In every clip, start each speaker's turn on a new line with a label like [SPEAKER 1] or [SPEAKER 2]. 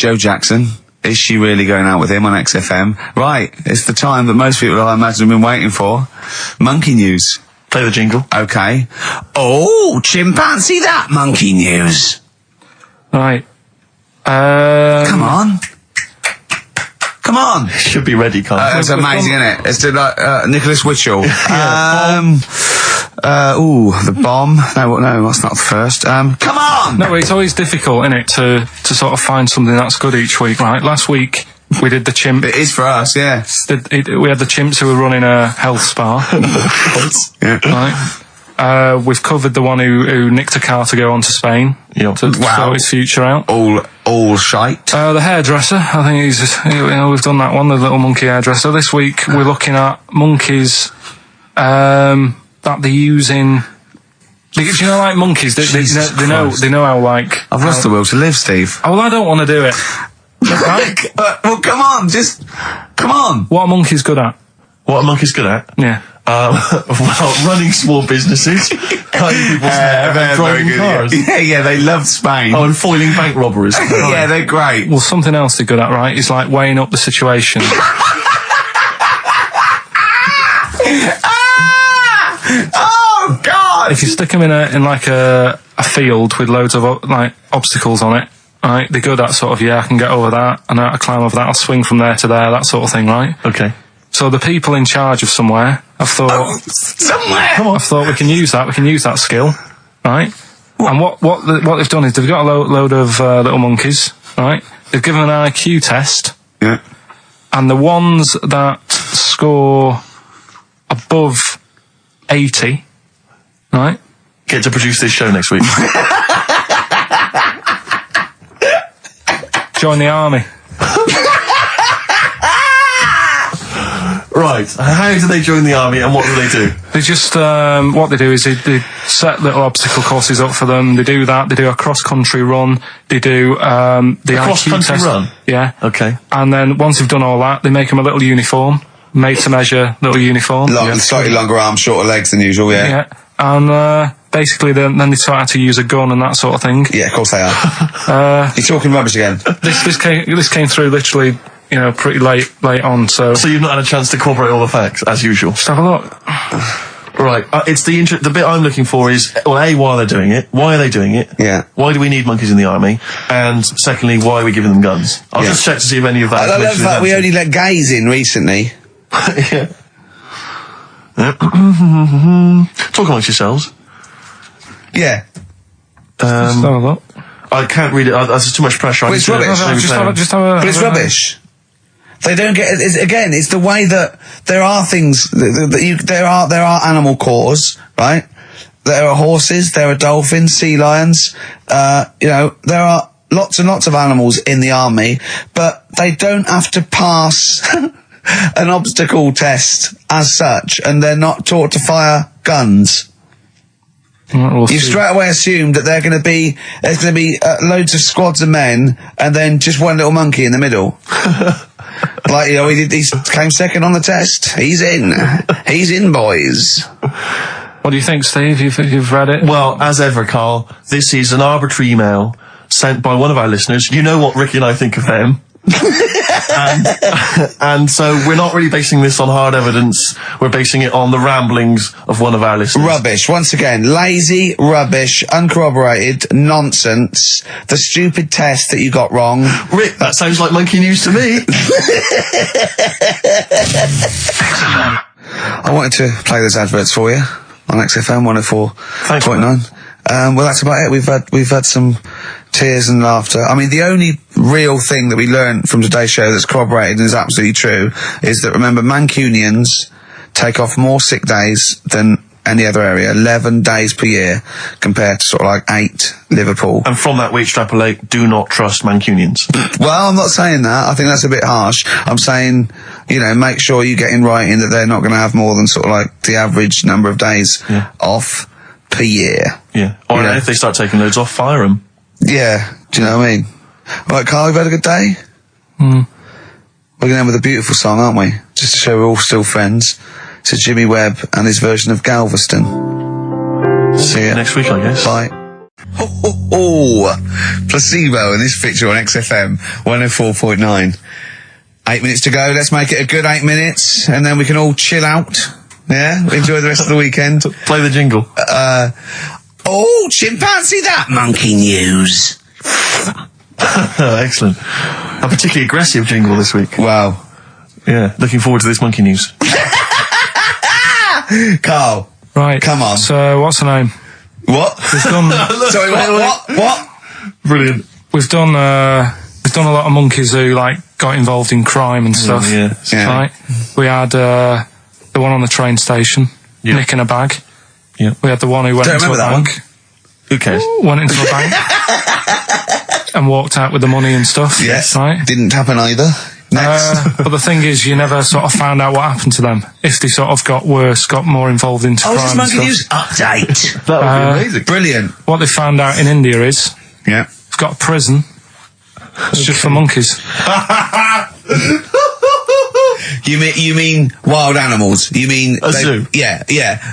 [SPEAKER 1] Joe Jackson. Is she really going out with him on XFM? Right, it's the time that most people, I imagine, have been waiting for. Monkey news.
[SPEAKER 2] Play the jingle.
[SPEAKER 1] Okay. Oh, chimpanzee that monkey news.
[SPEAKER 3] Right.
[SPEAKER 1] Come on. Come on.
[SPEAKER 2] Should be ready, Carl.
[SPEAKER 1] It's amazing, isn't it? It's like Nicholas Witchell. The bomb. No, that's not the first. Come on!
[SPEAKER 3] No, it's always difficult, isn't it, to sort of find something that's good each week, right? Last week, we did the chimp.
[SPEAKER 1] It is for us, yeah.
[SPEAKER 3] We had the chimps who were running a health spa.
[SPEAKER 1] Yeah.
[SPEAKER 3] Right. We've covered the one who nicked a car to go on to Spain.
[SPEAKER 2] Yep.
[SPEAKER 3] To sort his future out.
[SPEAKER 1] All shite.
[SPEAKER 3] The hairdresser, I think we've done that one, the little monkey hairdresser. This week, we're looking at monkeys, that they're using. Do you know, like monkeys? They know how, like.
[SPEAKER 1] I've lost the will to live, Steve.
[SPEAKER 3] Oh, well, I don't want to do it. Right?
[SPEAKER 1] Well, come on, come on.
[SPEAKER 3] What are monkeys good at?
[SPEAKER 2] What are monkeys good at?
[SPEAKER 3] Yeah.
[SPEAKER 2] Well, running small businesses, cutting people's hair, and driving cars.
[SPEAKER 1] Yeah, they love Spain.
[SPEAKER 2] Oh, and foiling bank robberies.
[SPEAKER 1] Yeah, they're great.
[SPEAKER 3] Well, something else they're good at, right, is like weighing up the situation.
[SPEAKER 1] Oh, God!
[SPEAKER 3] If you stick them in a field with loads of like obstacles on it, right, they're good at sort of, I can get over that, and I climb over that, I'll swing from there to there, that sort of thing, right?
[SPEAKER 2] Okay.
[SPEAKER 3] So the people in charge of somewhere, I've thought...
[SPEAKER 1] somewhere!
[SPEAKER 3] Come on. I've thought we can use that skill, right? And what they've done is they've got a load of little monkeys, right? They've given an IQ test.
[SPEAKER 1] Yeah.
[SPEAKER 3] And the ones that score above 80, right?
[SPEAKER 2] Get to produce this show next week.
[SPEAKER 3] Join the army.
[SPEAKER 2] Right. How do they join the army and what do they do?
[SPEAKER 3] They just, what they do is they set little obstacle courses up for them. They do that. They do a cross-country run. They do, the
[SPEAKER 2] cross-country run?
[SPEAKER 3] Yeah.
[SPEAKER 2] Okay.
[SPEAKER 3] And then once they've done all that, they make them a little uniform. Made to measure little uniform.
[SPEAKER 1] Slightly longer arms, shorter legs than usual, yeah.
[SPEAKER 3] Yeah. And, basically then they start how to use a gun and that sort of thing.
[SPEAKER 1] Yeah, of course they are. You're talking rubbish again.
[SPEAKER 3] This came through literally, pretty late on, so...
[SPEAKER 2] So you've not had a chance to incorporate all the facts, as usual?
[SPEAKER 3] Just have a look.
[SPEAKER 2] Right, it's the bit I'm looking for is, well, A, why are they doing it? Why are they doing it?
[SPEAKER 1] Yeah.
[SPEAKER 2] Why do we need monkeys in the army? And secondly, why are we giving them guns? I'll just check to see if any of that...
[SPEAKER 1] I love that we only let gays in recently.
[SPEAKER 2] Yeah. Talk amongst yourselves.
[SPEAKER 1] Yeah.
[SPEAKER 3] Just have a look.
[SPEAKER 2] I can't read it. There's too much pressure.
[SPEAKER 1] But it's rubbish. But it's rubbish. They don't get. It's the way that there are things. There are animal cores, right? There are horses. There are dolphins, sea lions. There are lots and lots of animals in the army, but they don't have to pass an obstacle test as such, and they're not taught to fire guns. You straight away assumed that there's going to be loads of squads of men and then just one little monkey in the middle. Like, he came second on the test. He's in, boys.
[SPEAKER 3] What do you think, Steve? You've read it?
[SPEAKER 2] Well, as ever, Carl, this is an arbitrary email sent by one of our listeners. You know what Ricky and I think of them. and so we're not really basing this on hard evidence. We're basing it on the ramblings of one of our listeners. Rubbish.
[SPEAKER 1] Once again, lazy, rubbish, uncorroborated, nonsense. The stupid test that you got wrong.
[SPEAKER 2] Rick, that sounds like monkey news to me.
[SPEAKER 1] I wanted to play those adverts for you on XFM 104.9. Well, that's about it. We've had some tears and laughter. I mean, the only real thing that we learned from today's show that's corroborated and is absolutely true is that, remember, Mancunians take off more sick days than any other area, 11 days per year, compared to sort of like 8 Liverpool.
[SPEAKER 2] And from that we extrapolate, do not trust Mancunians.
[SPEAKER 1] Well, I'm not saying that. I think that's a bit harsh. I'm saying, make sure you get in writing that they're not going to have more than sort of like the average number of days off per year.
[SPEAKER 2] Yeah. Or if they start taking loads off, fire them.
[SPEAKER 1] Yeah. Do you know what I mean? Right, Carl, we've had a good day? We're going to end with a beautiful song, aren't we? Just to show we're all still friends. To Jimmy Webb and his version of Galveston.
[SPEAKER 2] See you next week, I guess.
[SPEAKER 1] Bye. Placebo in this picture on XFM 104.9. 8 minutes to go. Let's make it a good 8 minutes, and then we can all chill out. Yeah, enjoy the rest of the weekend.
[SPEAKER 2] Play the jingle.
[SPEAKER 1] Chimpanzee that monkey news.
[SPEAKER 2] Excellent. A particularly aggressive jingle this week.
[SPEAKER 1] Wow.
[SPEAKER 2] Yeah, looking forward to this monkey news.
[SPEAKER 1] Carl.
[SPEAKER 3] Right.
[SPEAKER 1] Come on.
[SPEAKER 3] So, what's her name?
[SPEAKER 1] What?
[SPEAKER 3] We've done.
[SPEAKER 1] Sorry, what?
[SPEAKER 2] Brilliant.
[SPEAKER 3] We've done a lot of monkeys who got involved in crime and stuff.
[SPEAKER 2] Yeah.
[SPEAKER 3] Right. We had the one on the train station, nicking a bag.
[SPEAKER 2] Yeah.
[SPEAKER 3] We had the one who went into a bank.
[SPEAKER 2] Who cares?
[SPEAKER 3] Went into a bank and walked out with the money and stuff.
[SPEAKER 1] Yes.
[SPEAKER 3] Right.
[SPEAKER 1] Didn't happen either. Next.
[SPEAKER 3] But the thing is, you never sort of found out what happened to them. If they sort of got worse, got more involved into crime.
[SPEAKER 1] Just monkey news update.
[SPEAKER 2] That would be amazing.
[SPEAKER 1] Brilliant.
[SPEAKER 3] What they found out in India is, it's got a prison. It's just for monkeys.
[SPEAKER 1] You mean wild animals? You mean
[SPEAKER 2] a zoo?
[SPEAKER 1] Yeah,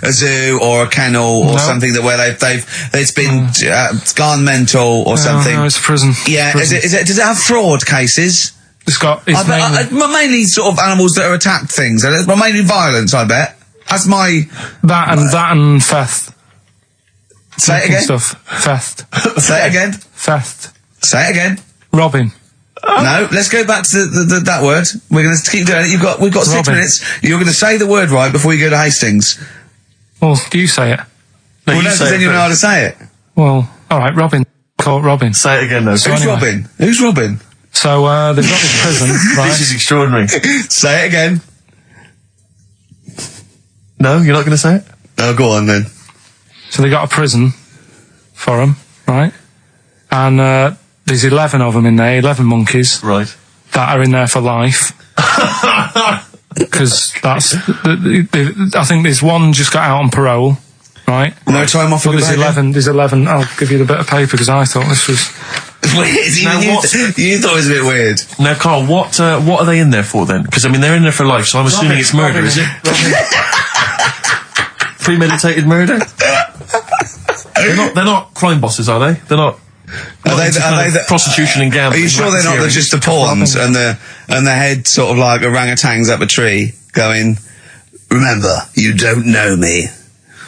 [SPEAKER 1] a zoo or a kennel or something where it's been it's gone mental or something.
[SPEAKER 3] No, it's a prison.
[SPEAKER 1] Yeah,
[SPEAKER 3] prison.
[SPEAKER 1] Does it have fraud cases?
[SPEAKER 3] It's
[SPEAKER 1] mainly sort of animals that are attacked things. Mainly violence, I bet. That's my
[SPEAKER 3] that and theft.
[SPEAKER 1] Say it again.
[SPEAKER 3] Stuff. Theft.
[SPEAKER 1] Say it again.
[SPEAKER 3] Theft.
[SPEAKER 1] Say it again.
[SPEAKER 3] Robbing.
[SPEAKER 1] No, let's go back to that word. We're going to keep doing it. We've got 6 minutes. You're going to say the word right before you go to Hastings.
[SPEAKER 3] Well, do you say it?
[SPEAKER 2] No,
[SPEAKER 1] because then you know how to say it.
[SPEAKER 3] Well, all right, Robin. Caught Robin.
[SPEAKER 2] Say it again, though.
[SPEAKER 1] So Who's Robin? Who's Robin?
[SPEAKER 3] So they've got this prison, right?
[SPEAKER 2] This is extraordinary.
[SPEAKER 1] Say it again.
[SPEAKER 2] No, you're not going to say it?
[SPEAKER 1] Oh, go on then.
[SPEAKER 3] So they got a prison for them, right? And there's 11 of them in there, 11 monkeys.
[SPEAKER 2] Right.
[SPEAKER 3] That are in there for life. Because that's... I think there's one just got out on parole, right?
[SPEAKER 1] No time off for
[SPEAKER 3] there's 11. I'll give you the bit of paper because I thought this was...
[SPEAKER 1] Weird. You thought it was a bit weird.
[SPEAKER 2] Now, Carl, what are they in there for then? Because, they're in there for life, so I'm assuming it's murder, is it? Premeditated murder? They're not crime bosses, are they? They're not...
[SPEAKER 1] Are they the
[SPEAKER 2] prostitution and gambling?
[SPEAKER 1] Are you sure they're not just the pawns and the head sort of like orangutans up a tree going, remember, you don't know me.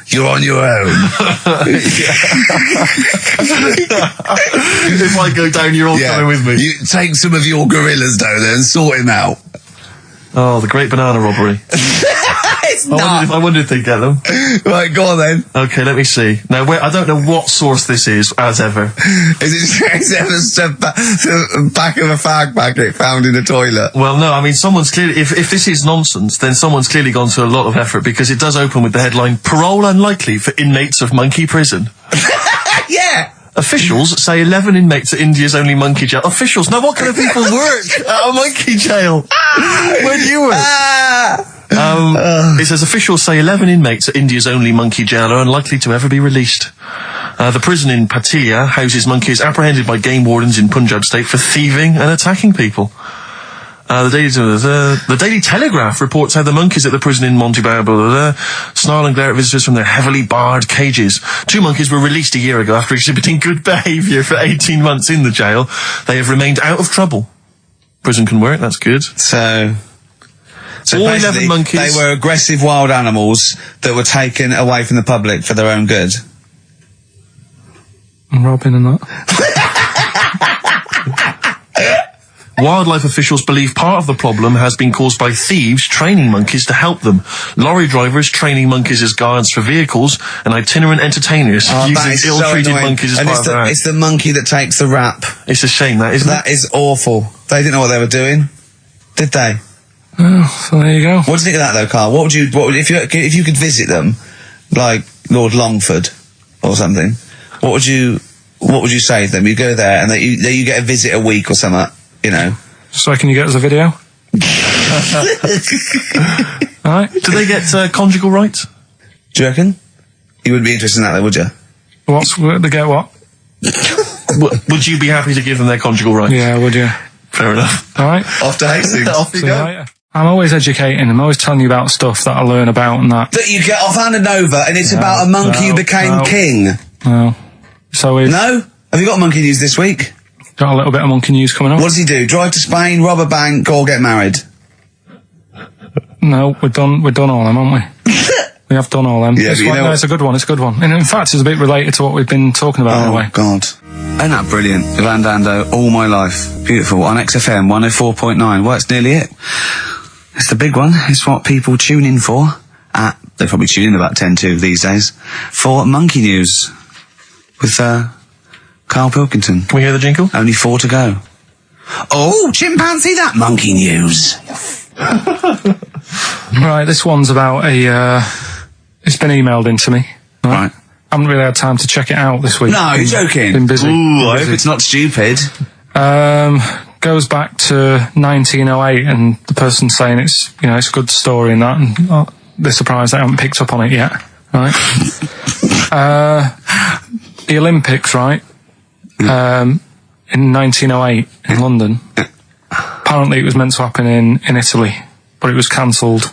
[SPEAKER 1] You're on your own.
[SPEAKER 2] If I go down, you're all coming with me.
[SPEAKER 1] You take some of your gorillas down there and sort him out.
[SPEAKER 2] Oh, the great banana robbery. I wonder if they get them.
[SPEAKER 1] Right, go on then.
[SPEAKER 2] Okay, let me see. Now, I don't know what source this is, as ever.
[SPEAKER 1] Is it the back of a fag packet found in a toilet?
[SPEAKER 2] Well, no, someone's clearly... If this is nonsense, then someone's clearly gone to a lot of effort, because it does open with the headline, Parole Unlikely for Inmates of Monkey Prison.
[SPEAKER 1] Yeah!
[SPEAKER 2] Officials say 11 inmates at India's only monkey jail. Officials? Now, what kind of people work at a monkey jail? Where do you work? It says officials say 11 inmates at India's only monkey jail are unlikely to ever be released. The prison in Patiala houses monkeys apprehended by game wardens in Punjab state for thieving and attacking people. The Daily Telegraph reports how the monkeys at the prison in Montebello snarl and glare at visitors from their heavily barred cages. 2 monkeys were released a year ago after exhibiting good behaviour for 18 months in the jail. They have remained out of trouble. Prison can work, that's good.
[SPEAKER 1] So
[SPEAKER 2] all 11 monkeys.
[SPEAKER 1] They were aggressive wild animals that were taken away from the public for their own good.
[SPEAKER 3] And Robin and that.
[SPEAKER 2] Wildlife officials believe part of the problem has been caused by thieves training monkeys to help them. Lorry drivers training monkeys as guards for vehicles, and itinerant entertainers using ill-treated monkeys as part of their act.
[SPEAKER 1] It's the monkey that takes the rap.
[SPEAKER 2] It's a shame, that, isn't it?
[SPEAKER 1] That is awful. They didn't know what they were doing, did they?
[SPEAKER 3] Oh, so there you go.
[SPEAKER 1] What do you think of that, though, Carl? What would you if you could visit them, like Lord Longford or something? What would you say to them? You go there and you get a visit a week or something.
[SPEAKER 3] So can you get us a video? Alright.
[SPEAKER 2] Do they get conjugal rights?
[SPEAKER 1] Do you reckon? You wouldn't be interested in that though, would you?
[SPEAKER 3] They get what?
[SPEAKER 2] Would you be happy to give them their conjugal rights?
[SPEAKER 3] Yeah, would you?
[SPEAKER 2] Fair enough.
[SPEAKER 3] Alright.
[SPEAKER 1] Off to Hastings.
[SPEAKER 2] Off you go.
[SPEAKER 3] Right. I'm always educating. I'm always telling you about stuff that I learn about and that.
[SPEAKER 1] That you get off hand and over, and it's about a monkey who became king.
[SPEAKER 3] No. So we've
[SPEAKER 1] No? Have you got monkey news this week?
[SPEAKER 3] got a little bit of monkey news coming up.
[SPEAKER 1] What does he do? Drive to Spain, rob a bank, or get married?
[SPEAKER 3] No, we've done all them, haven't we? We have done all them.
[SPEAKER 1] Yeah, but you know
[SPEAKER 3] no, it's a good one. It's a good one. And in fact, it's a bit related to what we've been talking about in a way.
[SPEAKER 1] God. Isn't that brilliant? Van Dando, All My Life. Beautiful. On XFM 104.9. Well, it's nearly it. It's the big one. It's what people tune in for. They probably tune in about 10 to these days. For Monkey News. With, Karl Pilkington.
[SPEAKER 2] Can we hear the jingle?
[SPEAKER 1] Only 4 to go. Oh, chimpanzee, that Monkey News.
[SPEAKER 3] Right, this one's about it's been emailed in to me.
[SPEAKER 1] Right.
[SPEAKER 3] I haven't really had time to check it out this week.
[SPEAKER 1] No, you're joking.
[SPEAKER 3] Been busy.
[SPEAKER 1] Ooh, I hope it's not stupid.
[SPEAKER 3] Goes back to 1908, and the person's saying it's a good story and that, and they're surprised they haven't picked up on it yet. Right. The Olympics, right? In 1908 in London. Apparently it was meant to happen in Italy, but it was cancelled.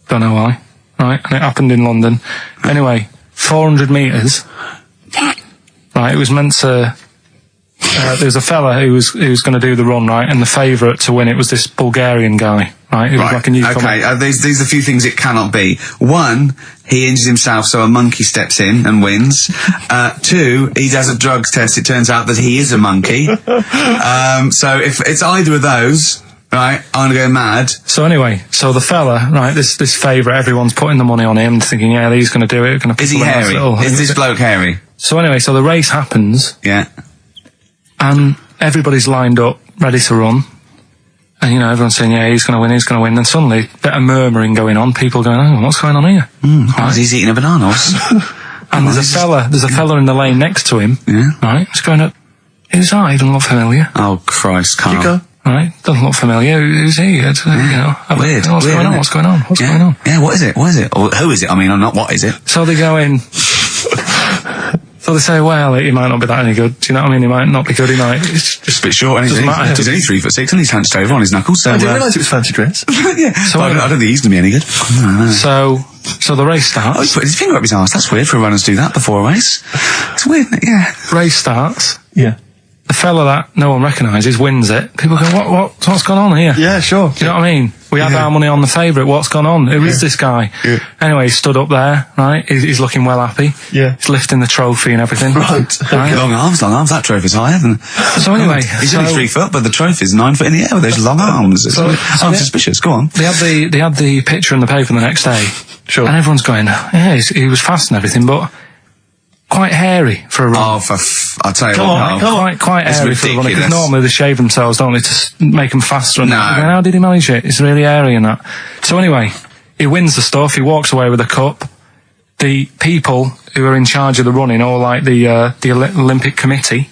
[SPEAKER 3] Don't know why. Right, and it happened in London. Anyway, 400 metres. Right, it was meant to... there was a fella who was going to do the run, right, and the favourite to win it was this Bulgarian guy, right? Who was like a newcomer.
[SPEAKER 1] Okay, these are a few things it cannot be. 1, he injures himself, so a monkey steps in and wins. 2, he does a drugs test, it turns out that he is a monkey. So if it's either of those... Right, I'm gonna go mad.
[SPEAKER 3] So anyway, so the fella, right, this favourite, everyone's putting the money on him, thinking, yeah, he's gonna do it.
[SPEAKER 1] Is he hairy? Is this bloke hairy?
[SPEAKER 3] So anyway, so the race happens.
[SPEAKER 1] Yeah.
[SPEAKER 3] And everybody's lined up, ready to run. And, everyone's saying, yeah, he's gonna win. And suddenly, a bit of murmuring going on, people going, oh, what's going on here?
[SPEAKER 1] Right. He's eating a banana.
[SPEAKER 3] And there's a fella in the lane next to him.
[SPEAKER 1] Yeah.
[SPEAKER 3] Right, he's going up, who's that? He doesn't look familiar.
[SPEAKER 1] Oh, Christ, Carl.
[SPEAKER 2] You go.
[SPEAKER 3] Right, doesn't look familiar. Who's he?
[SPEAKER 1] Weird.
[SPEAKER 3] What's going on? What's going on?
[SPEAKER 1] Yeah, what is it? Or who is it? I mean, not what is it?
[SPEAKER 3] So they go in. So they say, well, he might not be that any good. Do you know what I mean? He might not be good. He might. It's just
[SPEAKER 1] a bit short.
[SPEAKER 3] Doesn't matter.
[SPEAKER 1] He's only 3'6", and he's hunched over on his knuckles. So
[SPEAKER 2] I didn't realise it was fancy dress.
[SPEAKER 1] Yeah. So I don't think he's going to be any good.
[SPEAKER 3] So the race starts.
[SPEAKER 1] Oh, he's put his finger up his arse. That's weird for runners to do that before a race. It's weird, isn't it? Yeah.
[SPEAKER 3] Race starts.
[SPEAKER 2] Yeah.
[SPEAKER 3] The fella that no one recognises wins it. People go, what's gone on here?
[SPEAKER 2] Yeah, sure.
[SPEAKER 3] Do you know what I mean? We had our money on the favourite. What's gone on? Who is this guy?
[SPEAKER 2] Yeah.
[SPEAKER 3] Anyway, he stood up there, right? He's looking well happy.
[SPEAKER 2] Yeah.
[SPEAKER 3] He's lifting the trophy and everything.
[SPEAKER 2] Right.
[SPEAKER 1] Long arms. That trophy's higher than...
[SPEAKER 3] So anyway...
[SPEAKER 1] He's only 3 foot, but the trophy's 9 foot in the air with those long arms. I'm suspicious. Go on.
[SPEAKER 3] They had the picture in the paper the next day.
[SPEAKER 2] Sure.
[SPEAKER 3] And everyone's going, yeah, he was fast and everything, but... quite hairy for a run.
[SPEAKER 1] Oh, I'll tell you
[SPEAKER 2] Come on.
[SPEAKER 3] Quite
[SPEAKER 1] It's
[SPEAKER 3] hairy for a run. Because
[SPEAKER 1] ridiculous.
[SPEAKER 3] normally they shave themselves, don't they, to make them faster. And
[SPEAKER 1] No.
[SPEAKER 3] that. How did he manage it? It's really hairy and that. So anyway, he wins the stuff. He walks away with a cup. The people who are in charge of the running, or like the Olympic Committee,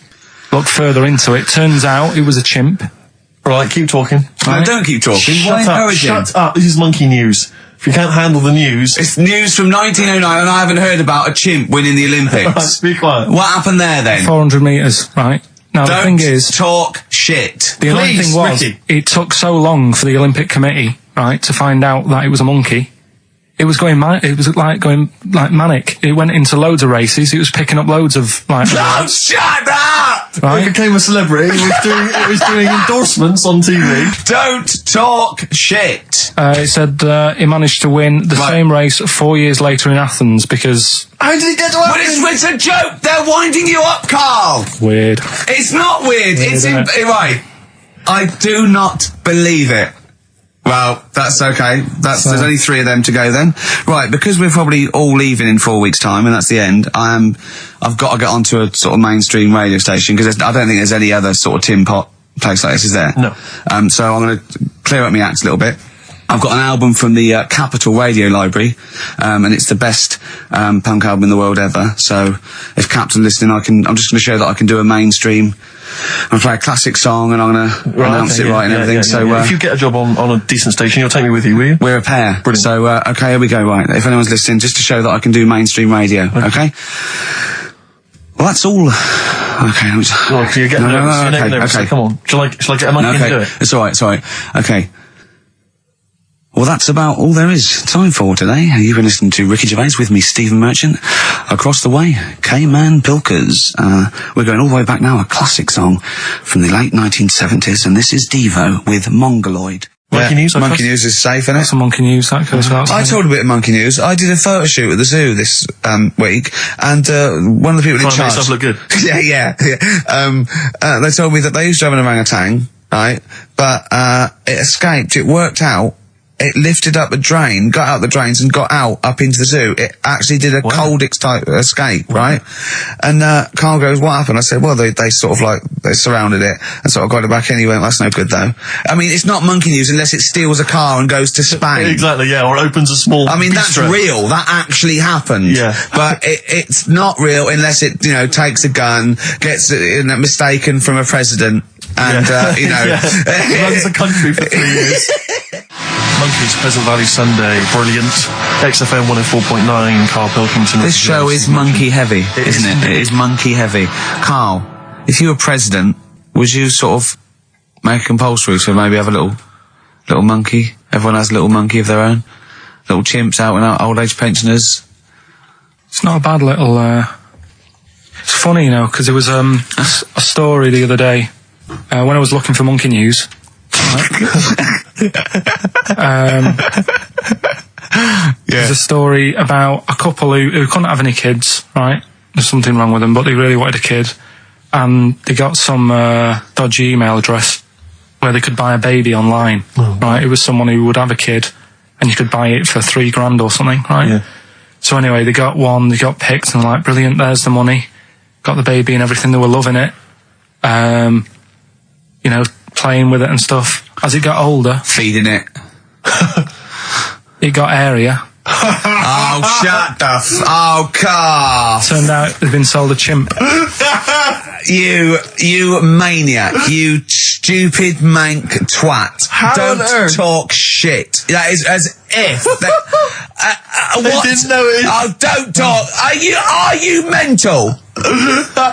[SPEAKER 3] look further into it. Turns out it was a chimp.
[SPEAKER 2] Right, keep talking.
[SPEAKER 1] No, don't keep talking. Why encourage him?
[SPEAKER 2] Shut up. This is monkey news. If you can't handle the news...
[SPEAKER 1] It's news from 1909 and I haven't heard about a chimp winning the Olympics.
[SPEAKER 2] Right, be quiet.
[SPEAKER 1] What happened there then?
[SPEAKER 3] 400 metres, right? Now the thing is...
[SPEAKER 1] talk shit.
[SPEAKER 3] The annoying thing was,
[SPEAKER 2] Ricky.
[SPEAKER 3] it took so long for the Olympic Committee, right, to find out that it was a monkey. It was going manic. It went into loads of races. It was picking up loads of
[SPEAKER 1] Oh, shut up!
[SPEAKER 2] He
[SPEAKER 3] right.
[SPEAKER 2] became a celebrity. He was doing endorsements on TV.
[SPEAKER 1] Don't talk shit.
[SPEAKER 3] It said he managed to win the same race 4 years later in Athens because
[SPEAKER 2] How did he get to
[SPEAKER 1] But it's a joke. They're winding you up, Carl.
[SPEAKER 3] weird.
[SPEAKER 1] It's not weird. It's
[SPEAKER 3] isn't it?
[SPEAKER 1] right. I do not believe it. Well, that's okay. There's only 3 of them to go then. Right, because we're probably all leaving in 4 weeks' time, and that's the end. I've got to get onto a sort of mainstream radio station because I don't think there's any other sort of tin pot place like this, is there?
[SPEAKER 2] No.
[SPEAKER 1] So I'm going to clear up my act a little bit. I've got an album from the Capitol Radio Library, and it's the best punk album in the world ever. So if Cap's listening, I'm just going to show that I can do a mainstream. I'm going to play a classic song, and I'm going to announce it right and everything. So
[SPEAKER 2] if you get a job on a decent station, you'll take me with you, will you?
[SPEAKER 1] we're a pair.
[SPEAKER 2] Brilliant.
[SPEAKER 1] So okay, here we go. Right, if anyone's listening, just to show that I can do mainstream radio. Okay. Well, that's all. Okay.
[SPEAKER 2] Oh, you're getting nervous. You're getting nervous.
[SPEAKER 1] Okay.
[SPEAKER 2] So come on. Shall I get a monkey and do it?
[SPEAKER 1] It's all right. Okay. Well, that's about all there is time for today. You've been listening to Ricky Gervais with me, Stephen Merchant. Across the way, K-Man Pilkers. We're going all the way back now, a classic song from the late 1970s, and this is Devo with Mongoloid.
[SPEAKER 2] Monkey News,
[SPEAKER 1] Monkey News is safe, isn't it?
[SPEAKER 3] Some Monkey News, that goes without saying.
[SPEAKER 1] I told a bit of Monkey News. I did a photo shoot at the zoo this week, and one of the people in charge...
[SPEAKER 2] Trying to make yourself look good.
[SPEAKER 1] yeah. They told me that they used to have an orangutan, right? But it escaped. It worked out. It lifted up a drain, got out the drains, and got out up into the zoo. It actually did a Coldix type escape, right? And Karl goes, "What happened?" I said, "Well, they sort of like they surrounded it and sort of got it back anyway." That's no good though. I mean, it's not Monkey News unless it steals a car and goes to Spain.
[SPEAKER 2] Exactly, yeah, or opens a small.
[SPEAKER 1] I mean, that's real. That actually happened.
[SPEAKER 2] Yeah.
[SPEAKER 1] But it's not real unless it, takes a gun, gets mistaken from a president, and
[SPEAKER 2] runs the country for 3 years. Monkeys, Pleasant Valley Sunday, brilliant. XFM 104.9, Karl Pilkington.
[SPEAKER 1] This show is monkey heavy, isn't it? It is monkey heavy. Karl, if you were president, would you sort of make it compulsory to maybe have a little monkey? Everyone has a little monkey of their own? Little chimps out and old age pensioners?
[SPEAKER 3] It's not a bad little, it's funny, because there was a story the other day, when I was looking for Monkey News. There's a story about a couple who couldn't have any kids, right? There's something wrong with them, but they really wanted a kid, and they got some dodgy email address where they could buy a baby online, right? It was someone who would have a kid, and you could buy it for $3,000 or something, right? Yeah. So anyway, they got one, they got picked, and they're like, brilliant, there's the money, got the baby and everything. They were loving it, playing with it and stuff. As it got older,
[SPEAKER 1] feeding it,
[SPEAKER 3] it got area.
[SPEAKER 1] Oh, shut the Karl.
[SPEAKER 3] Turned out they'd been sold a chimp.
[SPEAKER 1] You maniac, you stupid mank twat. Don't talk shit. That is as if what?
[SPEAKER 2] Didn't know it.
[SPEAKER 1] Oh, don't talk. Are you mental?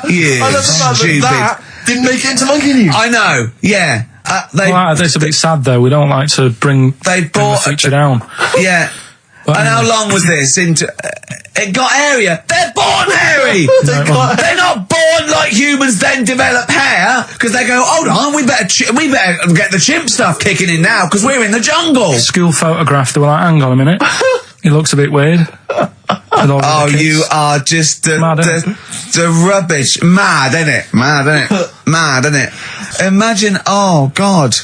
[SPEAKER 1] You stupid.
[SPEAKER 2] That didn't make it into Monkey News.
[SPEAKER 1] I know. Yeah.
[SPEAKER 3] It's a bit sad though. We don't like to bring the feature down.
[SPEAKER 1] Yeah. But and how long was this? It got area. They're born hairy. They're not born like humans. Then develop hair because they go, hold on, we better get the chimp stuff kicking in now because we're in the jungle.
[SPEAKER 3] School photograph. They were like, hang on a minute. He looks a bit weird.
[SPEAKER 1] Oh, you are just the rubbish. Mad, innit? Mad, innit? Imagine, oh, God.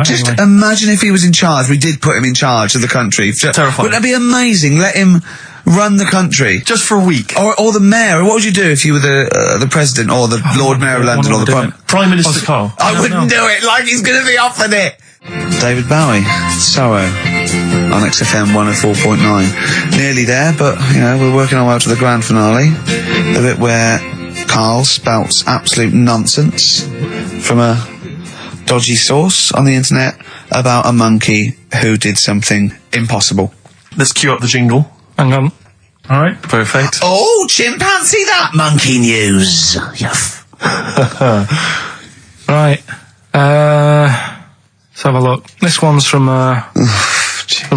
[SPEAKER 1] Just imagine if he was in charge. We did put him in charge of the country.
[SPEAKER 2] Terrifying.
[SPEAKER 1] Wouldn't that be amazing? Let him run the country.
[SPEAKER 2] Just for a week.
[SPEAKER 1] Or the mayor. What would you do if you were the president or the Lord Mayor of London or the
[SPEAKER 2] Prime Minister Karl?
[SPEAKER 1] I wouldn't do it like he's going to be offered it. David Bowie, Sorrow, on XFM 104.9. Nearly there, but, we're working our way up to the grand finale. The bit where Karl spouts absolute nonsense from a dodgy source on the internet about a monkey who did something impossible.
[SPEAKER 2] Let's cue up the jingle.
[SPEAKER 3] Hang on. All right.
[SPEAKER 2] Perfect.
[SPEAKER 1] Oh, chimpanzee that Monkey News.
[SPEAKER 3] Right. Let's have a look. This one's from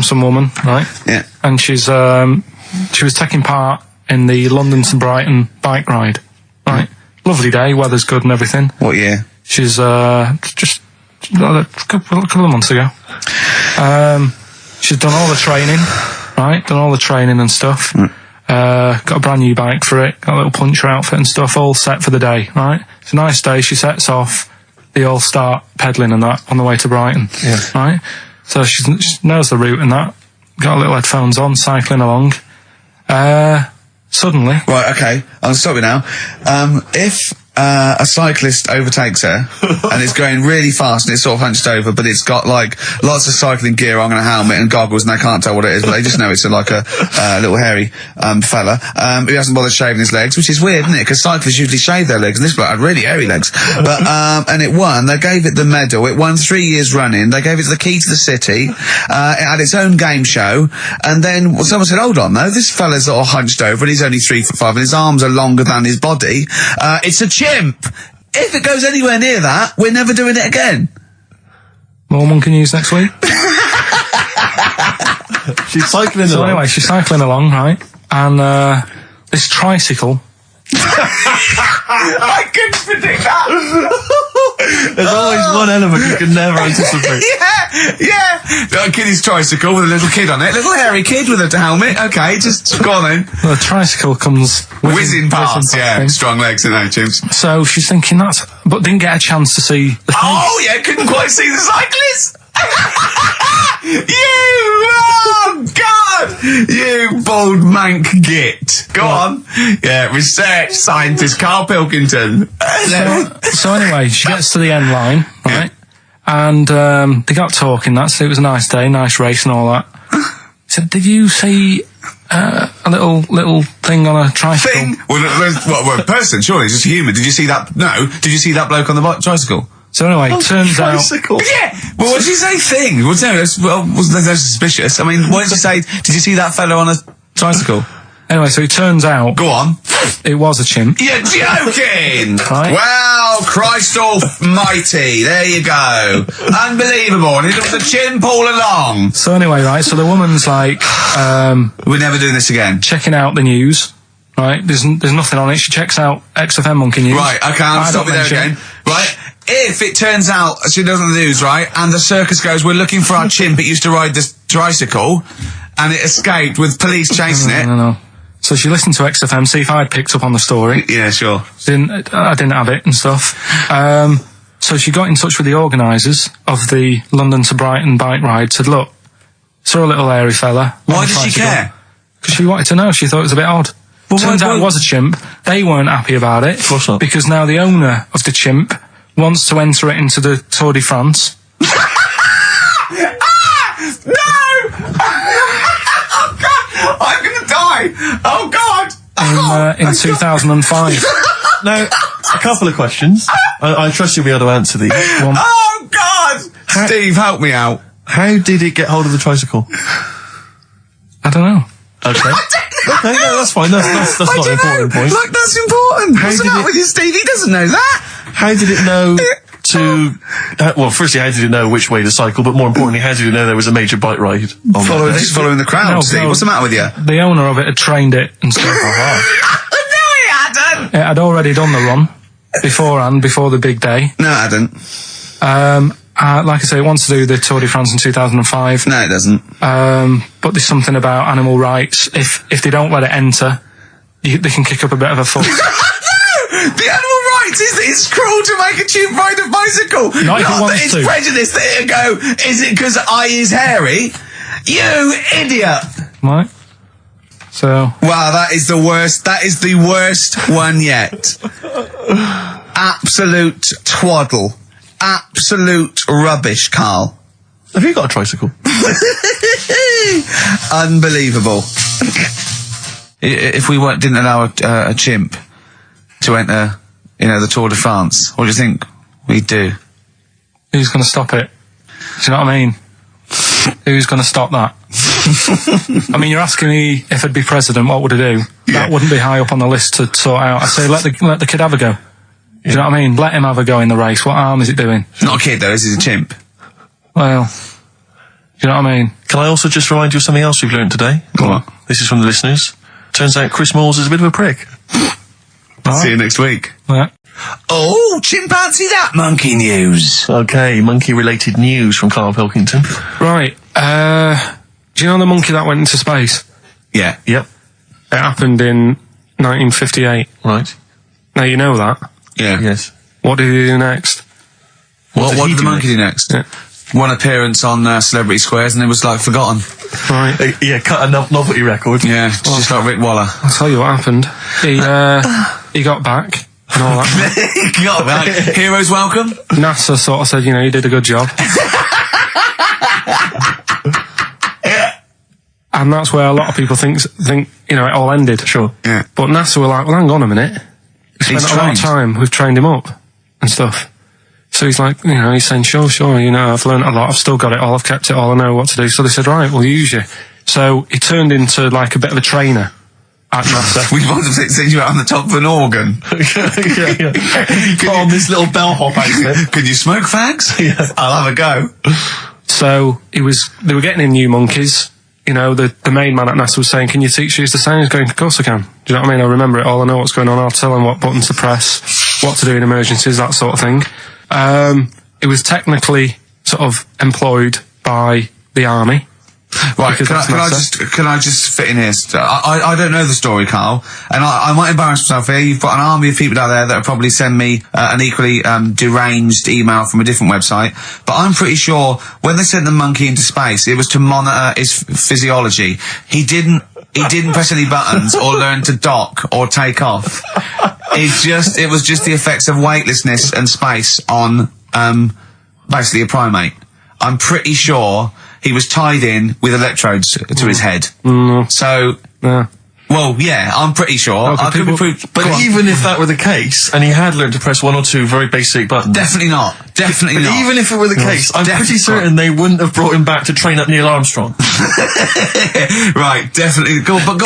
[SPEAKER 3] some woman, right?
[SPEAKER 1] Yeah.
[SPEAKER 3] And she was taking part in the London to Brighton bike ride, right? Lovely day, weather's good and everything.
[SPEAKER 1] What year?
[SPEAKER 3] She's just a couple of months ago. She's done all the training, right? Done all the training and stuff. Got a brand new bike for it. Got a little puncher outfit and stuff, all set for the day, right? It's a nice day. She sets off. They all start pedalling and that on the way to Brighton, right? So she knows the route and that. Got a little headphones on, cycling along. Suddenly,
[SPEAKER 1] right, okay, I'll stop you now. If a cyclist overtakes her and it's going really fast and it's sort of hunched over, but it's got like lots of cycling gear on and a helmet and goggles, and they can't tell what it is, but they just know it's like a little hairy fella who hasn't bothered shaving his legs, which is weird, isn't it? Because cyclists usually shave their legs, and this bloke had really hairy legs. But and it won. They gave it the medal. It won 3 years running. They gave it the key to the city. It had its own game show, and then someone said, "Hold on, though, this fella's all hunched over and he's only 3'5" and his arms are longer than his body. It's a chimp. If it goes anywhere near that, we're never doing it again."
[SPEAKER 3] More Monkey News next week.
[SPEAKER 2] She's cycling
[SPEAKER 3] So
[SPEAKER 2] along.
[SPEAKER 3] anyway, she's cycling along, right? And this tricycle.
[SPEAKER 1] I couldn't predict that.
[SPEAKER 2] There's always one element you can never anticipate.
[SPEAKER 1] Yeah. A kiddie's tricycle with a little kid on it. Little hairy kid with a helmet. Okay, just go on then.
[SPEAKER 3] The tricycle comes
[SPEAKER 1] Whizzing past, yeah.
[SPEAKER 3] thing.
[SPEAKER 1] Strong legs, and James.
[SPEAKER 3] So she's thinking but didn't get a chance to see the thing.
[SPEAKER 1] Oh, yeah, couldn't quite see the cyclist. You bald mank git. Go on. Yeah, research scientist Karl Pilkington.
[SPEAKER 3] So anyway, she gets to the end line, right? And they got talking. So it was a nice day, nice race and all that. So did you see a little thing on a tricycle?
[SPEAKER 1] Thing? Well, a person, surely, just a human. Did you see that? No. Did you see that bloke on the tricycle?
[SPEAKER 3] So anyway, turns out...
[SPEAKER 1] Yeah! Well, what did you say thing? Well, no, wasn't that suspicious? I mean, what did you say? Did you see that fellow on a tricycle?
[SPEAKER 3] Anyway, so it turns out...
[SPEAKER 1] Go on.
[SPEAKER 3] It was a chimp.
[SPEAKER 1] You're joking!
[SPEAKER 3] Right.
[SPEAKER 1] Well, Christ almighty, there you go. Unbelievable, and it was a chimp all along.
[SPEAKER 3] So anyway, right, so the woman's like...
[SPEAKER 1] We're never doing this again.
[SPEAKER 3] Checking out the news, right? There's nothing on it. She checks out XFM Monkey News.
[SPEAKER 1] Right, okay, I'll stop you there again. Right, if it turns out she does on the news, right, and the circus goes, we're looking for our chimp, it used to ride this tricycle, and it escaped with police chasing it.
[SPEAKER 3] No. So she listened to XFM, see if I'd picked up on the story.
[SPEAKER 1] Yeah, sure.
[SPEAKER 3] I didn't have it and stuff. So she got in touch with the organisers of the London to Brighton bike ride, said, look, saw a little hairy fella.
[SPEAKER 1] Why did she care?
[SPEAKER 3] Because she wanted to know. She thought it was a bit odd. Well, turns out it was a chimp. They weren't happy about it.
[SPEAKER 2] Of course not.
[SPEAKER 3] Because now the owner of the chimp wants to enter it into the Tour de France.
[SPEAKER 1] No! Oh, God! I'm gonna die! Oh, God!
[SPEAKER 3] In 2005.
[SPEAKER 2] Now, a couple of questions. I trust you'll be able to answer these.
[SPEAKER 1] Oh, God! Steve, help me out.
[SPEAKER 2] How did it get hold of the tricycle?
[SPEAKER 3] I don't know.
[SPEAKER 2] Okay. Okay, no, that's fine. That's not an important point.
[SPEAKER 1] Look, that's important. What's the matter with you, Steve? He doesn't know that.
[SPEAKER 2] How did it know well, firstly, how did it know which way to cycle, but more importantly, how did it know there was a major bike ride on
[SPEAKER 1] Just following the crowd, Steve. What's the matter with you?
[SPEAKER 3] The owner of it had trained it and stuff.
[SPEAKER 1] No, he hadn't.
[SPEAKER 3] It had already done the run beforehand, before the big day.
[SPEAKER 1] No, it hadn't.
[SPEAKER 3] Like I say, it wants to do the Tour de France in 2005.
[SPEAKER 1] No, it doesn't.
[SPEAKER 3] But there's something about animal rights. If they don't let it enter, they can kick up a bit of a fuss.
[SPEAKER 1] The animal rights it's cruel to make a chimp ride a bicycle.
[SPEAKER 3] Not if he wants
[SPEAKER 1] it's
[SPEAKER 3] to.
[SPEAKER 1] prejudice that it'll go, is it because I is hairy? You idiot.
[SPEAKER 3] Right. So.
[SPEAKER 1] Wow, that is the worst. That is the worst one yet. Absolute twaddle. Absolute rubbish, Karl.
[SPEAKER 2] Have you got a tricycle?
[SPEAKER 1] Unbelievable. If we didn't allow a chimp to enter, the Tour de France, what do you think we'd do?
[SPEAKER 3] Who's going to stop it? Do you know what I mean? Who's going to stop that? I mean, you're asking me if I'd be president, what would I do?
[SPEAKER 1] Yeah.
[SPEAKER 3] That wouldn't be high up on the list to sort out. I'd say let the kid have a go. Do you know what I mean? Let him have a go in the race. What harm is it doing?
[SPEAKER 1] Not a kid though, this is a chimp.
[SPEAKER 3] Well, do you know what I mean?
[SPEAKER 2] Can I also just remind you of something else we've learned today?
[SPEAKER 1] Go on.
[SPEAKER 2] This is from the listeners. Turns out Chris Moores is a bit of a prick.
[SPEAKER 1] See you next week.
[SPEAKER 3] Yeah.
[SPEAKER 1] Oh, chimpanzee that monkey news.
[SPEAKER 2] Okay, monkey-related news from Karl Pilkington.
[SPEAKER 3] Right. Do you know the monkey that went into space?
[SPEAKER 1] Yeah.
[SPEAKER 2] Yep.
[SPEAKER 3] It happened in 1958.
[SPEAKER 2] Right.
[SPEAKER 3] Now you know that.
[SPEAKER 1] Yeah.
[SPEAKER 2] Yes.
[SPEAKER 3] What did he do next?
[SPEAKER 1] What
[SPEAKER 2] he
[SPEAKER 1] did the
[SPEAKER 2] do
[SPEAKER 1] monkey do next?
[SPEAKER 3] Yeah.
[SPEAKER 1] One appearance on Celebrity Squares and it was forgotten.
[SPEAKER 3] Right.
[SPEAKER 2] Yeah, cut a novelty record.
[SPEAKER 1] Yeah, just like Rick Waller.
[SPEAKER 3] I'll tell you what happened. He got back and all that.
[SPEAKER 1] He got back. Heroes welcome.
[SPEAKER 3] NASA sort of said, you did a good job. And that's where a lot of people think it all ended.
[SPEAKER 2] Sure.
[SPEAKER 1] Yeah.
[SPEAKER 3] But NASA were like, well, hang on a minute. We spent a lot of time. We've trained him up and stuff. So he's like, he's saying, sure, I've learned a lot. I've still got it all. I've kept it all. I know what to do. So they said, right, we'll use you. So he turned into like a bit of a trainer at NASA.
[SPEAKER 1] We want to send you out on the top of an organ.
[SPEAKER 2] yeah. Put on this little bellhop outfit.
[SPEAKER 1] Can you smoke fags?
[SPEAKER 2] Yeah.
[SPEAKER 1] I'll have a go.
[SPEAKER 3] So they were getting in new monkeys. you know, the main man at NASA was saying, can you teach these the same? He's going, of course I can. Do you know what I mean? I remember it all. I know what's going on. I'll tell him what buttons to press, what to do in emergencies, that sort of thing. It was technically sort of employed by the army.
[SPEAKER 1] Right, can I just fit in here? I don't know the story, Carl, and I might embarrass myself here. You've got an army of people out there that will probably send me an equally deranged email from a different website, but I'm pretty sure when they sent the monkey into space, it was to monitor his physiology. He didn't press any buttons or learn to dock or take off. It was just the effects of weightlessness and space on basically a primate. I'm pretty sure he was tied in with electrodes to his head. So, well, yeah, I'm pretty sure. I could be proved.
[SPEAKER 2] But even if that were the case, and he had learned to press one or two very basic buttons.
[SPEAKER 1] Definitely not. Definitely not.
[SPEAKER 2] Even if it were the case, I'm pretty certain they wouldn't have brought him back to train up Neil Armstrong.
[SPEAKER 1] Right, definitely. Go on.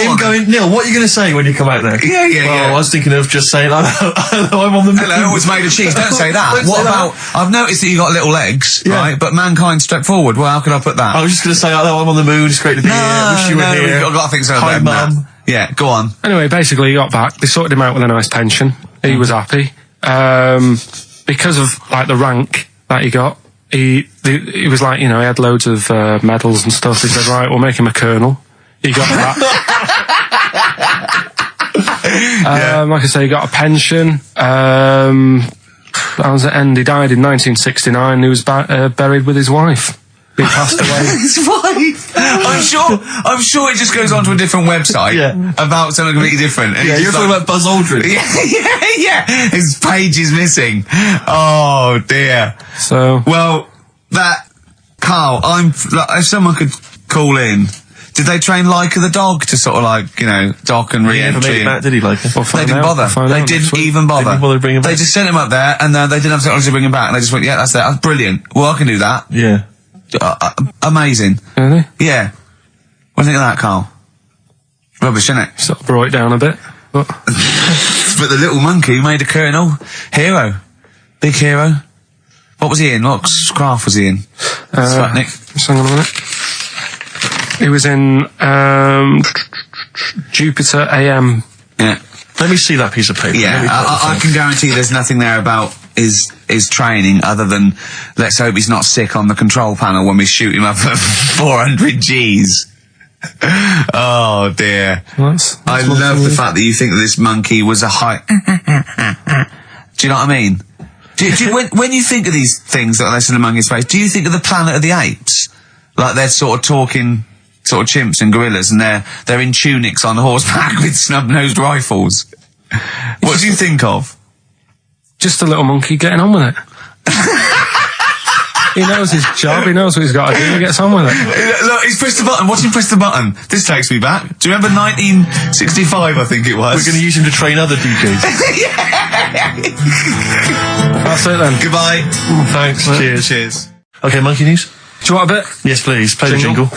[SPEAKER 2] Neil, what are you going to say when you come out there?
[SPEAKER 1] Yeah.
[SPEAKER 2] I was thinking of just saying, I'm on the moon.
[SPEAKER 1] Hello, it's made of cheese. Don't say that. What about, I've noticed that you got little legs, right? But mankind stepped forward. Well, how could I put that?
[SPEAKER 2] I was just going to say, I'm on the moon, it's great to be here, wish you were here.
[SPEAKER 1] I've got to think so.
[SPEAKER 2] Hi, Mum.
[SPEAKER 1] Yeah, go on.
[SPEAKER 3] Anyway, basically he got back. They sorted him out with a nice pension. He was happy. Because of, like, the rank that he got, he was like, you know, he had loads of medals and stuff. He said, right, we'll make him a colonel. He got that. Like I say, he got a pension. How does it end? He died in 1969. He was buried with his wife. He passed away.
[SPEAKER 1] His wife. I'm sure it just goes on to a different website about something completely different. And
[SPEAKER 2] you're talking about Buzz Aldrin.
[SPEAKER 1] Yeah. His page is missing. Oh dear.
[SPEAKER 3] So,
[SPEAKER 1] well, Carl, if someone could call in. Did they train Leica the dog to sort of like, you know, dock and re-entry?
[SPEAKER 2] Did he, Leica?
[SPEAKER 1] They didn't bother. They didn't even bother.
[SPEAKER 2] They didn't bother bringing him back.
[SPEAKER 1] They just sent him up there and they didn't have technology to bring him back. And they just went, yeah, that's that. That's brilliant. Well, I can do that.
[SPEAKER 2] Yeah.
[SPEAKER 1] Amazing.
[SPEAKER 3] Really?
[SPEAKER 1] Yeah. What do you think of that, Carl? Rubbish, isn't it?
[SPEAKER 3] Sort of brought it down a bit. But
[SPEAKER 1] but the little monkey made a colonel. Hero. Big hero. What was he in? What craft was he in? Sputnik.
[SPEAKER 3] Just hang on a minute. He was in Jupiter AM.
[SPEAKER 1] Yeah.
[SPEAKER 2] Let me see that piece of paper.
[SPEAKER 1] Yeah, I can guarantee there's nothing there about his training other than let's hope he's not sick on the control panel when we shoot him up at 400 Gs. Oh dear. I love the fact that you think that this monkey was a high... Do you know what I mean? When you think of these things that they send among in space, do you think of the Planet of the Apes? Like they're sort of talking... sort of chimps and gorillas, and they're in tunics on horseback with snub-nosed rifles. What do you think of?
[SPEAKER 3] Just a little monkey getting on with it. He knows his job, he knows what he's got to do, he gets on with it.
[SPEAKER 1] Look, he's pressed the button. Watch him press the button. This takes me back. Do you remember 1965, I think it was?
[SPEAKER 2] We're going to use him to train other DJs.
[SPEAKER 3] That's it then.
[SPEAKER 1] Goodbye.
[SPEAKER 2] Thanks.
[SPEAKER 1] Cheers.
[SPEAKER 2] Okay, monkey news?
[SPEAKER 3] Do you want a bit?
[SPEAKER 2] Yes, please. Play the jingle.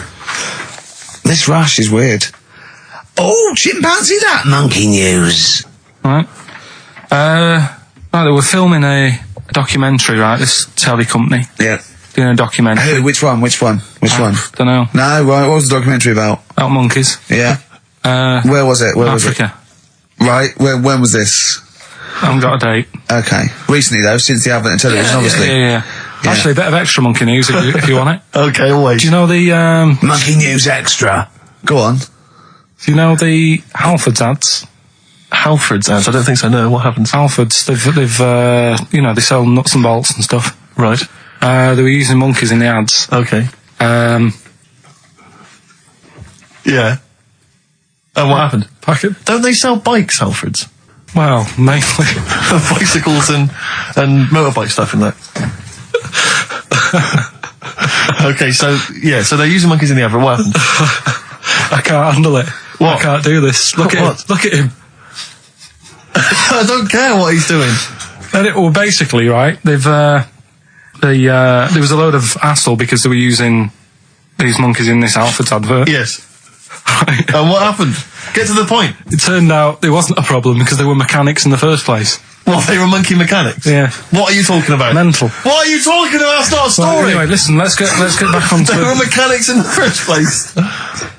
[SPEAKER 1] This rash is weird. Oh, chimpanzee that monkey news.
[SPEAKER 3] Right. Right, they were filming a documentary, right? This telly company.
[SPEAKER 1] Yeah.
[SPEAKER 3] Doing a documentary.
[SPEAKER 1] Who? Which one? Don't
[SPEAKER 3] know.
[SPEAKER 1] No, right, what was the documentary about?
[SPEAKER 3] About monkeys.
[SPEAKER 1] Yeah. Where was it?
[SPEAKER 3] Africa.
[SPEAKER 1] Right, when was this?
[SPEAKER 3] I haven't got a date.
[SPEAKER 1] Okay. Recently though, since the advent of television, obviously.
[SPEAKER 3] Yeah. Actually, a bit of extra monkey news if you want it.
[SPEAKER 2] Okay, always.
[SPEAKER 3] Do you know the...
[SPEAKER 1] Monkey news extra. Go on.
[SPEAKER 3] Do you know the Halfords ads?
[SPEAKER 2] Halfords ads? I don't think so, no. What happens?
[SPEAKER 3] Halfords, they've you know, they sell nuts and bolts and stuff.
[SPEAKER 2] Right.
[SPEAKER 3] They were using monkeys in the ads.
[SPEAKER 2] Okay. Yeah. And what happened? Don't they sell bikes, Halfords?
[SPEAKER 3] Well, mainly.
[SPEAKER 2] Bicycles and motorbike stuff in that. Okay, so they're using monkeys in the advert. What happened?
[SPEAKER 3] I can't handle it.
[SPEAKER 2] What?
[SPEAKER 3] I can't do this. Look at him. Look at him.
[SPEAKER 2] I don't care what he's doing.
[SPEAKER 3] Well, basically, right, there was a load of hassle because they were using these monkeys in this Halfords advert.
[SPEAKER 2] Yes. Right. And what happened? Get to the point.
[SPEAKER 3] It turned out there wasn't a problem because they were mechanics in the first place.
[SPEAKER 2] Well, they were monkey mechanics?
[SPEAKER 3] Yeah.
[SPEAKER 2] What are you talking about?
[SPEAKER 3] Mental.
[SPEAKER 2] What are you talking about? That's not a story.
[SPEAKER 3] Well, anyway, listen, let's get back on to...
[SPEAKER 2] They were mechanics in the first place.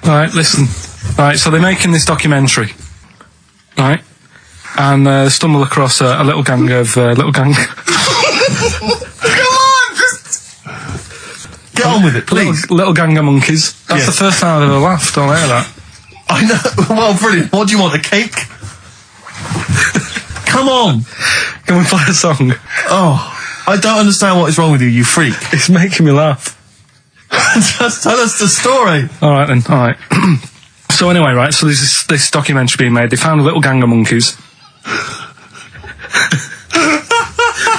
[SPEAKER 3] Right, listen. Right, so they're making this documentary. Right? And stumble across a little gang of... Come
[SPEAKER 1] on! Just...
[SPEAKER 2] Get on with it, please.
[SPEAKER 3] Little gang of monkeys. That's the first time I've ever laughed. I'll hear that.
[SPEAKER 2] I know. Well, brilliant. What do you want, a cake? Come on.
[SPEAKER 3] Can we play a song?
[SPEAKER 2] Oh, I don't understand what is wrong with you, you freak.
[SPEAKER 3] It's making me laugh.
[SPEAKER 2] Just tell us the story.
[SPEAKER 3] All right, then. All right. So anyway, right, so there's this documentary being made. They found a little gang of monkeys.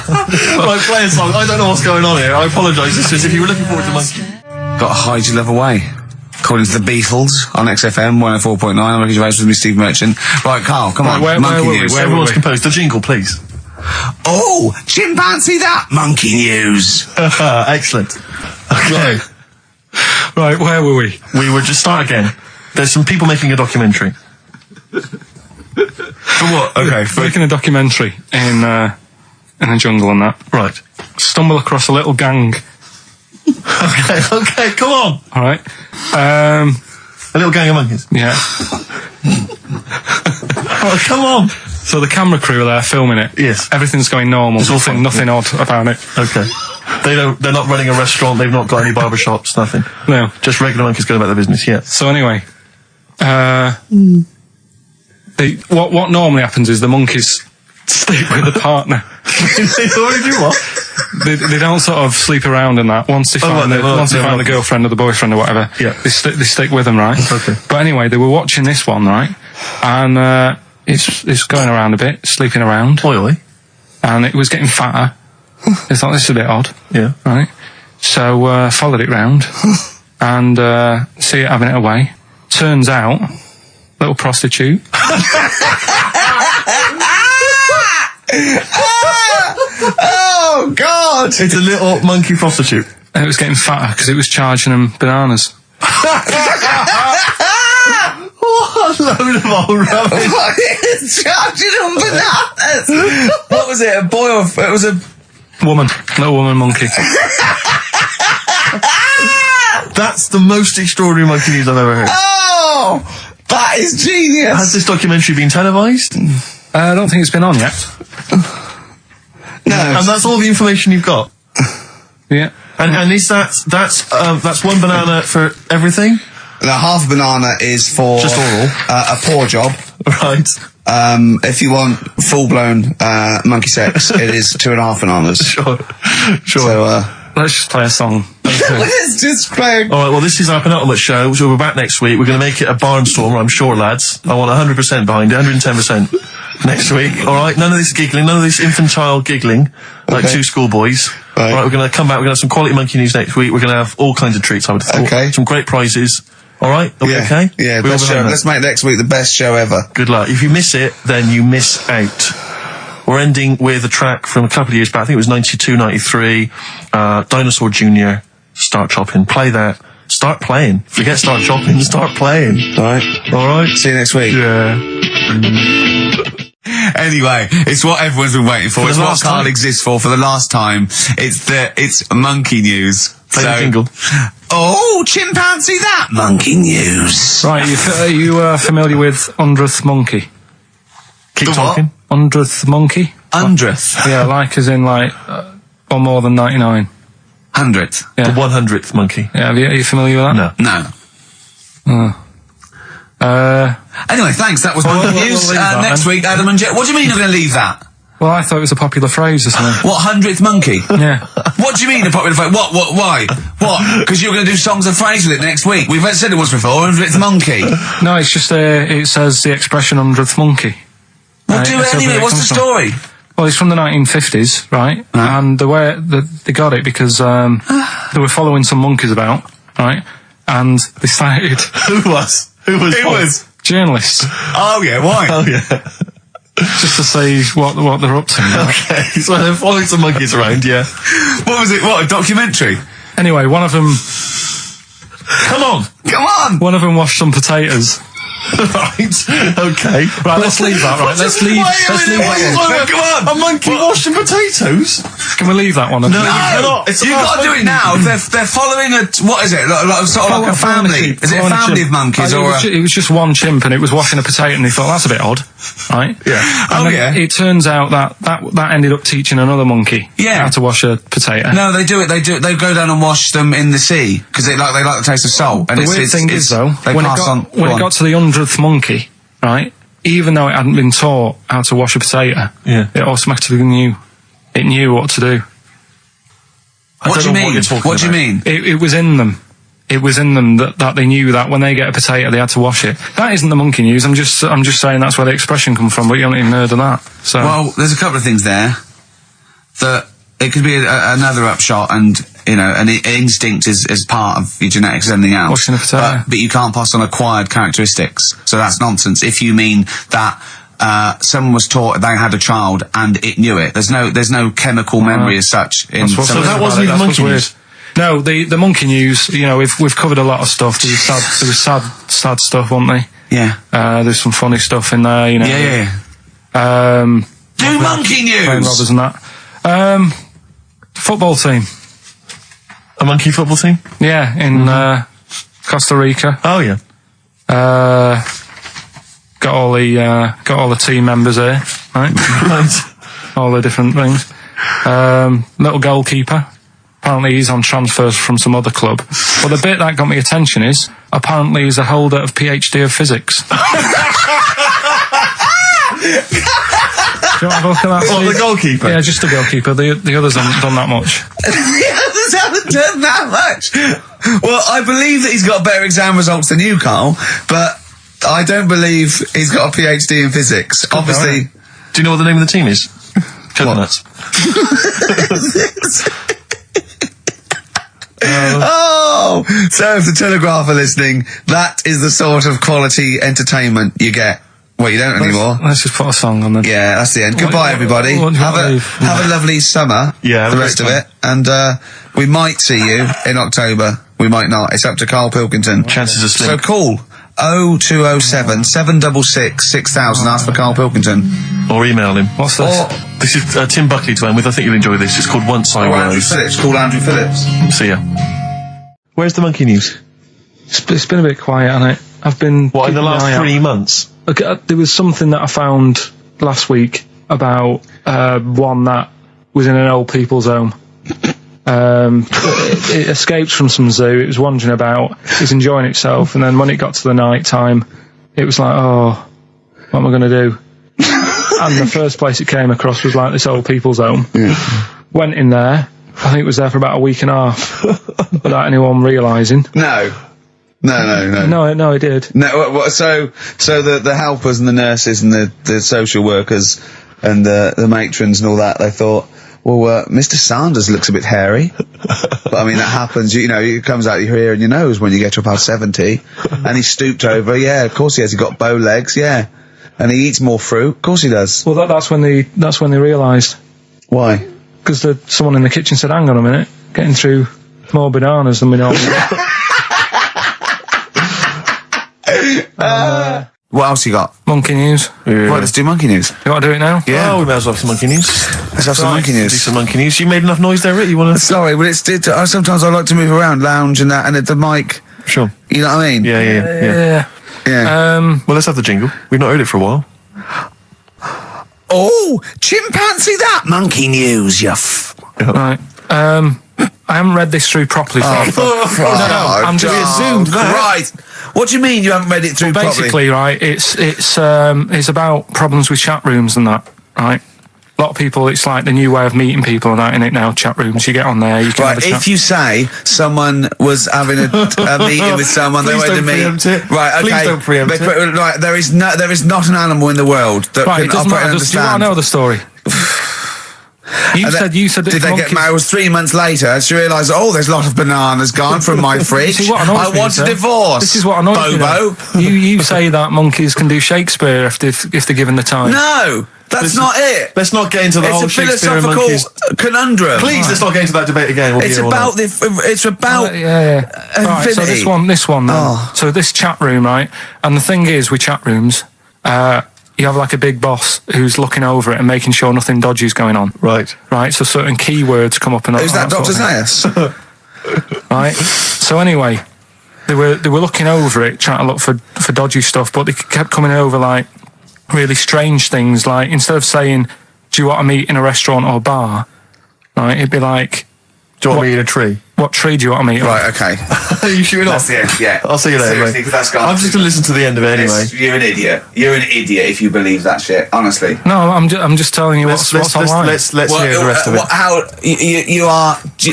[SPEAKER 2] Right, play a song. I don't know what's going on here. I apologise. It's just if you were looking forward to monkey.
[SPEAKER 1] Got to hide your love away. According to the Beatles on XFM 104.9. I'm Ricky Gervais with me, Steve Merchant. Right, Carl, come on.
[SPEAKER 3] Where
[SPEAKER 1] news.
[SPEAKER 2] Everyone's composed. The jingle, please.
[SPEAKER 1] Oh, chimpanzee that monkey news.
[SPEAKER 2] Excellent. Okay.
[SPEAKER 3] Right, where were we?
[SPEAKER 2] We were just start again. There's some people making a documentary. For what? Okay.
[SPEAKER 3] Making a documentary in the jungle and that.
[SPEAKER 2] Right.
[SPEAKER 3] Stumble across a little gang.
[SPEAKER 2] Okay, come on.
[SPEAKER 3] All right.
[SPEAKER 2] A little gang of monkeys.
[SPEAKER 3] Yeah.
[SPEAKER 2] Oh, come on.
[SPEAKER 3] So the camera crew are there filming it.
[SPEAKER 2] Yes.
[SPEAKER 3] Everything's going normal.
[SPEAKER 2] It's all fine.
[SPEAKER 3] Nothing odd about it.
[SPEAKER 2] Okay. They're not running a restaurant. They've not got any barber shops. Nothing.
[SPEAKER 3] No.
[SPEAKER 2] Just regular monkeys going about their business. Yeah.
[SPEAKER 3] So anyway, what normally happens is the monkeys sleep with the partner.
[SPEAKER 2] They already do what?
[SPEAKER 3] They don't sort of sleep around and that. Once they find the girlfriend or the boyfriend or whatever, they stick with them, right?
[SPEAKER 2] Okay.
[SPEAKER 3] But anyway, they were watching this one, right? And it's going around a bit, sleeping around.
[SPEAKER 2] Oily.
[SPEAKER 3] And it was getting fatter. They thought, this is a bit odd.
[SPEAKER 2] Yeah.
[SPEAKER 3] Right? So followed it round and see it having it away. Turns out, little prostitute.
[SPEAKER 1] Oh, God!
[SPEAKER 2] It's a little monkey prostitute.
[SPEAKER 3] And it was getting fatter because it was charging them bananas.
[SPEAKER 2] What a load of old rubbish.
[SPEAKER 1] It's charging them bananas! What was it, a boy or... It was a...
[SPEAKER 3] Woman. Little woman monkey.
[SPEAKER 2] That's the most extraordinary monkey news I've ever heard.
[SPEAKER 1] Oh! That is genius!
[SPEAKER 2] Has this documentary been televised?
[SPEAKER 3] I don't think it's been on yet.
[SPEAKER 1] No.
[SPEAKER 2] And that's all the information you've got?
[SPEAKER 3] Yeah.
[SPEAKER 2] And is that's one banana for everything?
[SPEAKER 1] Now, half a banana is for...
[SPEAKER 2] Just oral.
[SPEAKER 1] A paw job.
[SPEAKER 2] Right.
[SPEAKER 1] If you want full-blown monkey sex, it is 2.5 bananas.
[SPEAKER 2] Sure.
[SPEAKER 1] So,
[SPEAKER 3] let's just play a song.
[SPEAKER 1] let's just play...
[SPEAKER 2] All right, well, this is our penultimate show, so we're back next week. We're going to make it a barnstormer, I'm sure, lads. I want 100% behind it, 110% next week. All right, none of this giggling, none of this infantile giggling, like two schoolboys.
[SPEAKER 1] Right.
[SPEAKER 2] All right, we're going to come back, we're going to have some quality monkey news next week. We're going to have all kinds of treats, I would have thought.
[SPEAKER 1] Okay.
[SPEAKER 2] Some great prizes. All right, are we okay?
[SPEAKER 1] Yeah, best show. Let's make next week the best show ever.
[SPEAKER 2] Good luck. If you miss it, then you miss out. We're ending with a track from a couple of years back. I think it was 92, 93. Dinosaur Jr. Start Chopping. Play that. Start playing. Forget start chopping. Start playing.
[SPEAKER 1] All right.
[SPEAKER 2] All right.
[SPEAKER 1] See you next week.
[SPEAKER 2] Yeah.
[SPEAKER 1] Anyway, it's what everyone's been waiting for. It's what Carl exists for the last time. It's monkey news.
[SPEAKER 2] Play the jingle.
[SPEAKER 1] Oh, chimpanzee that monkey news.
[SPEAKER 3] Right, are you familiar with 100th monkey?
[SPEAKER 2] Keep
[SPEAKER 1] The
[SPEAKER 2] talking.
[SPEAKER 1] what?
[SPEAKER 3] 100th monkey?
[SPEAKER 1] 100th.
[SPEAKER 3] Yeah, like as in like, or more than 99.
[SPEAKER 1] 100th.
[SPEAKER 3] Yeah.
[SPEAKER 2] The 100th monkey.
[SPEAKER 3] Yeah, are you familiar with that?
[SPEAKER 2] No.
[SPEAKER 1] Anyway, thanks. That was monkey news.
[SPEAKER 3] we'll leave that
[SPEAKER 1] Next
[SPEAKER 3] then.
[SPEAKER 1] week, Adam and Jet. What do you mean you're going to leave that?
[SPEAKER 3] Well, I thought it was a popular phrase or something.
[SPEAKER 1] What, 100th monkey?
[SPEAKER 3] Yeah.
[SPEAKER 1] What do you mean a popular phrase? What, why? What? Because you're going to do songs and phrases with it next week. We've said it once before, 100th monkey.
[SPEAKER 3] No, it's just, it says the expression 100th monkey.
[SPEAKER 1] Well, do it anyway. What's the story?
[SPEAKER 3] Well, it's from the 1950s, right? And the way they got it because they were following some monkeys about, right? And they started...
[SPEAKER 2] Who was?
[SPEAKER 3] Journalists.
[SPEAKER 1] Oh, yeah, why?
[SPEAKER 2] Oh, yeah.
[SPEAKER 3] Just to see what they're up to.
[SPEAKER 2] Okay, so they're following some monkeys around, yeah.
[SPEAKER 1] What was it? What, a documentary?
[SPEAKER 3] Anyway, one of them
[SPEAKER 2] Come on!
[SPEAKER 1] Come on!
[SPEAKER 3] washed some potatoes.
[SPEAKER 2] Right. Okay.
[SPEAKER 3] Right, let's leave that. Right, let's leave that.
[SPEAKER 2] Come on. A monkey washing potatoes?
[SPEAKER 3] Can we leave that one?
[SPEAKER 2] No, it's
[SPEAKER 1] You've got to do it now. They're following what is it? Sort of like a family. Is it a family of monkeys or?
[SPEAKER 3] It was just one chimp, and it was washing a potato, and they thought that's a bit odd, right?
[SPEAKER 1] Yeah.
[SPEAKER 3] And then it turns out that ended up teaching another monkey how to wash a potato.
[SPEAKER 1] No, they do it. They go down and wash them in the sea because they like the taste of salt. And
[SPEAKER 3] the weird thing is though, when it got to the 100th monkey, right? Even though it hadn't been taught how to wash a potato, it automatically knew. It knew what to do.
[SPEAKER 1] What do you mean? What do you mean?
[SPEAKER 3] It was in them. It was in them that they knew that when they get a potato, they had to wash it. That isn't the monkey news. I'm just saying that's where the expression comes from. But you haven't even heard of that. So
[SPEAKER 1] well, there's a couple of things there that it could be another upshot, and an instinct is part of your genetics as anything else.
[SPEAKER 3] Washing a potato.
[SPEAKER 1] But you can't pass on acquired characteristics. So that's nonsense. If you mean that. Someone was taught they had a child and it knew it. There's no chemical memory as such.
[SPEAKER 2] So that wasn't even monkey news.
[SPEAKER 3] No, the monkey news. We've covered a lot of stuff. There was sad stuff, wasn't they?
[SPEAKER 1] Yeah.
[SPEAKER 3] There's some funny stuff in there.
[SPEAKER 1] Yeah. Do monkey news.
[SPEAKER 3] Playing robbers and that. Football team.
[SPEAKER 2] A monkey football team.
[SPEAKER 3] Yeah, in Costa Rica.
[SPEAKER 2] Oh yeah.
[SPEAKER 3] Got all the team members here, right? All the different things. Little goalkeeper. Apparently he's on transfers from some other club. Well, the bit that got me attention is apparently he's a holder of PhD of physics. Do you want to have a look at that?
[SPEAKER 2] What, the goalkeeper?
[SPEAKER 3] Yeah, just the goalkeeper. The others haven't done that much.
[SPEAKER 1] The others haven't done that much. Well, I believe that he's got better exam results than you, Carl, but I don't believe he's got a PhD in physics. Obviously.
[SPEAKER 2] Do you know what the name of the team is? Coconuts.
[SPEAKER 1] So if the Telegraph are listening, that is the sort of quality entertainment you get. Well, you don't anymore.
[SPEAKER 3] Let's just put a song on then.
[SPEAKER 1] Yeah, that's the end. Goodbye, everybody. Have a lovely summer.
[SPEAKER 2] Yeah,
[SPEAKER 1] the rest of it. And we might see you in October. We might not. It's up to Karl Pilkington.
[SPEAKER 2] Chances are slim.
[SPEAKER 1] So call 0207 766 6000. Ask for Karl Pilkington.
[SPEAKER 2] Or email him.
[SPEAKER 3] What's this?
[SPEAKER 2] This is Tim Buckley to end with. I think you'll enjoy this. It's called Once I
[SPEAKER 1] Andrew
[SPEAKER 2] Was.
[SPEAKER 1] Phillips. Call Andrew Phillips.
[SPEAKER 2] See ya. Where's the monkey news?
[SPEAKER 3] It's been a bit quiet, hasn't it? I've been...
[SPEAKER 2] What, in the last 3 months?
[SPEAKER 3] Okay, there was something that I found last week about one that was in an old people's home. It escaped from some zoo. It was wandering about. It was enjoying itself, and then when it got to the night time, it was like, oh, what am I going to do? And the first place it came across was like this old people's home. Yeah. Went in there. I think it was there for about a week and a half without anyone realising.
[SPEAKER 1] No, it did. No, so the helpers and the nurses and the social workers and the matrons and all that, they thought, well, Mr. Sanders looks a bit hairy. But I mean, that happens, it comes out your ear and your nose when you get to about 70. And he stooped over, yeah, of course he has, he got bow legs, yeah. And he eats more fruit, of course he does.
[SPEAKER 3] Well, that's when they realised.
[SPEAKER 1] Why?
[SPEAKER 3] Because someone in the kitchen said, hang on a minute, getting through more bananas than we normally get.
[SPEAKER 1] What else you got?
[SPEAKER 3] Monkey news.
[SPEAKER 1] Yeah. Right, let's do monkey news.
[SPEAKER 3] You want to do it now?
[SPEAKER 1] Yeah.
[SPEAKER 2] Oh, we may as well have some monkey news.
[SPEAKER 1] Let's have some monkey news.
[SPEAKER 2] Do some monkey news. You made enough noise there, Rick? You want to...
[SPEAKER 1] Sorry, but sometimes I like to move around, lounge and that, and at the mic.
[SPEAKER 2] Sure.
[SPEAKER 1] You know what I mean?
[SPEAKER 2] Yeah. Well, let's have the jingle. We've not heard it for a while.
[SPEAKER 1] Oh, chimpanzee that! Monkey news,
[SPEAKER 3] Right. I haven't read this through properly. I'm just assumed that.
[SPEAKER 1] Right. What do you mean you haven't read it through properly?
[SPEAKER 3] Basically, right, it's about problems with chat rooms and that, right? A lot of people, it's like the new way of meeting people and that, in it now, chat rooms. You get on there, you can have a chat.
[SPEAKER 1] If you say someone was having a meeting with someone, they wanted to meet. Right, okay.
[SPEAKER 2] Please don't preempt it.
[SPEAKER 1] Right, there is not an animal in the world that can operate and understand.
[SPEAKER 3] Do you want to know the story? You said
[SPEAKER 1] did they get married? It was 3 months later, and she realised, there's a lot of bananas gone from my fridge. I want a divorce.
[SPEAKER 3] This is what annoys me.
[SPEAKER 1] Bobo.
[SPEAKER 3] You say that monkeys can do Shakespeare if they're given the time.
[SPEAKER 1] No, That's not it.
[SPEAKER 2] Let's not get into the whole
[SPEAKER 1] It's a
[SPEAKER 2] Shakespeare and
[SPEAKER 1] philosophical
[SPEAKER 2] monkeys.
[SPEAKER 1] conundrum.
[SPEAKER 2] Please, let's not get into that debate again. We'll
[SPEAKER 1] It's
[SPEAKER 2] be here all
[SPEAKER 1] about
[SPEAKER 2] night.
[SPEAKER 1] it's about
[SPEAKER 3] Right, so
[SPEAKER 1] infinity.
[SPEAKER 3] this one then.
[SPEAKER 1] Oh.
[SPEAKER 3] So this chat room, right? And the thing is, with chat rooms, you have like a big boss who's looking over it and making sure nothing dodgy is going on.
[SPEAKER 2] Right.
[SPEAKER 3] Right, so certain keywords come up and
[SPEAKER 1] Who's that,
[SPEAKER 3] sort
[SPEAKER 1] Dr.
[SPEAKER 3] of thing.
[SPEAKER 1] Zayas?
[SPEAKER 3] Right. So anyway, they were looking over it, trying to look for dodgy stuff, but they kept coming over like really strange things. Like instead of saying, "Do you want to meet in a restaurant or bar?" Right, it'd be like,
[SPEAKER 2] Do you want me in a tree?
[SPEAKER 3] "What tree do you want to meet?"
[SPEAKER 1] Right, okay.
[SPEAKER 2] Are you shooting off?
[SPEAKER 1] That's the end, yeah.
[SPEAKER 2] I'll see you later,
[SPEAKER 1] Seriously,
[SPEAKER 2] mate.
[SPEAKER 1] 'cause that's gone.
[SPEAKER 2] I'm just going to listen to the end of it anyway.
[SPEAKER 1] You're an idiot. You're an idiot if you believe that shit, honestly.
[SPEAKER 3] No, I'm just telling you what's online.
[SPEAKER 2] Let's hear the rest of it.
[SPEAKER 1] How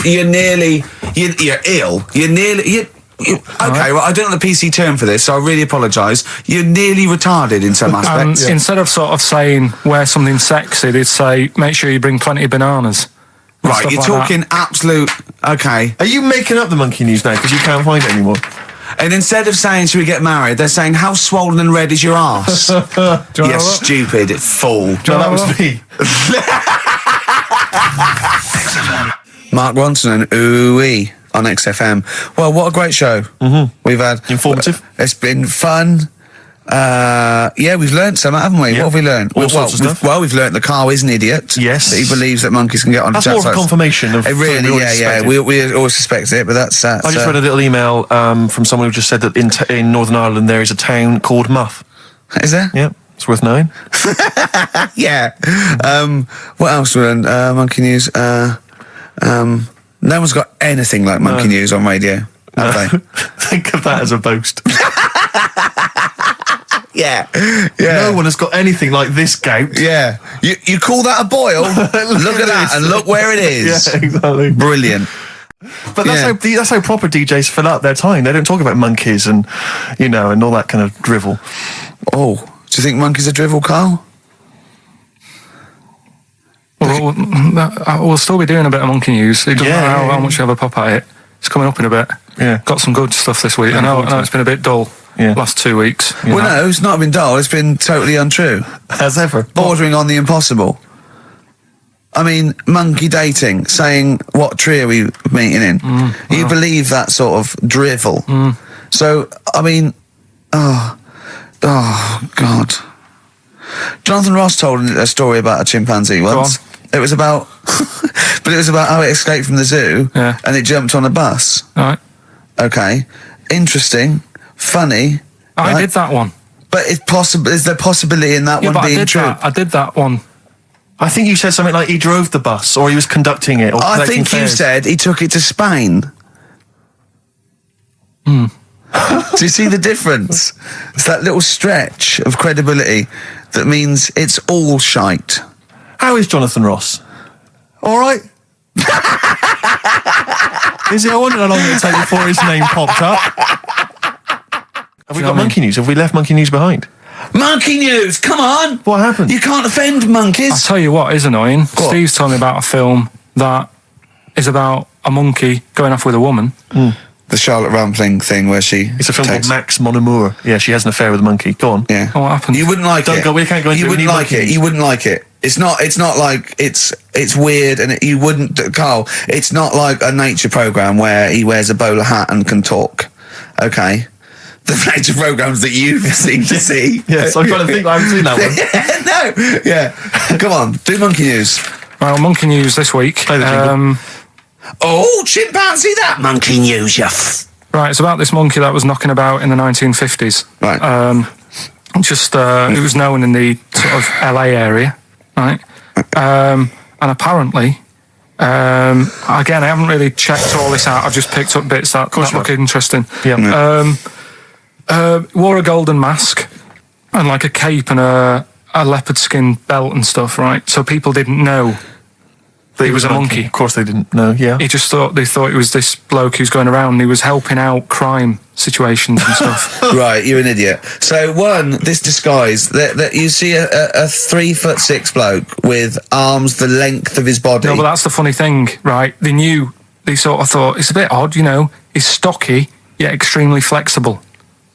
[SPEAKER 1] you're nearly you're ill. You're nearly okay. Well, I don't know the PC term for this, so I really apologise. You're nearly retarded in some aspects.
[SPEAKER 3] Instead of sort of saying wear something sexy, they'd say make sure you bring plenty of bananas. and
[SPEAKER 1] Right,
[SPEAKER 3] stuff
[SPEAKER 1] you're
[SPEAKER 3] like that.
[SPEAKER 1] talking absolute. Okay.
[SPEAKER 2] Are you making up the monkey news now because you can't find it anymore?
[SPEAKER 1] And instead of saying, should we get married, they're saying, how swollen and red is your arse?
[SPEAKER 3] Do you wanna
[SPEAKER 1] You
[SPEAKER 3] look?
[SPEAKER 1] stupid fool.
[SPEAKER 2] No, that was me.
[SPEAKER 1] Mark Ronson and Ooh-wee on XFM. Well, what a great show. We've had...
[SPEAKER 2] Informative.
[SPEAKER 1] It's been fun. We've learnt some, haven't we?
[SPEAKER 2] Yeah.
[SPEAKER 1] What have we learnt?
[SPEAKER 2] All sorts of stuff.
[SPEAKER 1] We've learnt that Carl is an idiot.
[SPEAKER 2] Yes.
[SPEAKER 1] That he believes that monkeys can get on
[SPEAKER 2] That's more of a confirmation of
[SPEAKER 1] It really,
[SPEAKER 2] something we already suspected.
[SPEAKER 1] We always suspected it, but that's...
[SPEAKER 2] I just read a little email from someone who just said that in Northern Ireland there is a town called Muff.
[SPEAKER 1] Is there?
[SPEAKER 2] Yeah, it's worth knowing.
[SPEAKER 1] Yeah. What else we learned? Monkey news. No one's got anything like monkey news on radio, have they?
[SPEAKER 2] Think of that as a boast.
[SPEAKER 1] Yeah.
[SPEAKER 2] No one has got anything like this gout.
[SPEAKER 1] Yeah. You call that a boil? Look at that and look where it is.
[SPEAKER 2] Yeah, exactly.
[SPEAKER 1] Brilliant.
[SPEAKER 2] But that's how proper DJs fill up their time. They don't talk about monkeys and and all that kind of drivel.
[SPEAKER 1] Oh, do you think monkeys are drivel, Carl?
[SPEAKER 3] We'll still be doing a bit of monkey news. It doesn't matter how much you have a pop at it. It's coming up in a bit.
[SPEAKER 2] Yeah.
[SPEAKER 3] Got some good stuff this week. I know it's been a bit dull last 2 weeks.
[SPEAKER 1] Well, no, it's not been dull. It's been totally untrue.
[SPEAKER 2] As ever.
[SPEAKER 1] Bordering on the impossible. I mean, monkey dating, saying, what tree are we meeting in? You believe that sort of drivel. So, I mean, oh, God. Jonathan Ross told a story about a chimpanzee once. It was about, but it was about how it escaped from the zoo and it jumped on a bus.
[SPEAKER 3] Right.
[SPEAKER 1] Okay. Interesting. Funny.
[SPEAKER 3] I did that one.
[SPEAKER 1] But it's possible. Is there possibility in that one being true?
[SPEAKER 3] I did that one.
[SPEAKER 2] I think you said something like he drove the bus or he was conducting it. Or
[SPEAKER 1] I
[SPEAKER 2] collecting
[SPEAKER 1] think you
[SPEAKER 2] fares.
[SPEAKER 1] said he took it to Spain. Do you see the difference? It's that little stretch of credibility that means it's all shite.
[SPEAKER 2] How is Jonathan Ross? All right. Is he? I wondered how long it would take before his name popped up. Have we got monkey news? Have we left monkey news behind?
[SPEAKER 1] Monkey news, come on!
[SPEAKER 2] What happened?
[SPEAKER 1] You can't offend monkeys.
[SPEAKER 3] I'll tell you what is annoying. Steve's told me about a film that is about a monkey going off with a woman.
[SPEAKER 1] The Charlotte Rampling thing where she...
[SPEAKER 2] It's a film called Max Mon Amour. Yeah, she has an affair with a monkey. Go on.
[SPEAKER 1] Yeah.
[SPEAKER 3] Oh, what happened?
[SPEAKER 1] You wouldn't like it.
[SPEAKER 2] We can't go into
[SPEAKER 1] You
[SPEAKER 2] it.
[SPEAKER 1] wouldn't like it. You wouldn't like it. It's not like it's weird and you wouldn't... Carl, it's not like a nature programme where he wears a bowler hat and can talk. Okay? The nature programmes that you seem to see.
[SPEAKER 2] Yes, I'm trying to think. I haven't seen that one.
[SPEAKER 1] No. Yeah. Come on. Do monkey news.
[SPEAKER 3] Well, monkey news this week.
[SPEAKER 2] Play the jingle.
[SPEAKER 1] Oh, chimpanzee, that monkey news, you
[SPEAKER 3] Right, it's about this monkey that was knocking about in the 1950s.
[SPEAKER 1] Right.
[SPEAKER 3] It was known in the sort of LA area, right? And apparently, again, I haven't really checked all this out. I've just picked up bits that look interesting.
[SPEAKER 2] Yeah.
[SPEAKER 3] Wore a golden mask and like a cape and a leopard skin belt and stuff, right? So people didn't know that he was a monkey.
[SPEAKER 2] Of course they didn't know, yeah.
[SPEAKER 3] They thought it was this bloke who's going around and he was helping out crime situations and stuff.
[SPEAKER 1] Right, you're an idiot. So this disguise, that you see a 3'6" bloke with arms the length of his body.
[SPEAKER 3] No, but that's the funny thing, right? They sort of thought, it's a bit odd, he's stocky, yet extremely flexible.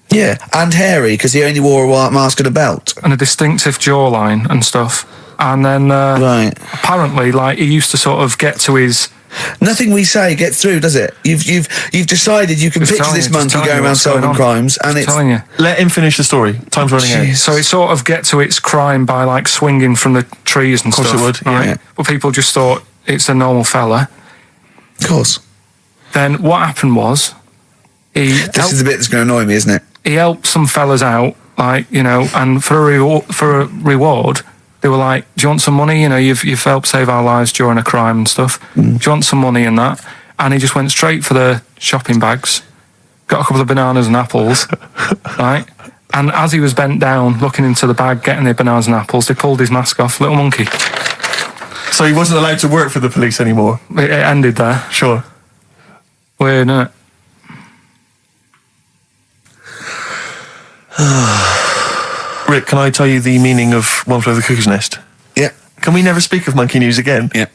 [SPEAKER 1] Yeah, and hairy, because he only wore a white mask and a belt.
[SPEAKER 3] And a distinctive jawline and stuff. And then
[SPEAKER 1] Right.
[SPEAKER 3] apparently, like, he used to sort of get to his...
[SPEAKER 1] Nothing we say gets through, does it? You've decided you can
[SPEAKER 3] Just
[SPEAKER 1] picture
[SPEAKER 3] telling
[SPEAKER 1] this
[SPEAKER 3] you, just
[SPEAKER 1] monkey
[SPEAKER 3] telling
[SPEAKER 1] going
[SPEAKER 3] you
[SPEAKER 1] around
[SPEAKER 3] what's going
[SPEAKER 1] solving
[SPEAKER 3] on.
[SPEAKER 1] crimes, and it's
[SPEAKER 3] telling you.
[SPEAKER 2] Let him finish the story. Time's running out.
[SPEAKER 3] So it sort of get to its crime by, like, swinging from the trees and
[SPEAKER 2] Of course
[SPEAKER 3] stuff.
[SPEAKER 2] it would,
[SPEAKER 3] right?
[SPEAKER 1] yeah.
[SPEAKER 3] But people just thought it's a normal fella.
[SPEAKER 1] of course.
[SPEAKER 3] Then what happened was
[SPEAKER 1] This is the bit that's going to annoy me, isn't it?
[SPEAKER 3] he helped some fellas out, like, you know, and for a reward, they were like, do you want some money? You know, you've helped save our lives during a crime and stuff. Do you want some money and that? And he just went straight for the shopping bags, got a couple of bananas and apples, right? And as he was bent down, looking into the bag, getting the bananas and apples, they pulled his mask off, little monkey.
[SPEAKER 2] So he wasn't allowed to work for the police anymore.
[SPEAKER 3] It ended there.
[SPEAKER 2] Sure.
[SPEAKER 3] Weird, isn't it?
[SPEAKER 2] Rick, can I tell you the meaning of One Flew Over the Cuckoo's Nest?
[SPEAKER 1] Yeah.
[SPEAKER 2] Can we never speak of monkey news again?
[SPEAKER 1] Yeah.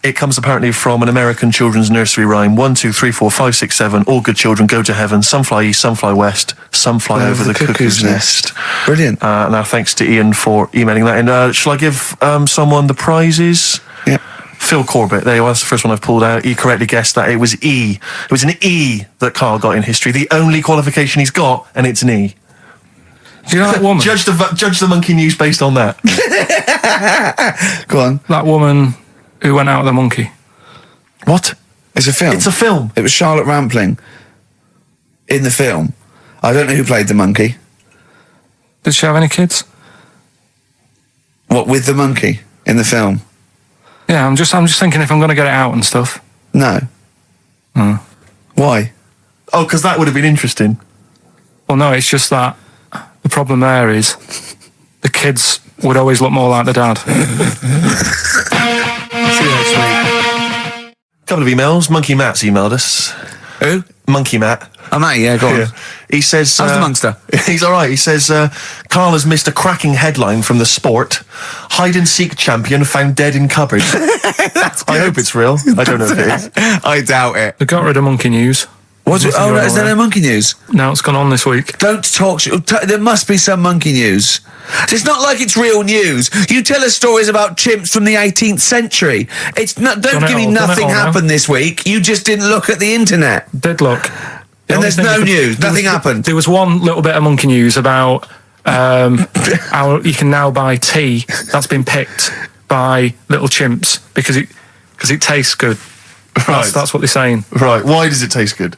[SPEAKER 2] It comes apparently from an American children's nursery rhyme. 1, 2, 3, 4, 5, 6, 7. All good children go to heaven. Some fly east, some fly west. Some fly over the cuckoo's nest.
[SPEAKER 1] Brilliant.
[SPEAKER 2] Now, thanks to Ian for emailing that. And shall I give someone the prizes?
[SPEAKER 1] Yeah.
[SPEAKER 2] Phil Corbett, there you are, that's the first one I've pulled out. He correctly guessed that it was E. It was an E that Karl got in history. The only qualification he's got, and it's an E.
[SPEAKER 3] Do you know that woman?
[SPEAKER 2] Judge the monkey news based on that.
[SPEAKER 1] Go on.
[SPEAKER 3] That woman who went out with the monkey.
[SPEAKER 2] What?
[SPEAKER 1] It's a film.
[SPEAKER 2] It's a film.
[SPEAKER 1] It was Charlotte Rampling in the film. I don't know who played the monkey.
[SPEAKER 3] Did she have any kids?
[SPEAKER 1] What, with the monkey in the film?
[SPEAKER 3] Yeah, I'm just thinking if I'm going to get it out and stuff.
[SPEAKER 1] No. Why?
[SPEAKER 2] Oh, because that would have been interesting.
[SPEAKER 3] Well, no, it's just that the problem there is the kids would always look more like the dad.
[SPEAKER 2] See you next week. Couple of emails. Monkey Matt's emailed us.
[SPEAKER 1] Who?
[SPEAKER 2] Monkey Matt.
[SPEAKER 1] Oh, Matt, yeah, go on.
[SPEAKER 2] Yeah. He says...
[SPEAKER 1] How's the monster?
[SPEAKER 2] He's all right. He says, Karl has missed a cracking headline from The Sport. Hide-and-seek champion found dead in cupboard. I hope it's real. I don't know if it is.
[SPEAKER 1] I doubt it.
[SPEAKER 3] They got rid of monkey news.
[SPEAKER 1] What's it? Oh, no, is there no monkey news?
[SPEAKER 3] No, it's gone on this week.
[SPEAKER 1] Don't talk. There must be some monkey news. It's not like it's real news. You tell us stories about chimps from the 18th century. It's not. Don't give me nothing happened this week. You just didn't look at the internet.
[SPEAKER 3] Did look.
[SPEAKER 1] And there's no news. Nothing happened.
[SPEAKER 3] There was one little bit of monkey news about how you can now buy tea that's been picked by little chimps because it tastes good.
[SPEAKER 2] Right.
[SPEAKER 3] That's what they're saying.
[SPEAKER 2] Right. Why does it taste good?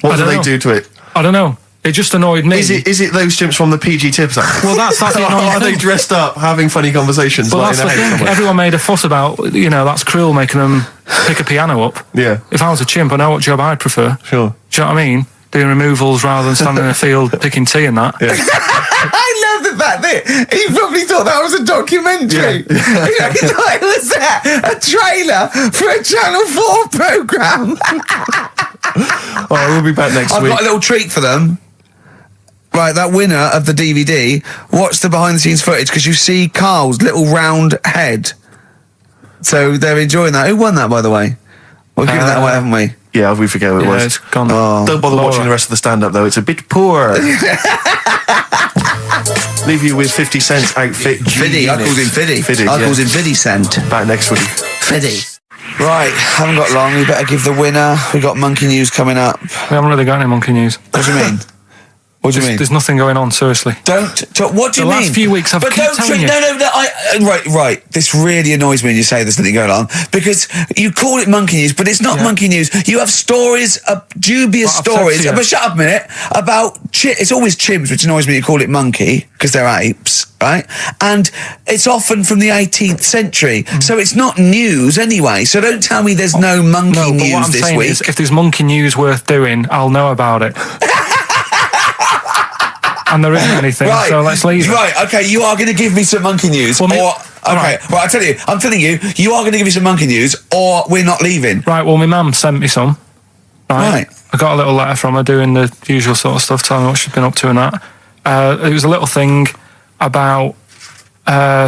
[SPEAKER 2] What do they do to it?
[SPEAKER 3] I don't know. It just annoyed me.
[SPEAKER 2] Is it those chimps from the PG Tips Act?
[SPEAKER 3] Well, that's the annoying
[SPEAKER 2] Are they
[SPEAKER 3] thing.
[SPEAKER 2] dressed up, having funny conversations?
[SPEAKER 3] Well,
[SPEAKER 2] like
[SPEAKER 3] that's
[SPEAKER 2] in
[SPEAKER 3] the
[SPEAKER 2] a house
[SPEAKER 3] thing.
[SPEAKER 2] somewhere?
[SPEAKER 3] Everyone made a fuss about, that's cruel making them pick a piano up.
[SPEAKER 2] Yeah.
[SPEAKER 3] If I was a chimp, I know what job I'd prefer.
[SPEAKER 2] Sure.
[SPEAKER 3] Do you know what I mean? Doing removals rather than standing in a field picking tea and that.
[SPEAKER 2] Yeah.
[SPEAKER 1] I love the fact that he probably thought that was a documentary.
[SPEAKER 2] Yeah.
[SPEAKER 1] He thought it was a trailer for a Channel 4 programme.
[SPEAKER 2] All right, we'll be back next
[SPEAKER 1] I've
[SPEAKER 2] week.
[SPEAKER 1] got a little treat for them. Right, that winner of the DVD, watch the behind-the-scenes footage because you see Karl's little round head. So they're enjoying that. Who won that, by the way? We've given that away, haven't we?
[SPEAKER 2] Yeah, we forget what it was.
[SPEAKER 3] It's gone.
[SPEAKER 2] Don't bother watching the rest of the stand-up, though. It's a bit poor. Leave you with 50 Cent's outfit.
[SPEAKER 1] Fiddy, I called him Fiddy. I called him Fiddy Cent.
[SPEAKER 2] Back next week.
[SPEAKER 1] Fiddy. Right, haven't got long. We better give the winner. We got monkey news coming up.
[SPEAKER 3] We haven't really got any monkey news.
[SPEAKER 1] What do you mean? What do you mean?
[SPEAKER 3] There's nothing going on, seriously.
[SPEAKER 1] Don't talk. What do you
[SPEAKER 3] The
[SPEAKER 1] mean?
[SPEAKER 3] last few weeks I've
[SPEAKER 1] but
[SPEAKER 3] keep
[SPEAKER 1] don't
[SPEAKER 3] telling you.
[SPEAKER 1] No. Right. This really annoys me when you say there's nothing going on because you call it monkey news, but it's not monkey news. You have stories, dubious
[SPEAKER 3] But I've said
[SPEAKER 1] stories.
[SPEAKER 3] to you.
[SPEAKER 1] But shut up a minute about it's always chimps, which annoys me. You call it monkey because they're apes, right? And it's often from the 18th century, so it's not news anyway. So don't tell me there's no monkey
[SPEAKER 3] No, but
[SPEAKER 1] news
[SPEAKER 3] what I'm
[SPEAKER 1] this
[SPEAKER 3] saying
[SPEAKER 1] week.
[SPEAKER 3] is, if there's monkey news worth doing, I'll know about it. And there isn't anything, so let's leave it.
[SPEAKER 1] Right, okay, you are going to give me some monkey news,
[SPEAKER 3] Well,
[SPEAKER 1] right, I tell you, I'm telling you, you are going to give me some monkey news, or we're not leaving.
[SPEAKER 3] Right, well, my mum sent me some. Right. I got a little letter from her doing the usual sort of stuff, telling me what she's been up to and that. It was a little thing about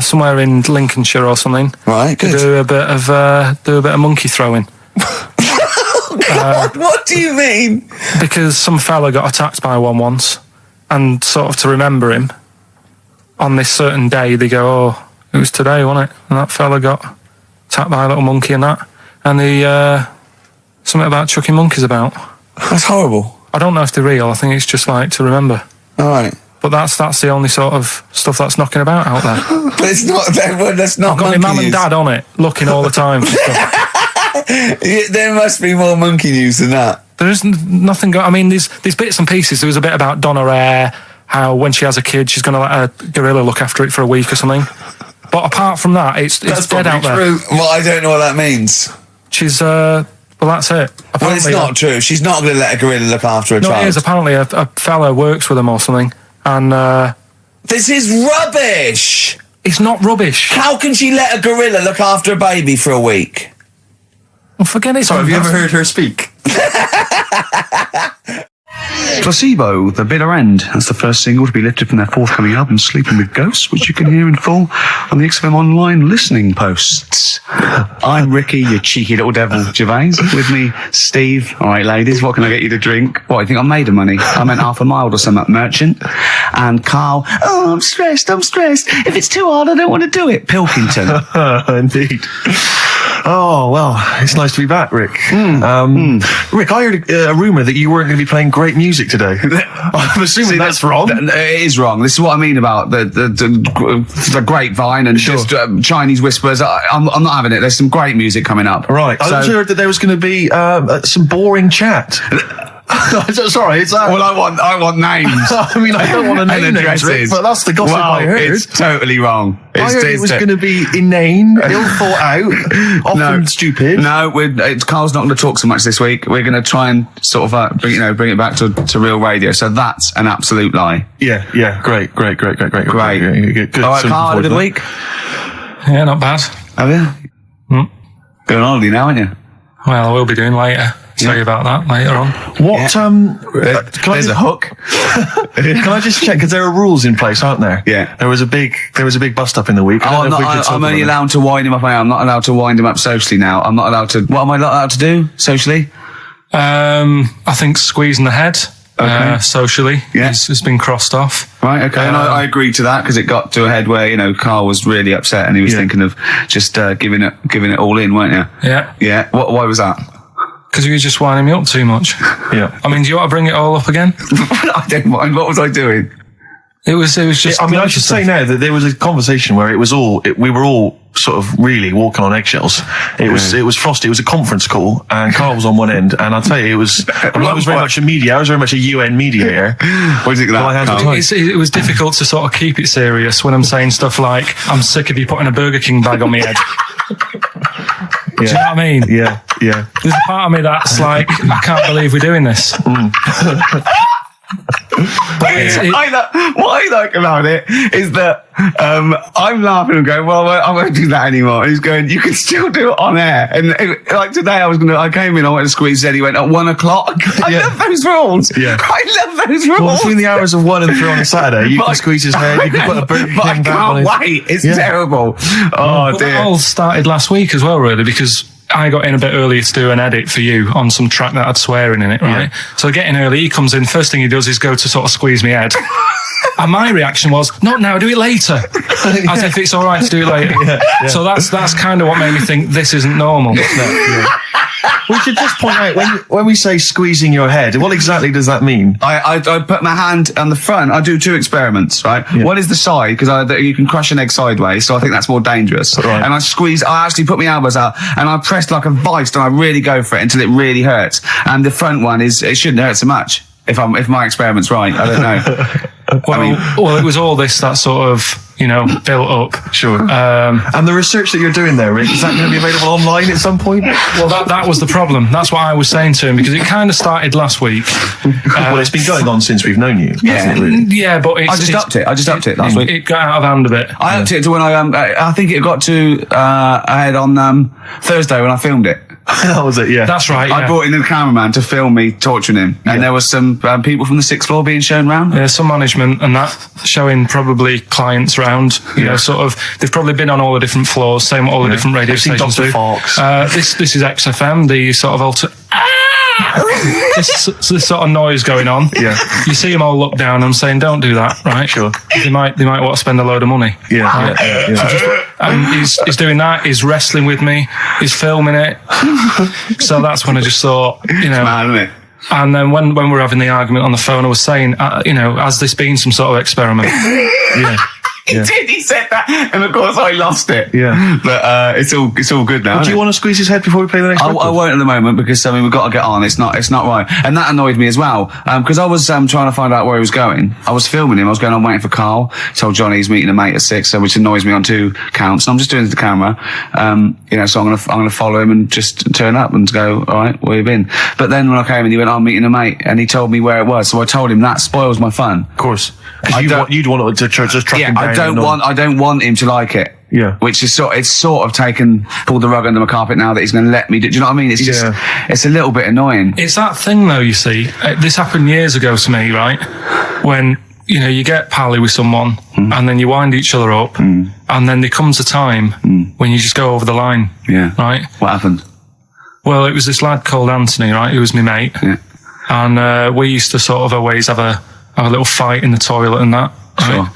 [SPEAKER 3] somewhere in Lincolnshire or something.
[SPEAKER 1] Right, good.
[SPEAKER 3] Do a bit of monkey throwing.
[SPEAKER 1] God, what do you mean?
[SPEAKER 3] Because some fella got attacked by one once, and sort of to remember him, on this certain day, they go, It was today, wasn't it? And that fella got attacked by a little monkey and that. And the something about chucking monkeys about.
[SPEAKER 1] That's horrible.
[SPEAKER 3] I don't know if they're real. I think it's just like to remember.
[SPEAKER 1] All right.
[SPEAKER 3] But that's the only sort of stuff that's knocking about out there.
[SPEAKER 1] But it's not. That's not.
[SPEAKER 3] I've got my mum and dad on it, looking all the time for stuff.
[SPEAKER 1] There must be more monkey news than that.
[SPEAKER 3] There isn't nothing. I mean, there's bits and pieces. There was a bit about Donna Rare, how when she has a kid, she's going to let a gorilla look after it for a week or something. But apart from that, it's dead out there.
[SPEAKER 1] True. Well, I don't know what that means.
[SPEAKER 3] She's well, that's it. Apparently,
[SPEAKER 1] well, it's not true. She's not going to let a gorilla look after a child.
[SPEAKER 3] No, it is. Apparently, a fella works with them or something, and
[SPEAKER 1] this is rubbish.
[SPEAKER 3] It's not rubbish.
[SPEAKER 1] How can she let a gorilla look after a baby for a week?
[SPEAKER 3] Well, forget it.
[SPEAKER 2] Sorry, have you ever heard her speak?
[SPEAKER 4] Placebo, The Bitter End. That's the first single to be lifted from their forthcoming album, Sleeping with Ghosts, which you can hear in full on the XFM online listening posts. I'm Ricky, you cheeky little devil, Gervais. With me, Steve. All right, ladies, what can I get you to drink? What, you think I'm made of money? I meant half a mile or something, merchant. And Karl, oh, I'm stressed. If it's too hard, I don't want to do it. Pilkington.
[SPEAKER 2] Indeed. Oh, well, it's nice to be back, Rick. Rick, I heard a rumour that you weren't going to be playing great music today. I'm assuming that's wrong.
[SPEAKER 4] It is wrong. This is what I mean about the grapevine and just Chinese whispers. I'm not having it. There's some great music coming up.
[SPEAKER 2] Right. I heard that there was going to be some boring chat. Sorry, it's that.
[SPEAKER 4] Well, I want names.
[SPEAKER 2] I mean, I don't want to name names, Rick, but that's the gossip I heard.
[SPEAKER 4] It's totally wrong.
[SPEAKER 2] I heard it was going to be inane, ill thought out, often stupid.
[SPEAKER 4] No, Carl's not going to talk so much this week. We're going to try and sort of bring it back to real radio. So that's an absolute lie.
[SPEAKER 2] Yeah. Great.
[SPEAKER 4] Good.
[SPEAKER 2] All right,
[SPEAKER 4] Carl, had a good week.
[SPEAKER 3] Yeah, not bad.
[SPEAKER 4] Have you? Going on holiday now, aren't you?
[SPEAKER 3] Well, I will be doing later. Tell you about that later on.
[SPEAKER 2] What?
[SPEAKER 4] There's a hook.
[SPEAKER 2] Can I just check? Because there are rules in place, aren't there?
[SPEAKER 4] Yeah.
[SPEAKER 2] There was a big bust up in the week.
[SPEAKER 4] I'm only allowed to wind him up. I'm not allowed to wind him up socially now. I'm not allowed to. What am I not allowed to do socially?
[SPEAKER 3] I think squeezing the head.
[SPEAKER 4] Okay.
[SPEAKER 3] Socially, it's been crossed off.
[SPEAKER 4] Right, okay, and I agreed to that because it got to a head where Carl was really upset and he was thinking of just giving it all in, weren't you?
[SPEAKER 3] Yeah.
[SPEAKER 4] Yeah. Why was that?
[SPEAKER 3] Because you were just winding me up too much.
[SPEAKER 2] Yeah.
[SPEAKER 3] I mean, do you want to bring it all up again?
[SPEAKER 4] I don't mind. What was I doing?
[SPEAKER 3] It was just.
[SPEAKER 2] I mean, I should say now that there was a conversation where we were all sort of really walking on eggshells. It was frosty. It was a conference call, and Carl was on one end. And I'll tell you, I was very much a media. I was very much a UN mediator.
[SPEAKER 4] What do you think of that?
[SPEAKER 3] It was difficult to sort of keep it serious when I'm saying stuff like, "I'm sick of you putting a Burger King bag on my head." Do you know what I mean?
[SPEAKER 2] Yeah.
[SPEAKER 3] There's a part of me that's like, I can't believe we're doing this.
[SPEAKER 4] What I like about it is that I'm laughing and going, well, I won't do that anymore. And he's going, you can still do it on air. And like today, I came in, I went to squeeze it. He went at 1 o'clock. I love those rules.
[SPEAKER 2] Yeah.
[SPEAKER 4] I love those rules.
[SPEAKER 2] Well, between the hours of 1 and 3 on a Saturday, you can squeeze his head. You can put a Burger King
[SPEAKER 4] back on his... I can't wait. It's terrible. Oh, dear.
[SPEAKER 3] That all started last week as well, really, because I got in a bit earlier to do an edit for you on some track that had swearing in it, right? Yeah. So getting early, he comes in, first thing he does is go to sort of squeeze me head. And my reaction was, not now, do it later. As if it's all right to do it later. Yeah. So that's kind of what made me think this isn't normal.
[SPEAKER 2] We should just point out, when we say squeezing your head, what exactly does that mean?
[SPEAKER 4] I put my hand on the front. I do 2 experiments, right? Yeah. One is the side, because you can crush an egg sideways, so I think that's more dangerous. Right. And I actually put my elbows out, and I pressed like a vice, and I really go for it until it really hurts. And the front one it shouldn't hurt so much. If my experiment's right, I don't know.
[SPEAKER 3] Well, it was all this that sort of, built up.
[SPEAKER 2] Sure. And the research that you're doing there, Rick, is that going to be available online at some point?
[SPEAKER 3] Well, that was the problem. That's what I was saying to him, because it kind of started last week.
[SPEAKER 2] Well, it's been going on since we've known you.
[SPEAKER 4] Yeah,
[SPEAKER 3] yeah, but
[SPEAKER 4] I just upped it last week.
[SPEAKER 3] It got out of hand a bit.
[SPEAKER 4] I upped it to when I think it got to ahead on Thursday when I filmed it.
[SPEAKER 2] That was it, yeah.
[SPEAKER 3] That's right, yeah.
[SPEAKER 4] I brought in a cameraman to film me torturing him. And there was some people from the 6th floor being shown round.
[SPEAKER 3] Yeah, some management and that, showing probably clients round. Sort of, they've probably been on all the different floors, same what all the different radio stations do.
[SPEAKER 2] Fox.
[SPEAKER 3] This is XFM, the sort of this sort of noise going on.
[SPEAKER 2] Yeah.
[SPEAKER 3] You see them all look down. I'm saying, don't do that, right?
[SPEAKER 2] Sure.
[SPEAKER 3] They might want to spend a load of money.
[SPEAKER 2] Yeah.
[SPEAKER 3] Right?
[SPEAKER 2] Yeah.
[SPEAKER 3] And he's doing that. He's wrestling with me. He's filming it. So that's when I just thought,
[SPEAKER 1] Mad, isn't it?
[SPEAKER 3] And then when we were having the argument on the phone, I was saying, has this been some sort of experiment?
[SPEAKER 2] Yeah.
[SPEAKER 1] He did. He said that, and of course I lost it.
[SPEAKER 2] Yeah.
[SPEAKER 1] But it's all good now.
[SPEAKER 2] Do you want to squeeze his head before we play the next record?
[SPEAKER 1] I won't at the moment because we've got to get on. It's not right, and that annoyed me as well because I was trying to find out where he was going. I was filming him. I was going on waiting for Carl. Told Johnny he's meeting a mate at 6, which annoys me on 2 counts. And I'm just doing it to the camera, So I'm gonna follow him and just turn up and go. All right, where you been? But then when I came and he went, I'm meeting a mate, and he told me where it was. So I told him that spoils my fun.
[SPEAKER 2] Of course, because you'd want to just track him down.
[SPEAKER 1] I don't want him to like it.
[SPEAKER 2] Yeah.
[SPEAKER 1] Which is pulled the rug under my carpet now that he's going to let me do. Do you know what I mean? It's just, it's a little bit annoying.
[SPEAKER 3] It's that thing though, you see. This happened years ago to me, right? When, you get pally with someone and then you wind each other up and then there comes a time when you just go over the line.
[SPEAKER 1] Yeah.
[SPEAKER 3] Right?
[SPEAKER 1] What happened?
[SPEAKER 3] Well, it was this lad called Anthony, right? Who was my mate.
[SPEAKER 1] Yeah.
[SPEAKER 3] And, we used to sort of always have a little fight in the toilet and that. Right?
[SPEAKER 1] Sure.